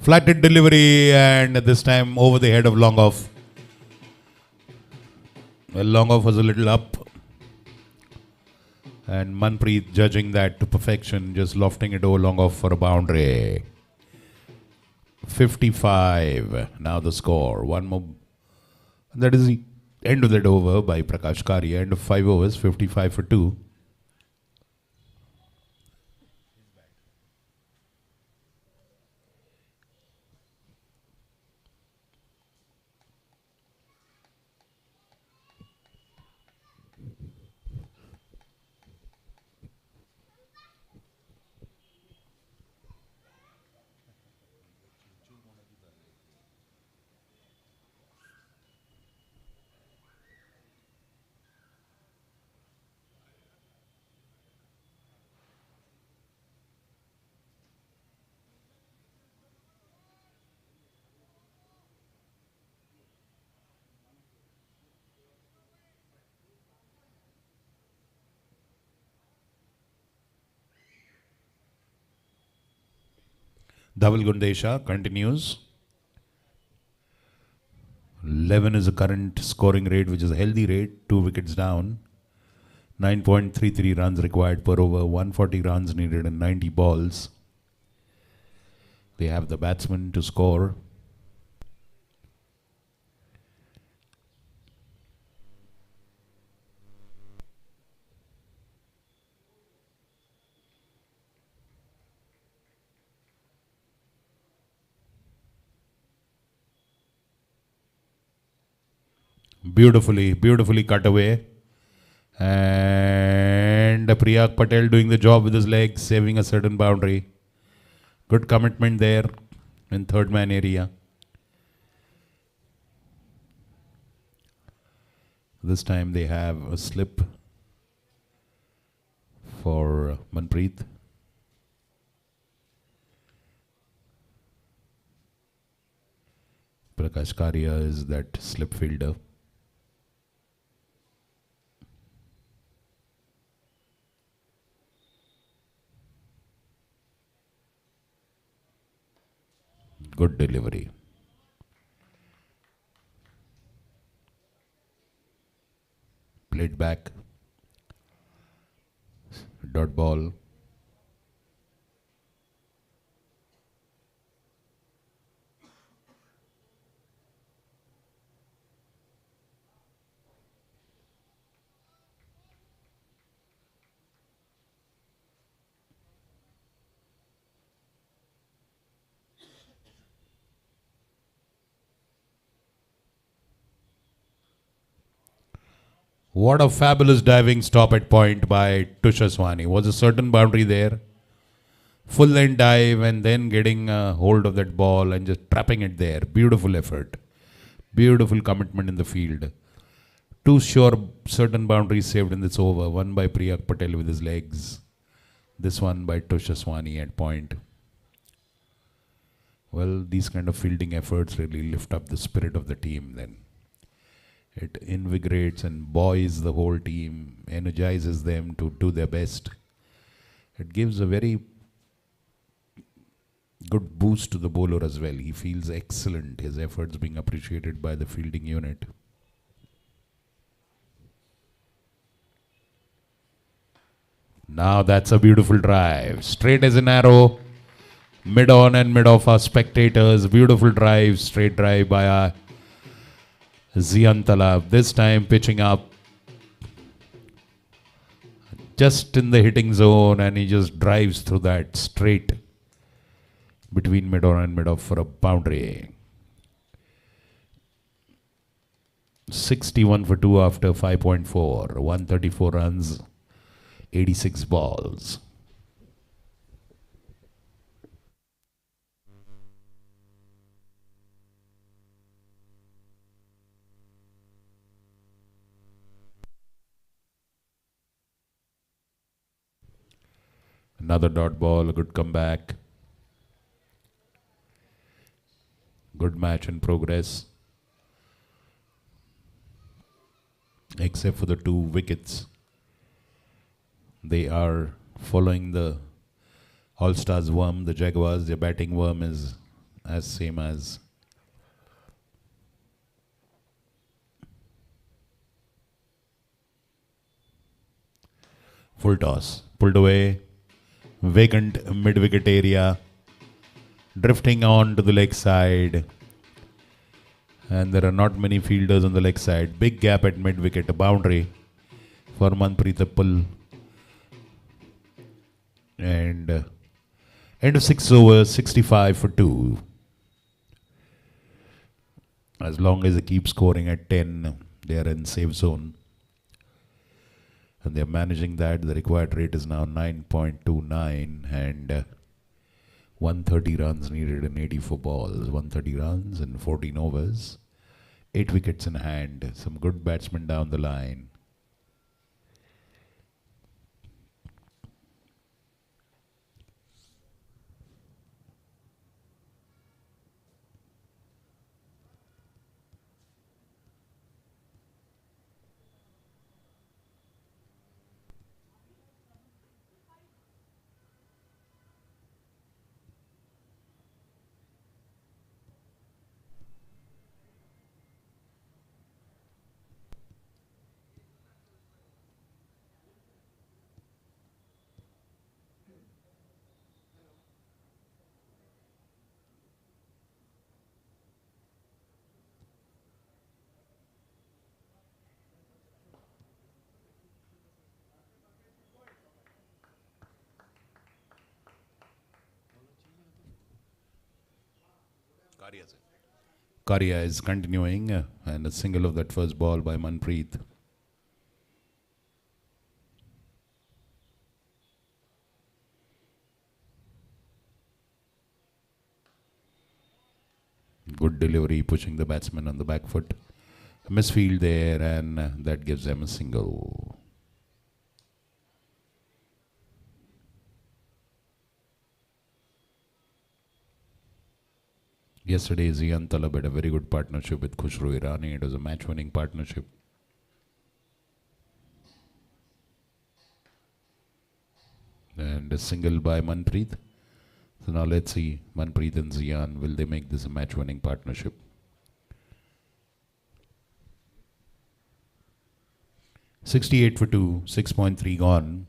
Flatted delivery, and this time over the head of long off. Well, long off was a little up. And Manpreet judging that to perfection, just lofting it long off for a boundary. 55. Now the score. One more. That is the end of that over by Prakash Karia. End of 5 overs, 55 for 2. Dhaval Gundesha continues. 11 is the current scoring rate, which is a healthy rate. 2 wickets down. 9.33 runs required per over. 140 runs needed in 90 balls. They have the batsman to score. Beautifully cut away. And Priyak Patel doing the job with his legs, saving a certain boundary. Good commitment there in third man area. This time they have a slip for Manpreet. Prakash Karia is that slip fielder. Good delivery. Played back. Dot ball. What a fabulous diving stop at point by Tushaswani. Was a certain boundary there. Full length dive and then getting a hold of that ball and just trapping it there. Beautiful effort. Beautiful commitment in the field. 2 sure certain boundaries saved in this over. One by Priyak Patel with his legs. This one by Tushaswani at point. Well, these kind of fielding efforts really lift up the spirit of the team then. It invigorates and buoys the whole team, energizes them to do their best. It gives a very good boost to the bowler as well. He feels excellent, his efforts being appreciated by the fielding unit. Now that's a beautiful drive. Straight as an arrow. Mid on and mid off our spectators. Beautiful drive, straight drive by our Zian Talab. This time pitching up just in the hitting zone, and he just drives through that straight between mid on and mid off for a boundary. 61 for 2 after 5.4. 134 runs, 86 balls. Another dot ball, a good comeback. Good match in progress. Except for the 2 wickets. They are following the All-Stars worm, the Jaguars. Their batting worm is as same as Full toss. Pulled away. Vacant mid-wicket area. Drifting on to the leg side. And there are not many fielders on the leg side. Big gap at mid-wicket. A boundary for Manpreet to pull. And end of 6 overs, 65 for 2. As long as they keep scoring at 10, they are in safe zone. And they are managing that. The required rate is now 9.29 and 130 runs needed in 84 balls. 130 runs in 14 overs. 8 wickets in hand. Some good batsmen down the line. Karia is continuing and a single of that first ball by Manpreet. Good delivery, pushing the batsman on the back foot. A misfield there and that gives them a single. Yesterday, Zian Talab had a very good partnership with Khushru Irani. It was a match-winning partnership. And a single by Manpreet. So now let's see, Manpreet and Zian, will they make this a match-winning partnership? .68 for 2, 6.3 gone.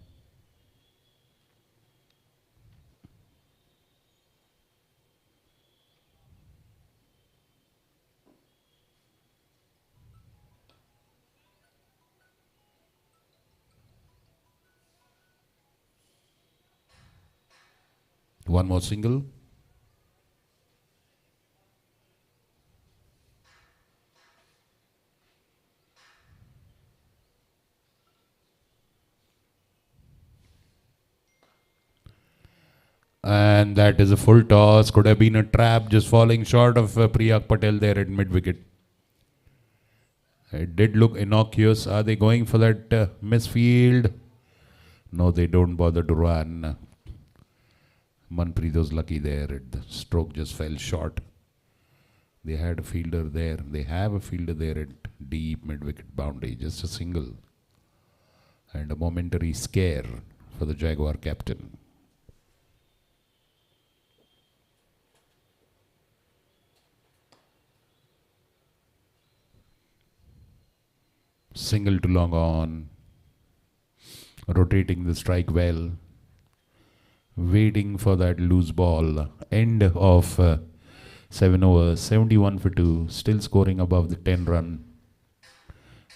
One more single. And that is a full toss. Could have been a trap, just falling short of Priyak Patel there at mid-wicket. It did look innocuous. Are they going for that misfield? No, they don't bother to run. Manpreet was lucky there. The stroke just fell short. They had a fielder there. They have a fielder there at deep mid-wicket boundary. Just a single. And a momentary scare for the Jaguar captain. Single to long on. Rotating the strike well. Waiting for that loose ball. End of 7 overs, 71 for 2. Still scoring above the 10 run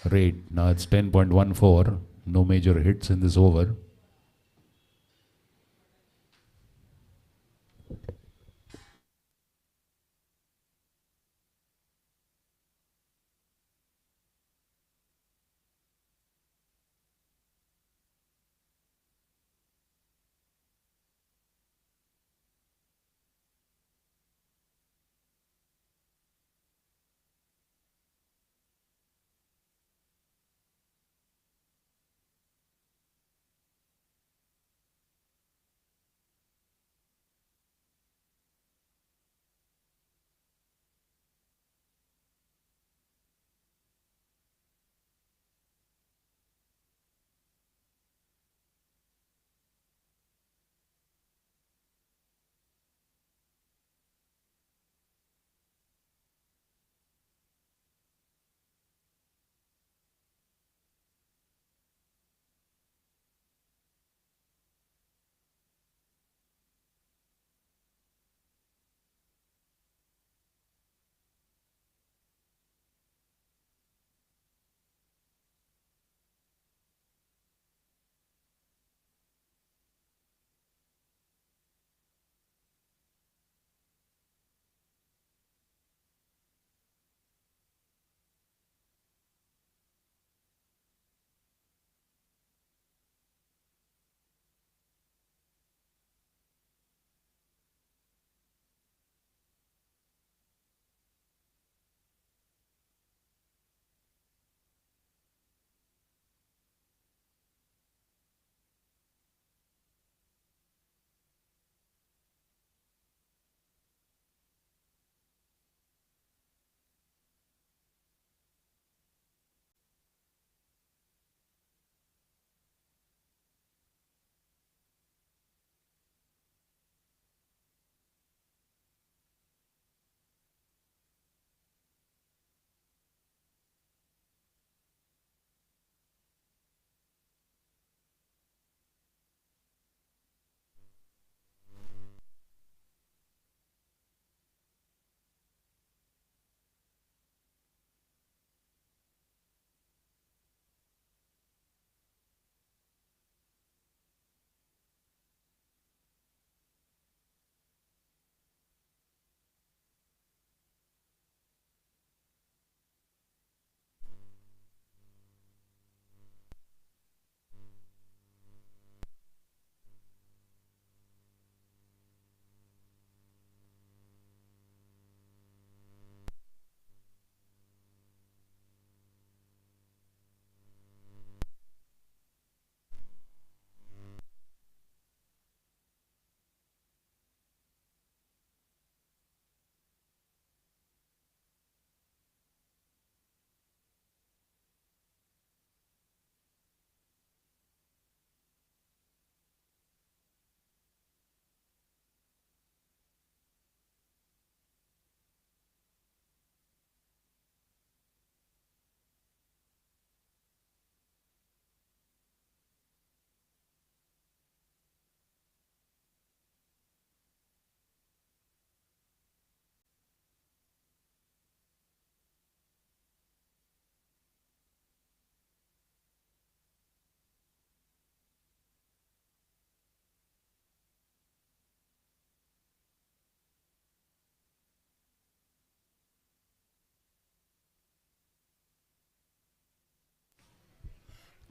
rate. Now it's 10.14. No major hits in this over.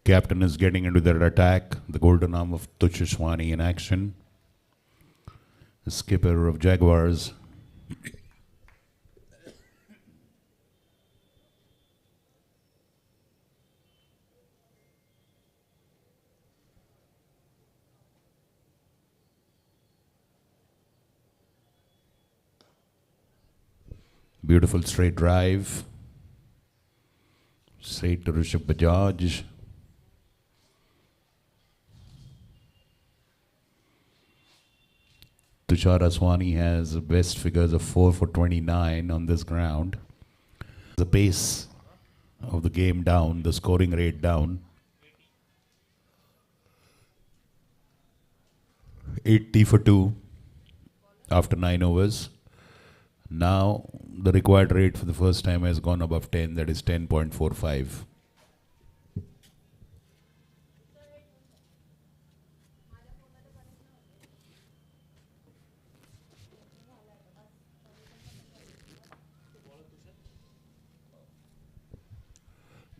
Captain is getting into their attack. The golden arm of Tushishwani in action. The skipper of Jaguars. Beautiful straight drive. Straight to Rishabh Bajaj. Tushar Aswani has best figures of 4 for 29 on this ground. The pace of the game down, the scoring rate down. 80 for 2 after 9 overs. Now the required rate for the first time has gone above 10, that is 10.45.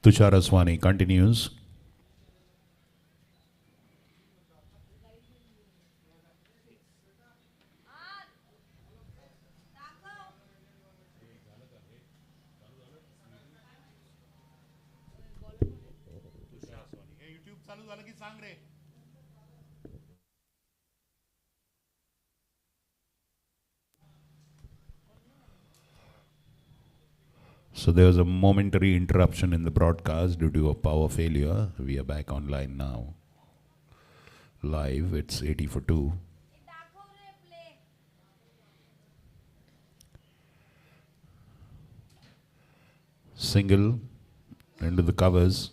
Tushar Aswani continues. Hey YouTube चालू झालं की सांग रे. So there was a momentary interruption in the broadcast due to a power failure. We are back online now. Live, it's 80 for 2. Single into the covers.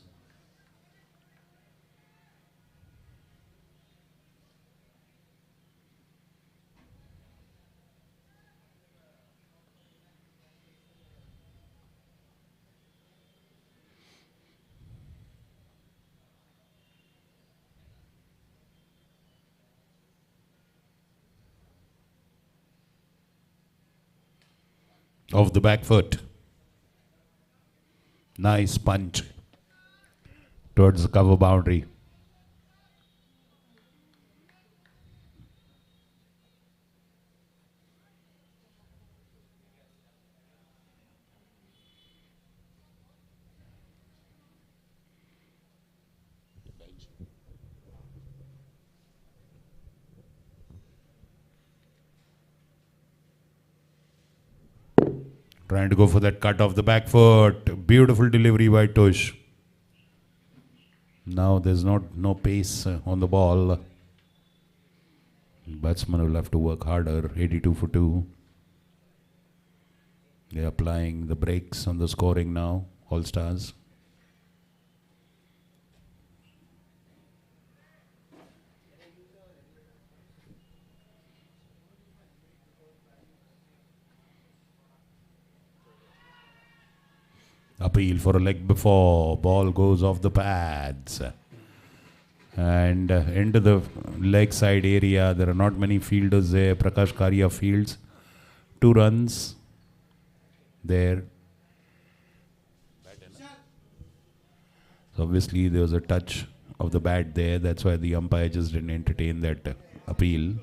Off the back foot. Nice punch towards the cover boundary. Trying to go for that cut off the back foot. Beautiful delivery by Tush. Now there's no pace on the ball. Batsman will have to work harder. 82 for 2. They're applying the brakes on the scoring now. All Stars. Appeal for a leg before. Ball goes off the pads. And into the leg side area. There are not many fielders there. Prakash Karia fields. 2 runs there. So obviously there was a touch of the bat there. That's why the umpire just didn't entertain that appeal.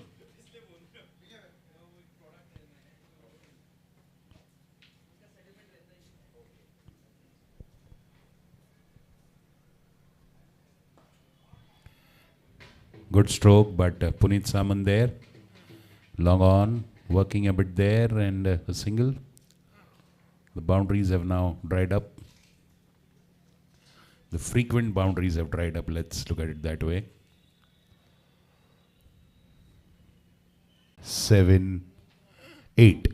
Good stroke, but Puneet Saman there. Long on, working a bit there, and a single. The boundaries have now dried up. The frequent boundaries have dried up. Let's look at it that way. 7, 8.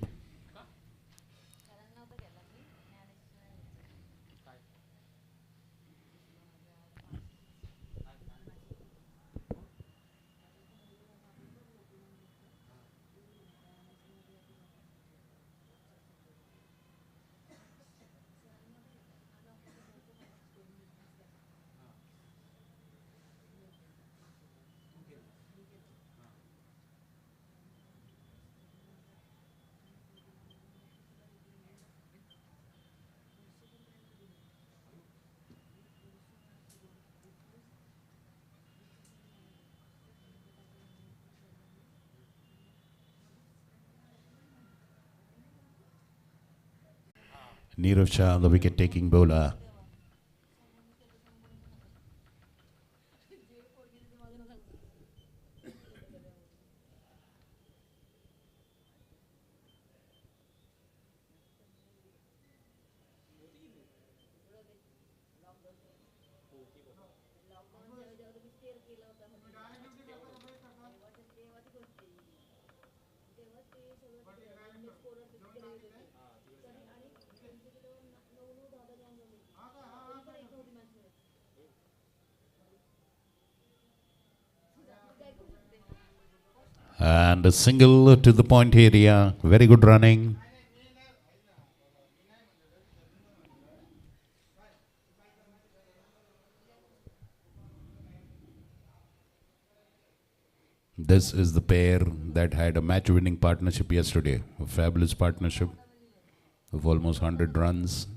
Neerav Shah, the wicket-taking bowler. And a single to the point area. Very good running. This is the pair that had a match-winning partnership yesterday. A fabulous partnership of almost 100 runs.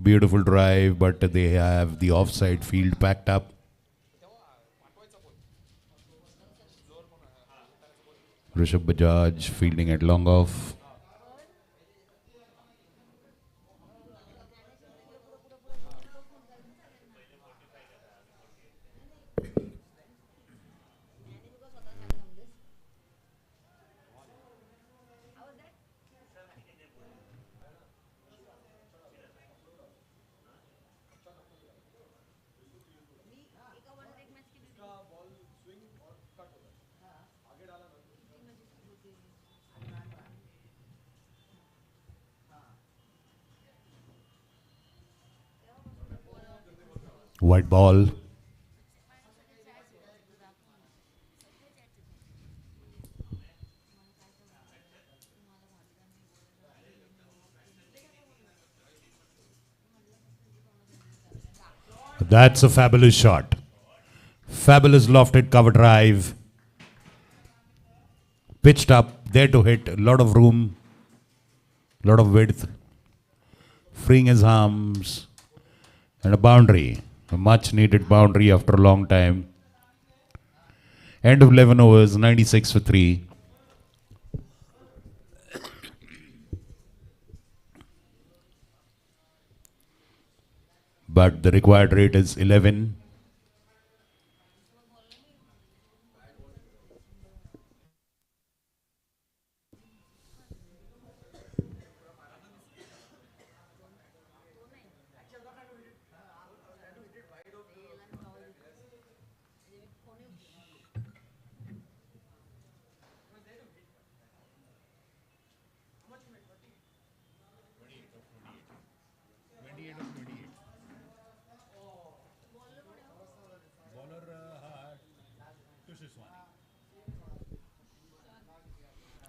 Beautiful drive, but they have the offside field packed up. Rishabh Bajaj fielding at long off. White ball. That's a fabulous shot. Fabulous lofted cover drive. Pitched up, there to hit, a lot of room, lot of width. Freeing his arms. And a boundary. A much needed boundary after a long time. End of 11 overs, 96 for 3. But the required rate is 11.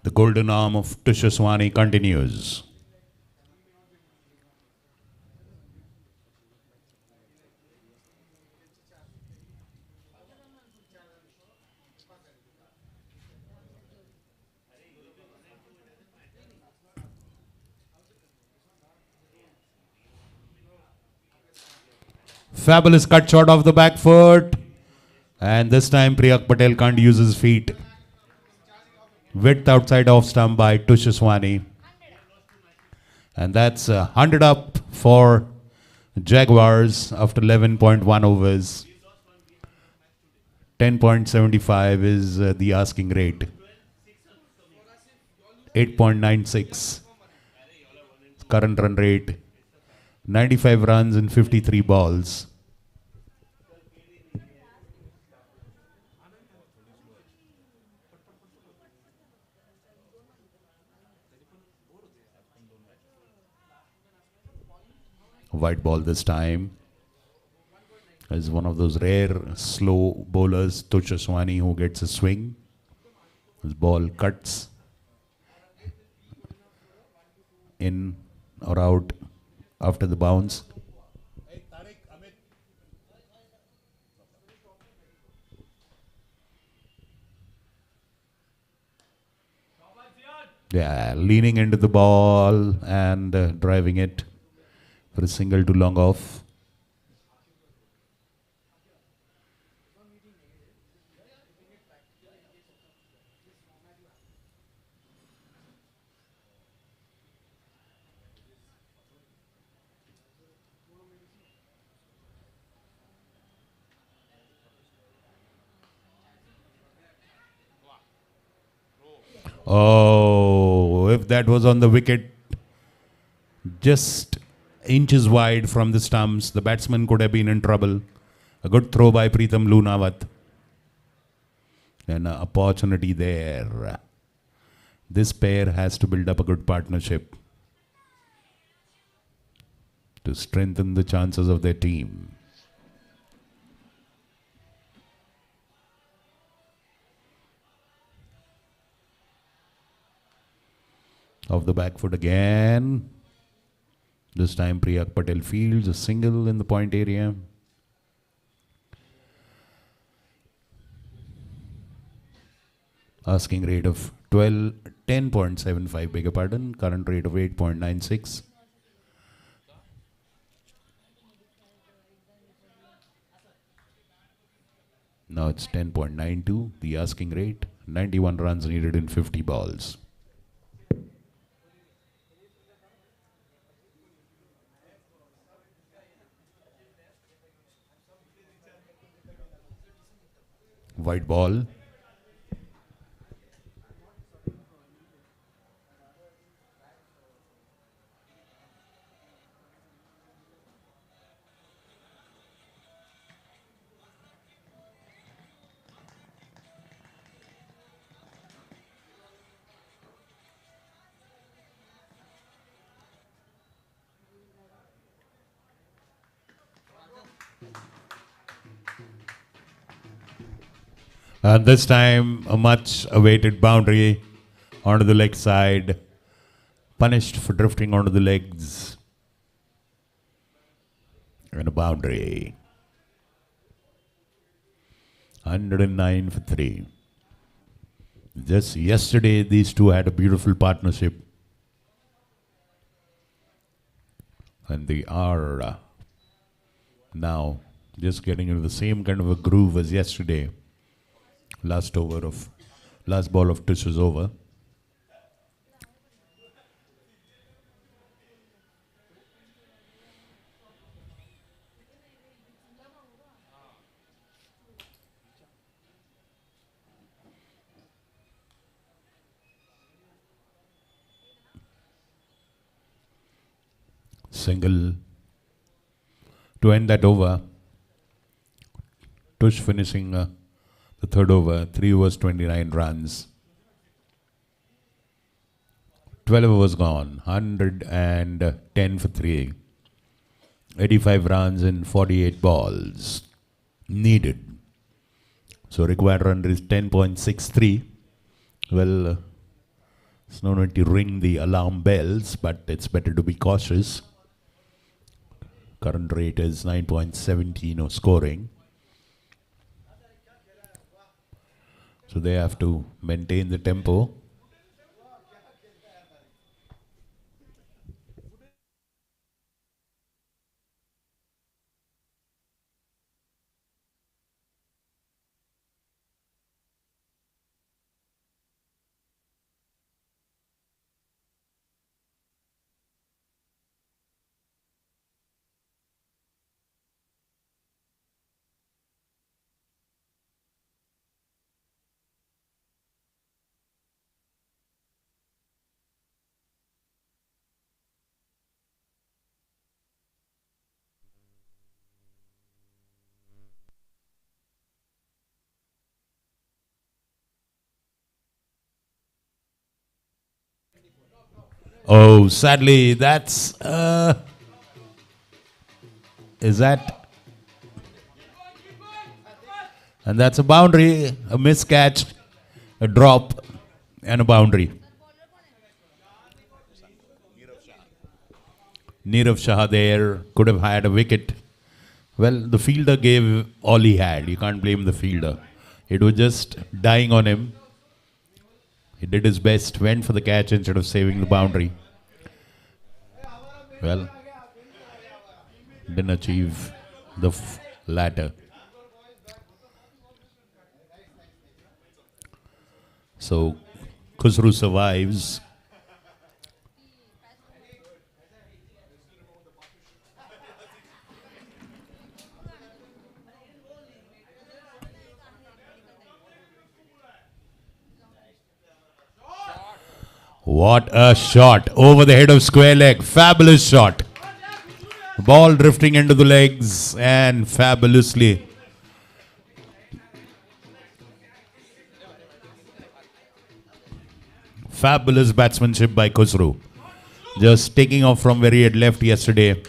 The golden arm of Tushaswani continues. Fabulous cut shot off the back foot. And this time Priyak Patel can't use his feet. Width outside off stump by Tushaswani. And that's 100 up for Jaguars after 11.1 overs. 10.75 is the asking rate. 8.96 current run rate. 95 runs in 53 balls. White ball this time. Is one of those rare slow bowlers, Tushaswani, who gets a swing. His ball cuts in or out after the bounce. Yeah, leaning into the ball and driving it for a single to long off. Oh, if that was on the wicket, just inches wide from the stumps, the batsman could have been in trouble. A good throw by Pritham Lunawat. An opportunity there. This pair has to build up a good partnership to strengthen the chances of their team. Off the back foot again. This time Priyak Patel fields a single in the point area. Asking rate of 10.75, beg your pardon. Current rate of 8.96. Now it's 10.92, the asking rate. 91 runs needed in 50 balls. White ball. And this time, a much awaited boundary onto the leg side. Punished for drifting onto the legs. And a boundary. 109 for 3. Just yesterday, these two had a beautiful partnership. And they are now just getting into the same kind of a groove as yesterday. Last ball of Tish is over. Single to end that over. Tush finishing the third over, 3 overs, 29 runs. 12 overs gone, 110 for 3. 85 runs in 48 balls needed. So required run rate is 10.63. Well, it's no need to ring the alarm bells, but it's better to be cautious. Current rate is 9.17 of scoring. So they have to maintain the tempo. Oh, sadly, that's is that, and that's a boundary, a miscatch, a drop, and a boundary. Nirav Shah there could have had a wicket. Well, the fielder gave all he had. You can't blame the fielder. It was just dying on him. He did his best, went for the catch instead of saving the boundary. Well, didn't achieve the latter. So, Khusru survives. What a shot over the head of square leg. Fabulous shot. Ball drifting into the legs and fabulously. Fabulous batsmanship by Khusru. Just taking off from where he had left yesterday.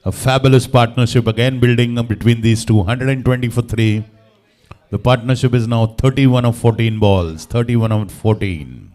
A fabulous partnership again building up between these two. 120 for 3. The partnership is now 31 of 14 balls. 31 of 14.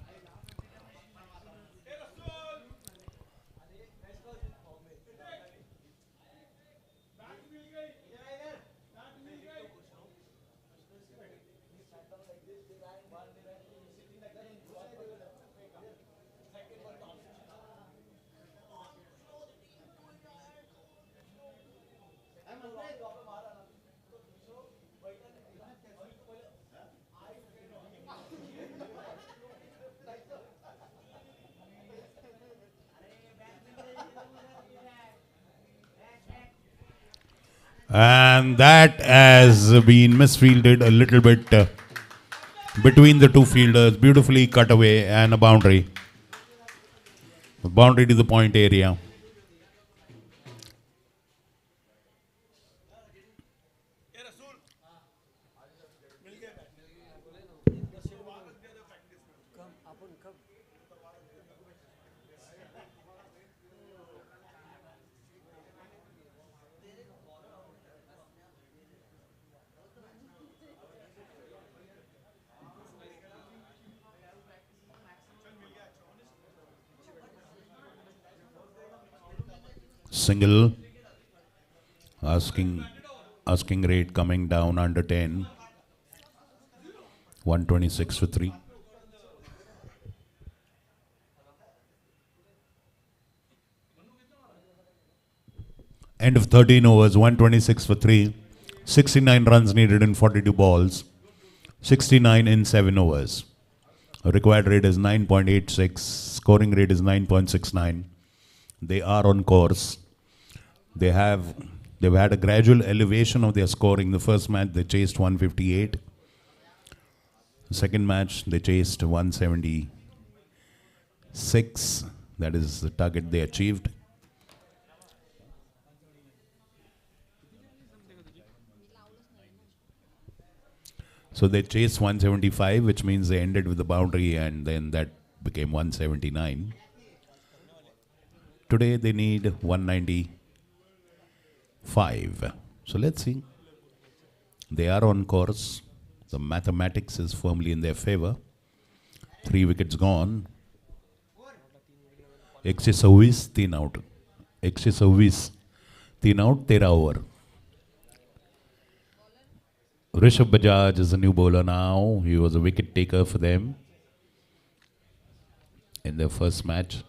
And that has been misfielded a little bit between the two fielders. Beautifully cut away and a boundary. A boundary to the point area. Single. Asking rate coming down under 10. 126 for 3. End of 13 overs, 126 for 3. 69 runs needed in 42 balls. 69 in 7 overs. Required rate is 9.86. Scoring rate is 9.69. They are on course. They've had a gradual elevation of their scoring. The first match they chased 158. The second match they chased 176. That is the target they achieved. So they chased 175, which means they ended with the boundary, and then that became 179. Today they need 195. So let's see. They are on course. The mathematics is firmly in their favor. 3 wickets gone. 126, 3 out. 126, 3 out, 13 over. Rishabh Bajaj is a new bowler now. He was a wicket taker for them in their first match.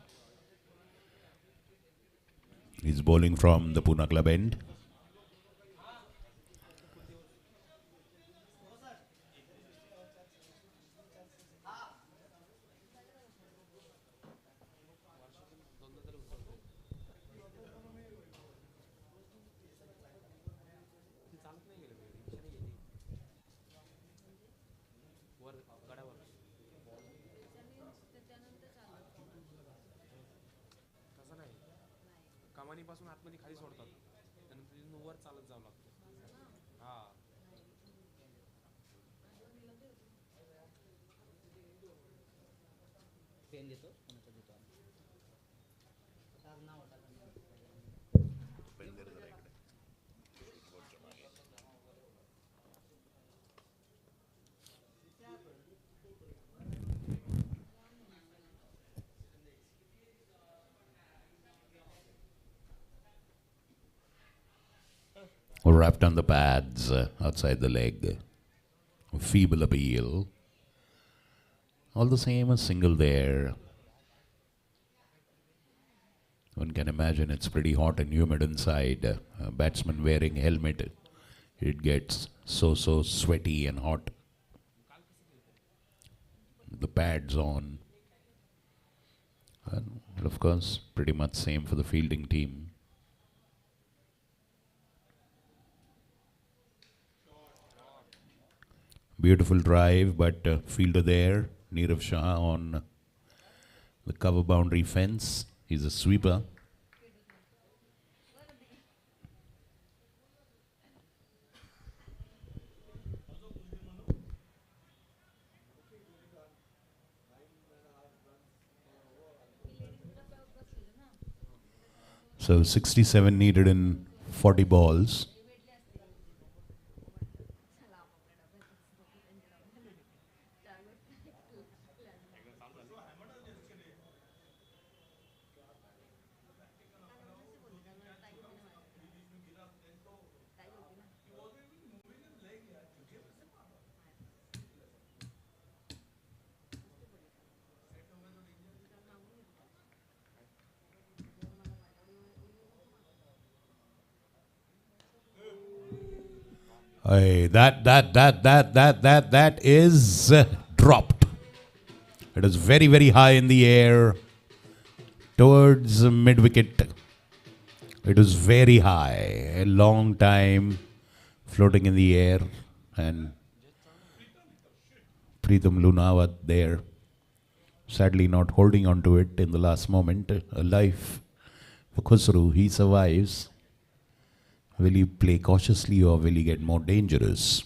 He's bowling from the Pune club end. कमानीपासून आतमध्ये खाली सोडतात आणि तिथून वर चालत जावं लागतं. हा pen देतो कोणाचा देतो आज नाव टाका. Wrapped on the pads outside the leg. Feeble appeal. All the same, a single there. One can imagine it's pretty hot and humid inside. A batsman wearing helmet, it gets so sweaty and hot. The pads on. And of course, pretty much same for the fielding team. Beautiful drive, but fielder there, Neerav Shah on The cover boundary fence. He's a sweeper. So 67 needed in 40 balls. Hey, that is dropped. It is very, very high in the air towards mid wicket. It was very high, a long time floating in the air, and Preetham Lunawat there, sadly not holding on to it in the last moment. A life for Khusru, he survives. Will he play cautiously or will he get more dangerous?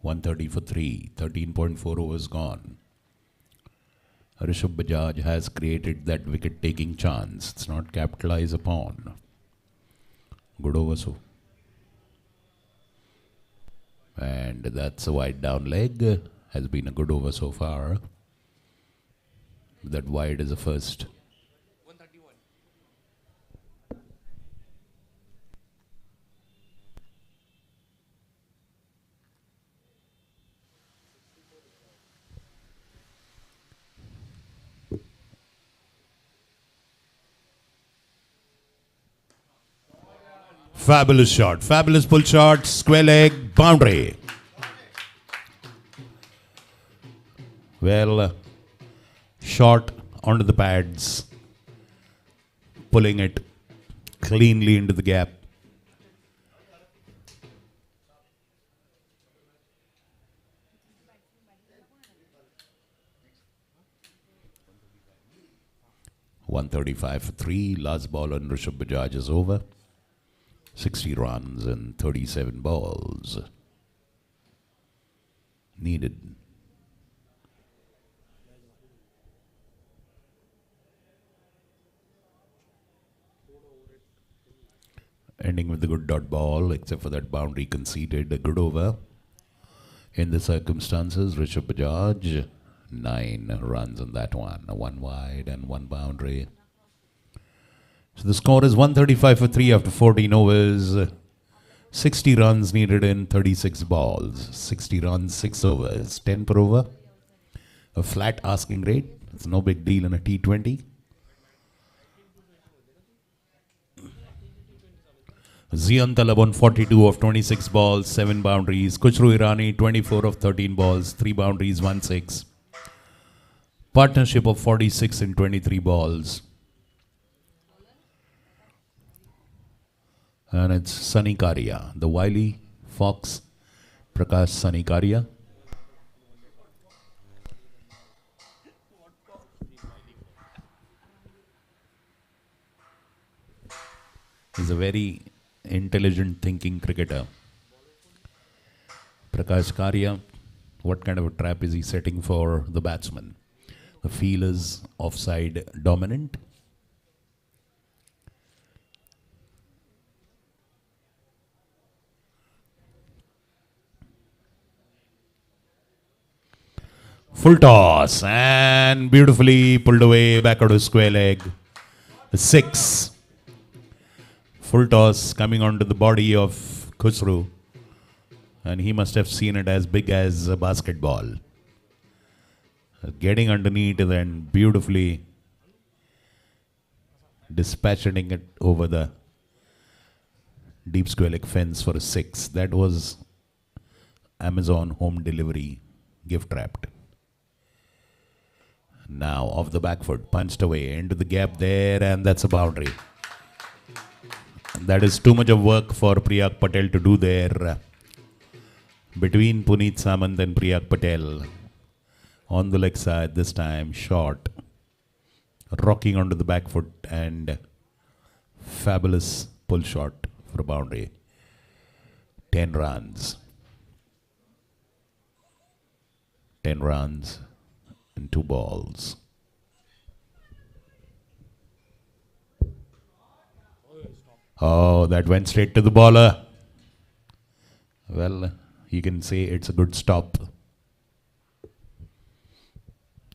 .130 for 3, 13.4 overs gone. Rishabh Bajaj has created that wicket-taking chance. It's not capitalized upon. Good over so. And that's a wide down leg. Has been a good over so far. That wide is a first. 131. Fabulous shot. Fabulous pull shot. Square leg. Boundary. Well, shot onto the pads. Pulling it cleanly into the gap. .135 for 3. Last ball on Rishabh Bajaj is over. 60 runs and 37 balls needed. Ending with a good dot ball, except for that boundary conceded. A good over. In the circumstances, Rishabh Bajaj, 9 runs on that one. 1 wide and 1 boundary. So the score is 135 for 3 after 14 overs. 60 runs needed in 36 balls. 60 runs, 6 overs. 10 per over. A flat asking rate. It's no big deal in a T20. Zian Talab on 42 of 26 balls, 7 boundaries. Khusru Irani, 24 of 13 balls, 3 boundaries, 1 6. Partnership of 46 in 23 balls. And it's Sunny Karia, the wily fox, Prakash Sunny Karia. He's a very intelligent thinking cricketer. Prakash Karia, what kind of a trap is he setting for the batsman? The field is offside dominant. Full toss and beautifully pulled away back out of square leg. 6. Full toss coming onto the body of Khusru, and he must have seen it as big as a basketball. Getting underneath and then beautifully dispatching it over the deep square leg fence for a 6. That was Amazon home delivery gift wrapped. Now off the back foot, punched away into the gap there, and that's a boundary. That is too much of work for Priyak Patel to do there. between Puneet Samant and Priyak Patel. On the leg side this time, short. Rocking onto the back foot and fabulous pull shot for a boundary. 10 runs. 10 runs and 2 balls. Oh, that went straight to the bowler. Well, you can say it's a good stop.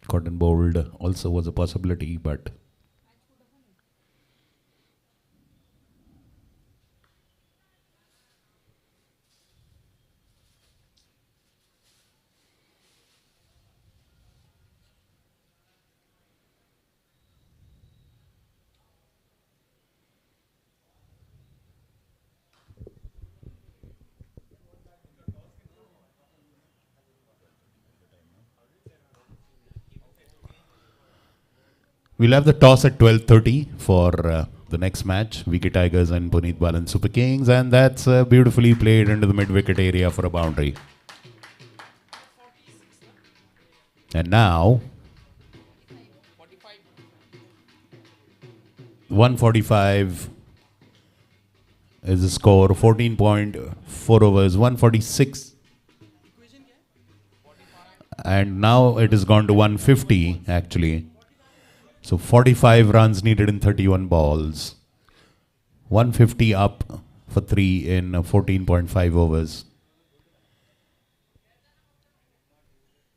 Cotton bowled also was a possibility, but we'll have the toss at 12:30 for the next match, VK Tigers and Puneet Balan Super Kings, and that's beautifully played into the mid-wicket area for a boundary. And now, 145 is the score, 14.4 overs, 146. And now it has gone to 150 actually. So 45 runs needed in 31 balls. 150 up for 3 in 14.5 overs.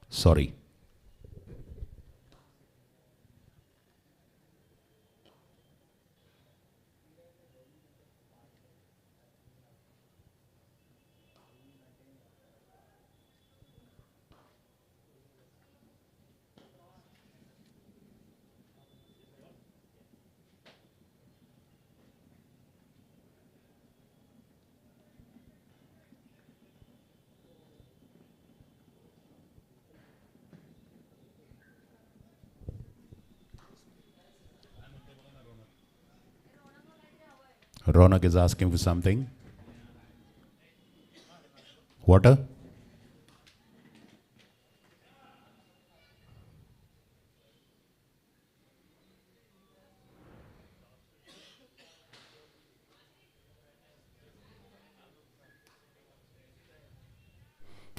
Sorry. Ronak is asking for something. Water?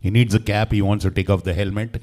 He needs a cap. He wants to take off the helmet.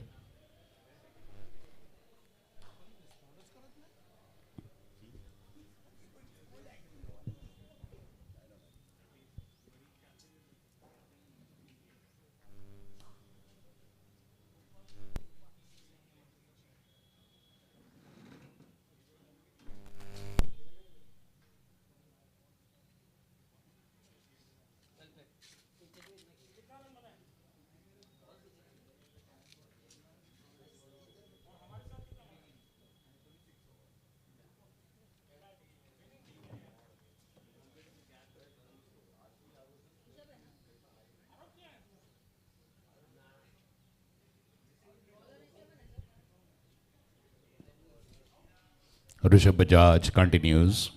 Rishabh Bajaj continues.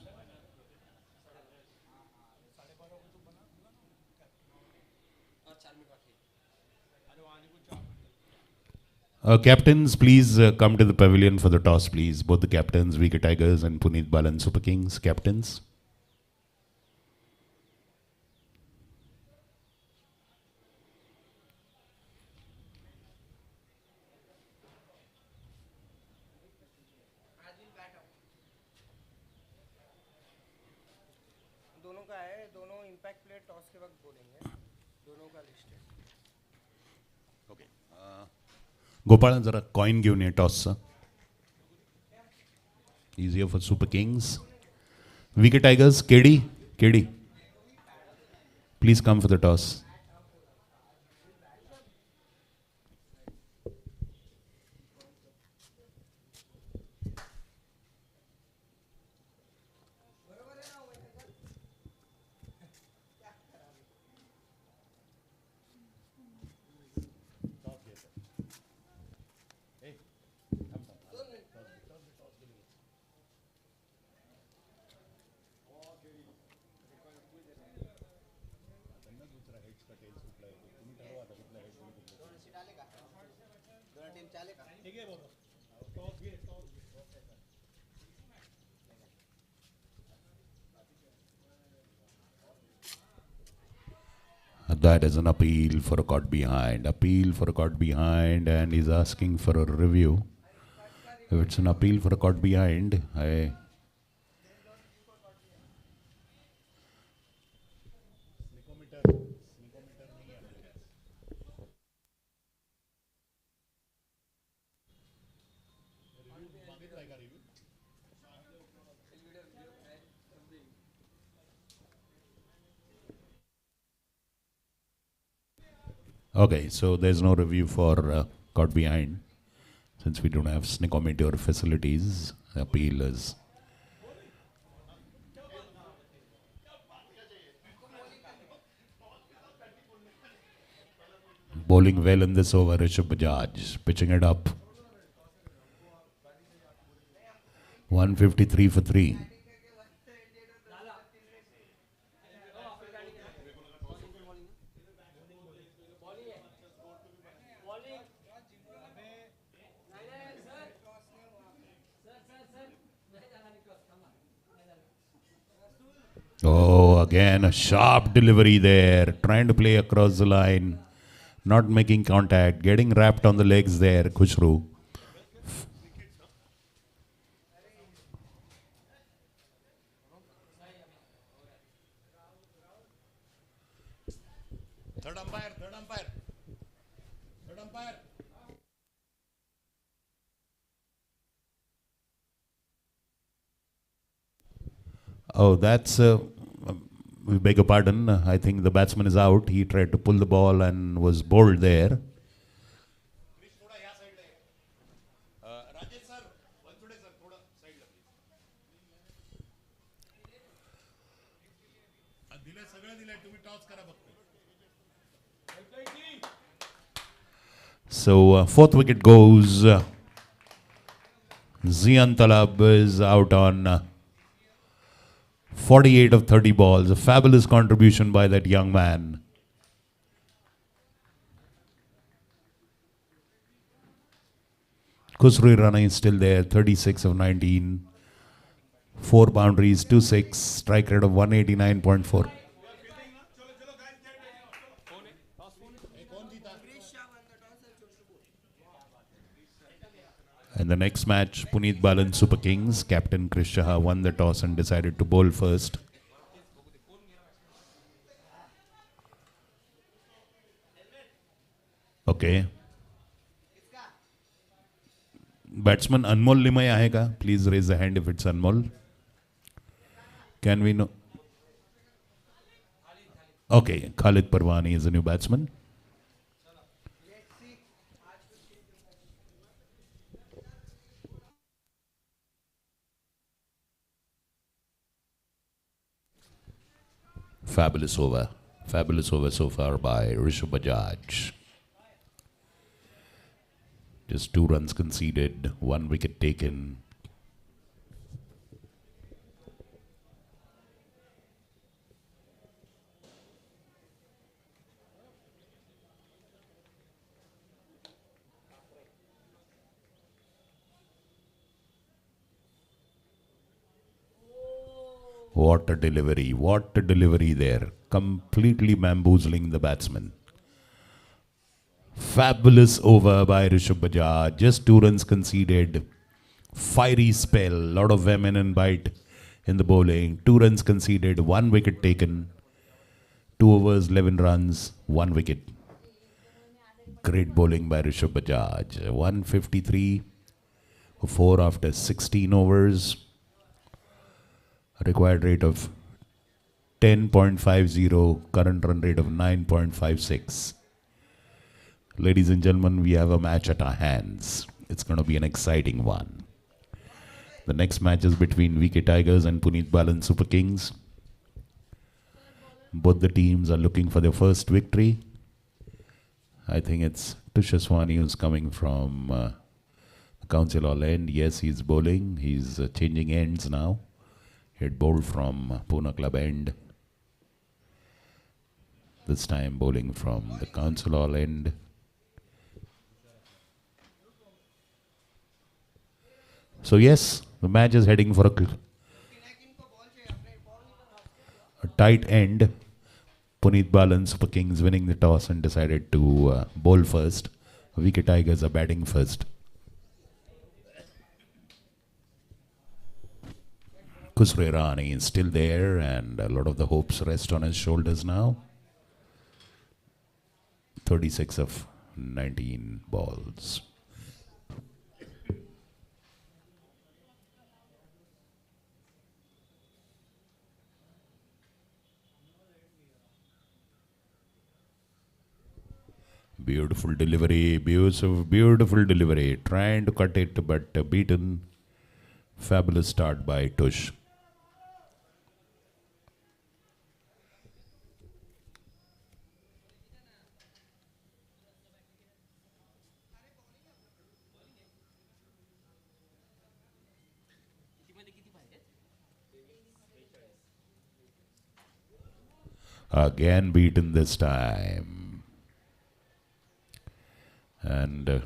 Captains, please come to the pavilion for the toss, please. Both the captains, VK Tigers and Puneet Balan Super Kings. Captains. दोनों का है, दोनों impact player toss के वक्त बोलेंगे, दोनों का list है. Okay. Gopal, जरा coin घेऊन ये toss. Easier for Super Kings. VK Tigers, KD. Please come for the toss. That is an appeal for a caught behind. Appeal for a caught behind, and he's asking for a review. If it's an appeal for a caught behind, okay, so there's no review for caught behind. Since we don't have sneakometer facilities, the appeal is bowling well in this over. Rishabh Bajaj pitching it up. 153 for 3. Oh, again a sharp delivery there. Trying to play across the line. Not making contact. Getting wrapped on the legs there, Khushru. Third umpire, third umpire. Third umpire. Oh, that's... we beg your pardon. I think the batsman is out. He tried to pull the ball and was bowled there. Rajesh sir, one today sir, thoda side la please. दिले सगळं दिले तुम्ही toss करा फक्त. So, fourth wicket goes. Zian Talab is out on 48 of 30 balls. A fabulous contribution by that young man. Khusru Rana is still there. 36 of 19. 4 boundaries, 2-6. Strike rate of 189.4. In the next match, Puneet Balan Super Kings, Captain Krish Shah won the toss and decided to bowl first. Okay. Batsman Anmol Limay aayega. Please raise the hand if it's Anmol. Can we know? Okay, Khalid Parwani is the new batsman. Fabulous over. Fabulous over so far by Rishabh Bajaj. Just 2 runs conceded, 1 wicket taken. What a delivery there. Completely bamboozling the batsman. Fabulous over by Rishabh Bajaj. Just 2 runs conceded. Fiery spell. Lot of venom and bite in the bowling. 2 runs conceded. 1 wicket taken. 2 overs, 11 runs. 1 wicket. Great bowling by Rishabh Bajaj. 153 for 4 after 16 overs. Required rate of 10.50, current run rate of 9.56. Ladies and gentlemen, we have a match at our hands. It's going to be an exciting one. The next match is between VK Tigers and Puneet Balan Super Kings. Both the teams are looking for their first victory. I think it's Tushaswani who's coming from the Council Hall end. Yes, he's bowling. He's changing ends now. Hit bowled from Pune Club end. This time bowling from the Council Hall end. So yes, the match is heading for a tight end. Puneet Balan, Super Kings, winning the toss and decided to bowl first. VK Tigers are batting first. Khusro Irani is still there, and a lot of the hopes rest on his shoulders now. 36 of 19 balls. Beautiful delivery, beautiful delivery. Trying to cut it, but beaten. Fabulous start by Tush. Again beaten this time. And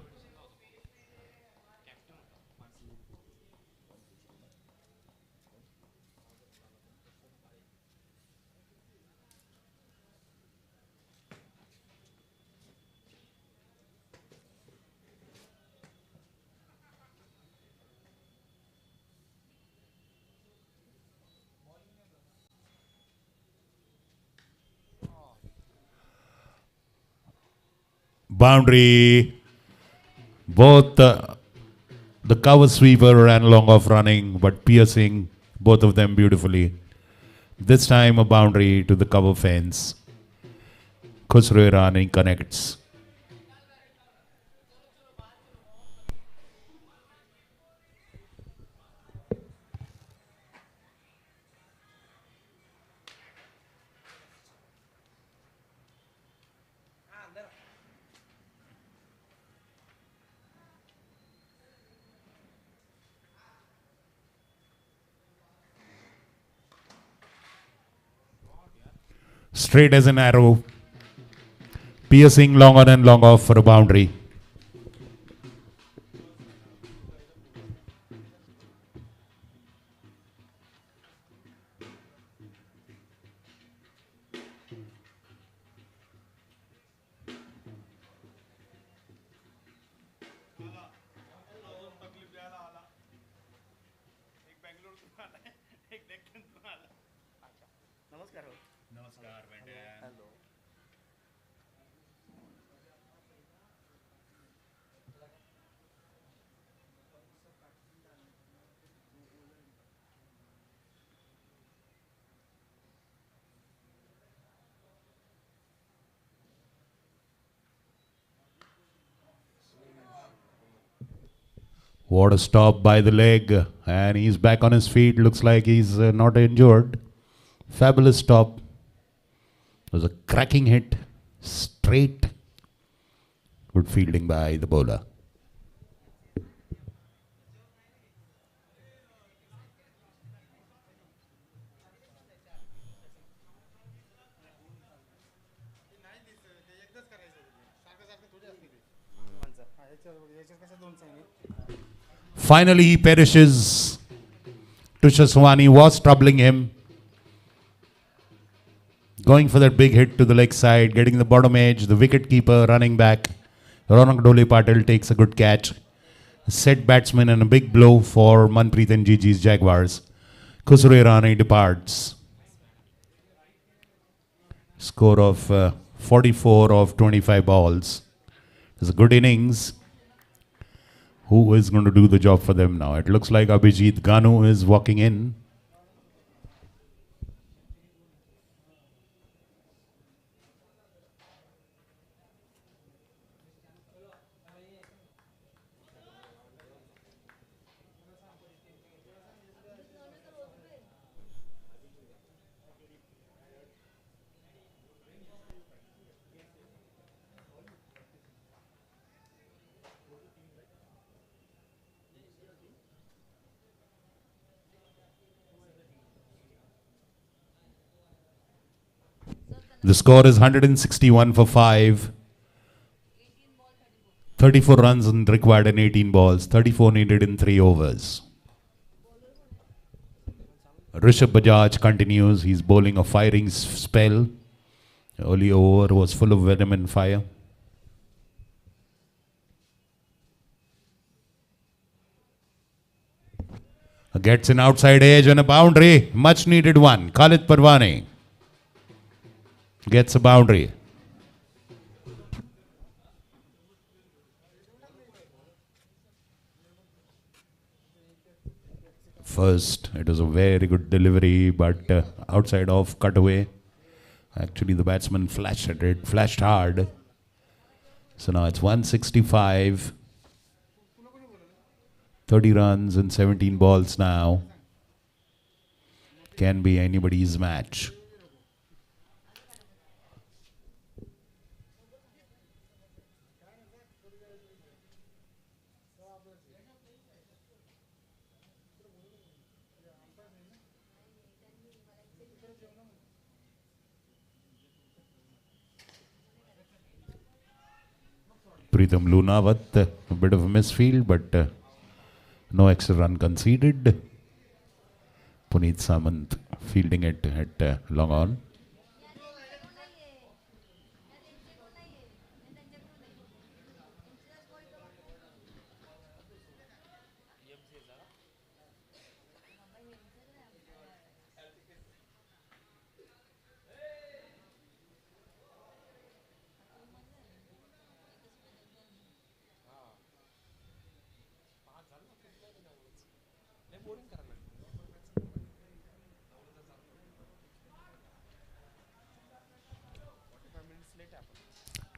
boundary. Both the cover sweeper ran along off running, but piercing both of them beautifully. This time a boundary to the cover fence. Khusro Irani connects. Straight as an arrow. Piercing long on and long off for a boundary. What a stop by the leg, and he's back on his feet. Looks like he's not injured. Fabulous stop. It was a cracking hit, straight. Good fielding by the bowler. Finally, he perishes. Tushaswani was troubling him. Going for that big hit to the leg side, getting the bottom edge. The wicket keeper running back. Ronak Dole Patel takes a good catch. Set batsman and a big blow for Manpreet and Gigi's Jaguars. Khusro Irani departs. Score of 44 of 25 balls. It's a good innings. Who is going to do the job for them now? It looks like Abhijit Ganu is walking in. The score is 161 for 5. 34 runs required in 18 balls. 34 needed in 3 overs. Rishabh Bajaj continues. He's bowling a firing spell. Early over was full of venom and fire. Gets an outside edge and a boundary. Much needed one. Khalid Parwani gets a boundary. First, it was a very good delivery, but outside off, cut away. Actually, the batsman flashed at it, flashed hard. So now it's 165. 30 runs and 17 balls now. Can be anybody's match. Pritham Lunawat, a bit of a misfield, but no extra run conceded. Puneet Samant fielding it at long on.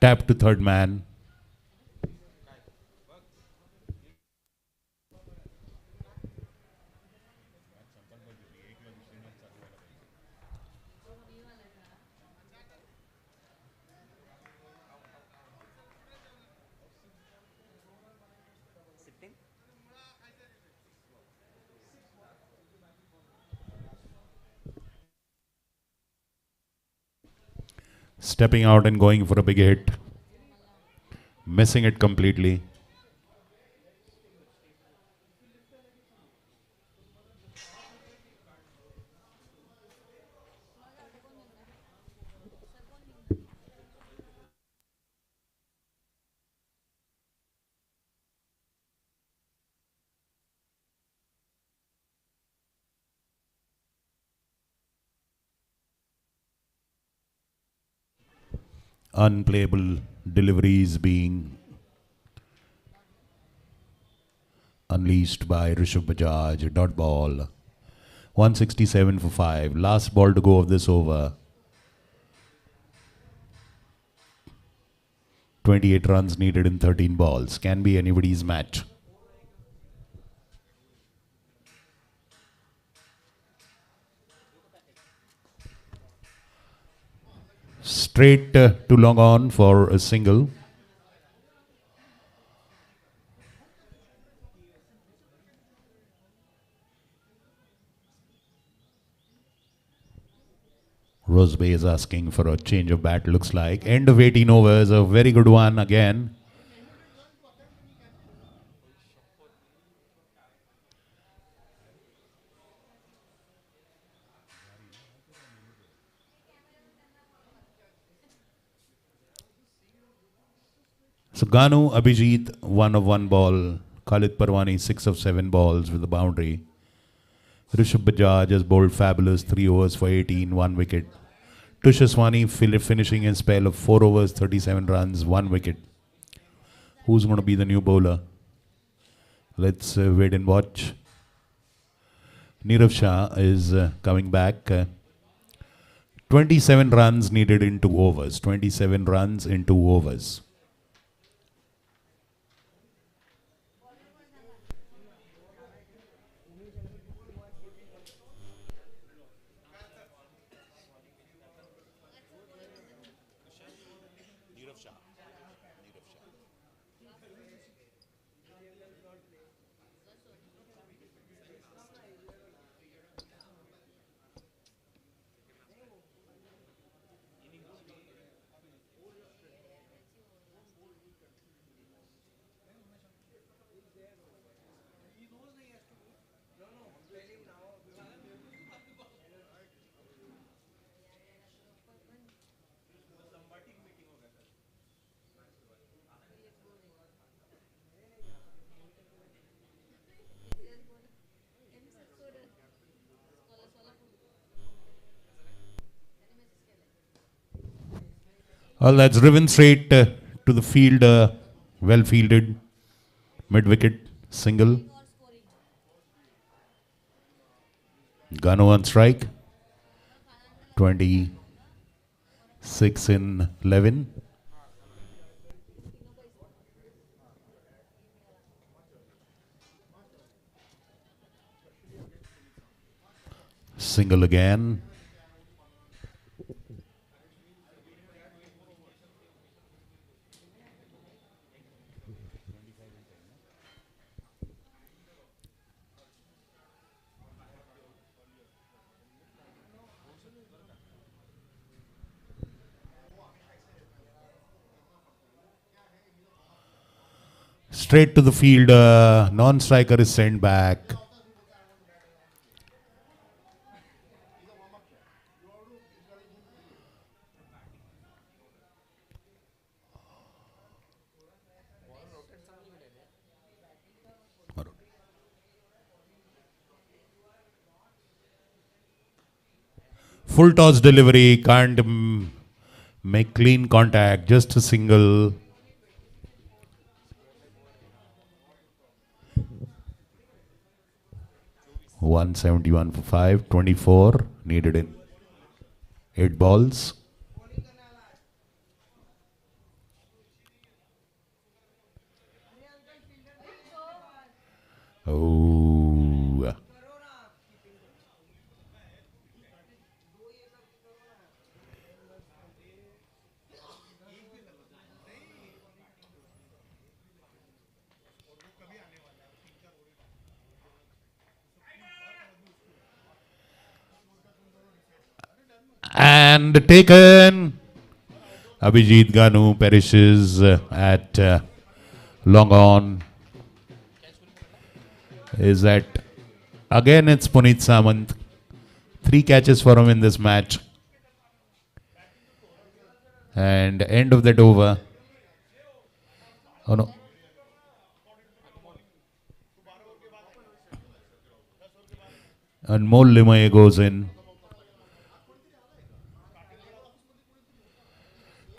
Tap to third man. Sitting. Stepping out and going for a big hit. Missing it completely. Unplayable deliveries being unleashed by Rishabh Bajaj. Dot ball. 167 for 5. Last ball to go of this over. 28 runs needed in 13 balls. Can be anybody's match. Straight to long on for a single. Rosebay is asking for a change of bat, looks like. End of 18 overs, a very good one again. So Ganu Abhijit, 1 of 1 ball. Khalid Parwani, 6 of 7 balls with a boundary. Rishabh Bajaj has bowled fabulous, 3 overs for 18, 1 wicket. Tushaswani finishing a spell of 4 overs, 37 runs, 1 wicket. Who's going to be the new bowler? Let's wait and watch. Nirav Shah is coming back. 27 runs needed in 2 overs. 27 runs in 2 overs. Well, that's driven straight to the field. Well fielded. Mid wicket. Single. Gano on strike. 26 in 11. Single again. Straight to the field. Non-striker is sent back. Full toss delivery. Can't make clean contact. Just a single. $171 for 5. 24 needed in 8 balls. Oh. And taken. Abhijit Ganu perishes at long on. Is that again? It's Puneet Samant. 3 catches for him in this match. And end of that over. Oh no. Anmol Limaye goes in.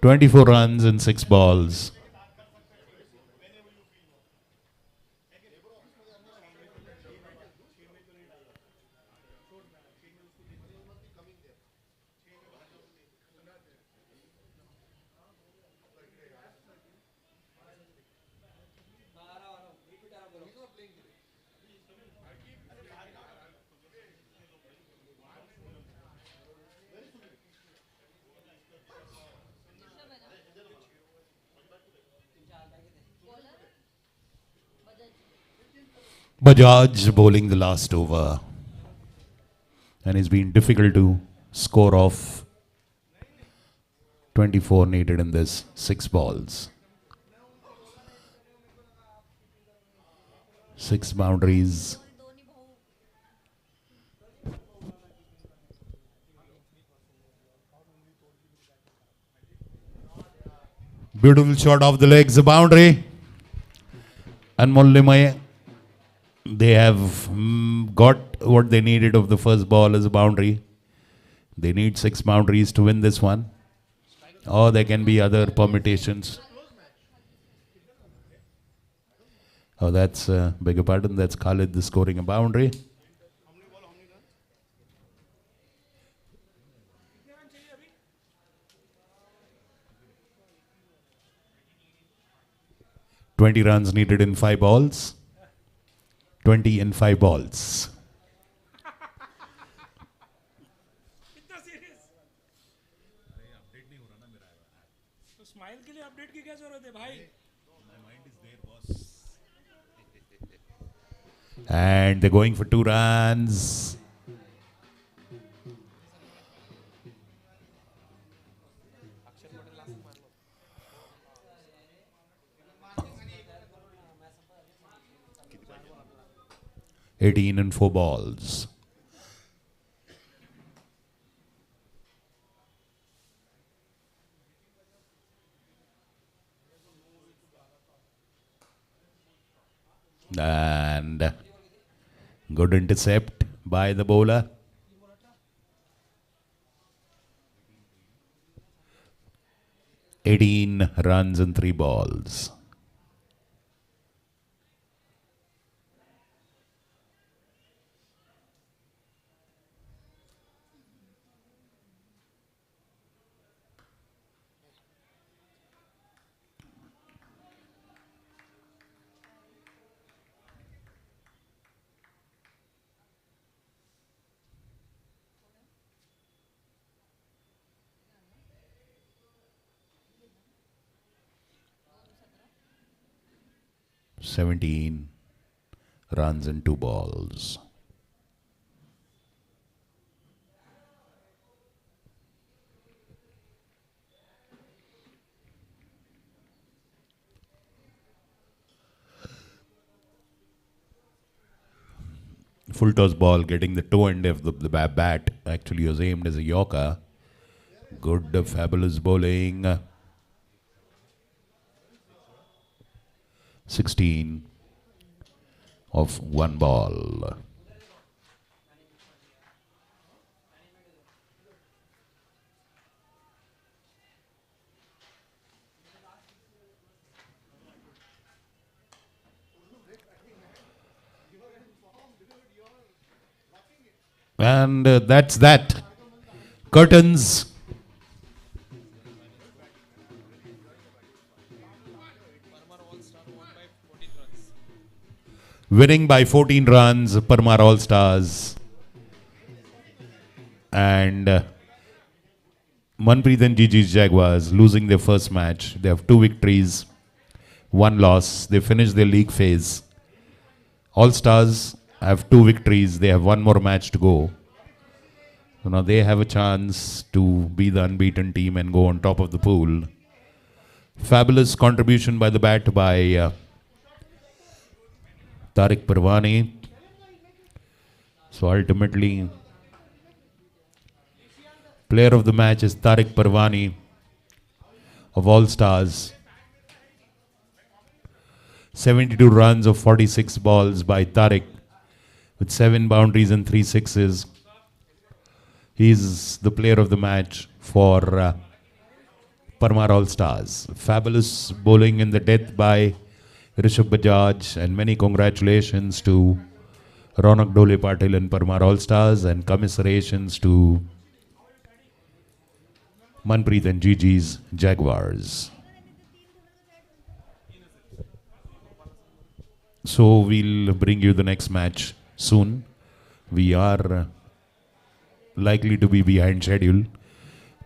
24 runs in 6 balls. Bajaj bowling the last over. And it's been difficult to score off. 24 needed in this 6 balls. 6 boundaries. Beautiful shot off the legs, a boundary. Anmol Limaye. They have got what they needed of the first ball as a boundary. They need 6 boundaries to win this one. Or there can be other permutations. Oh, that's, beg your pardon, that's Khalid scoring a boundary. $20 runs needed in 5 balls. 20 in 5 balls. And they're going for 2 runs. $18 in 4 balls. And good intercept by the bowler. 18 runs and 3 balls. "17 runs and 2 balls. Full toss ball getting the toe end of the bat actually was aimed as a yorker. Good, fabulous bowling. 16 of 1 ball. And that's that. Curtains. Parmar All-Star won by 14 runs. Winning by 14 runs, Parmar All Stars. And Manpreet and GG's Jaguars losing their first match. They have 2 victories, 1 loss. They finished their league phase. All Stars have 2 victories. They have 1 more match to go. So now they have a chance to be the unbeaten team and go on top of the pool. Fabulous contribution by the bat by Tariq Parwani. So ultimately, player of the match is Tariq Parwani of All Stars. 72 runs of 46 balls by Tariq with 7 boundaries and 3 sixes. He is the player of the match for Parmar All Stars. Fabulous bowling in the death by Rishabh Bajaj, and many congratulations to Ronak Dole Patil and Parmar All Stars, and commiserations to Manpreet and GG's Jaguars. So we'll bring you the next match soon. We are likely to be behind schedule.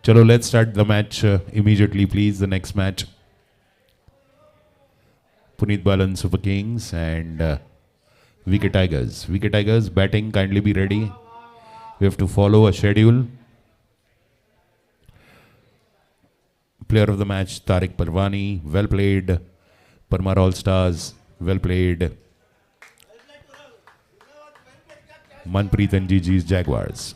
Chalo, let's start the match immediately, please. The next match. Puneet Balan Super Kings and VK Tigers. VK Tigers batting, kindly be ready. We have to follow a schedule. Player of the match, Tariq Parwani. Well played. Parmar All Stars. Well played. Manpreet and GG's Jaguars.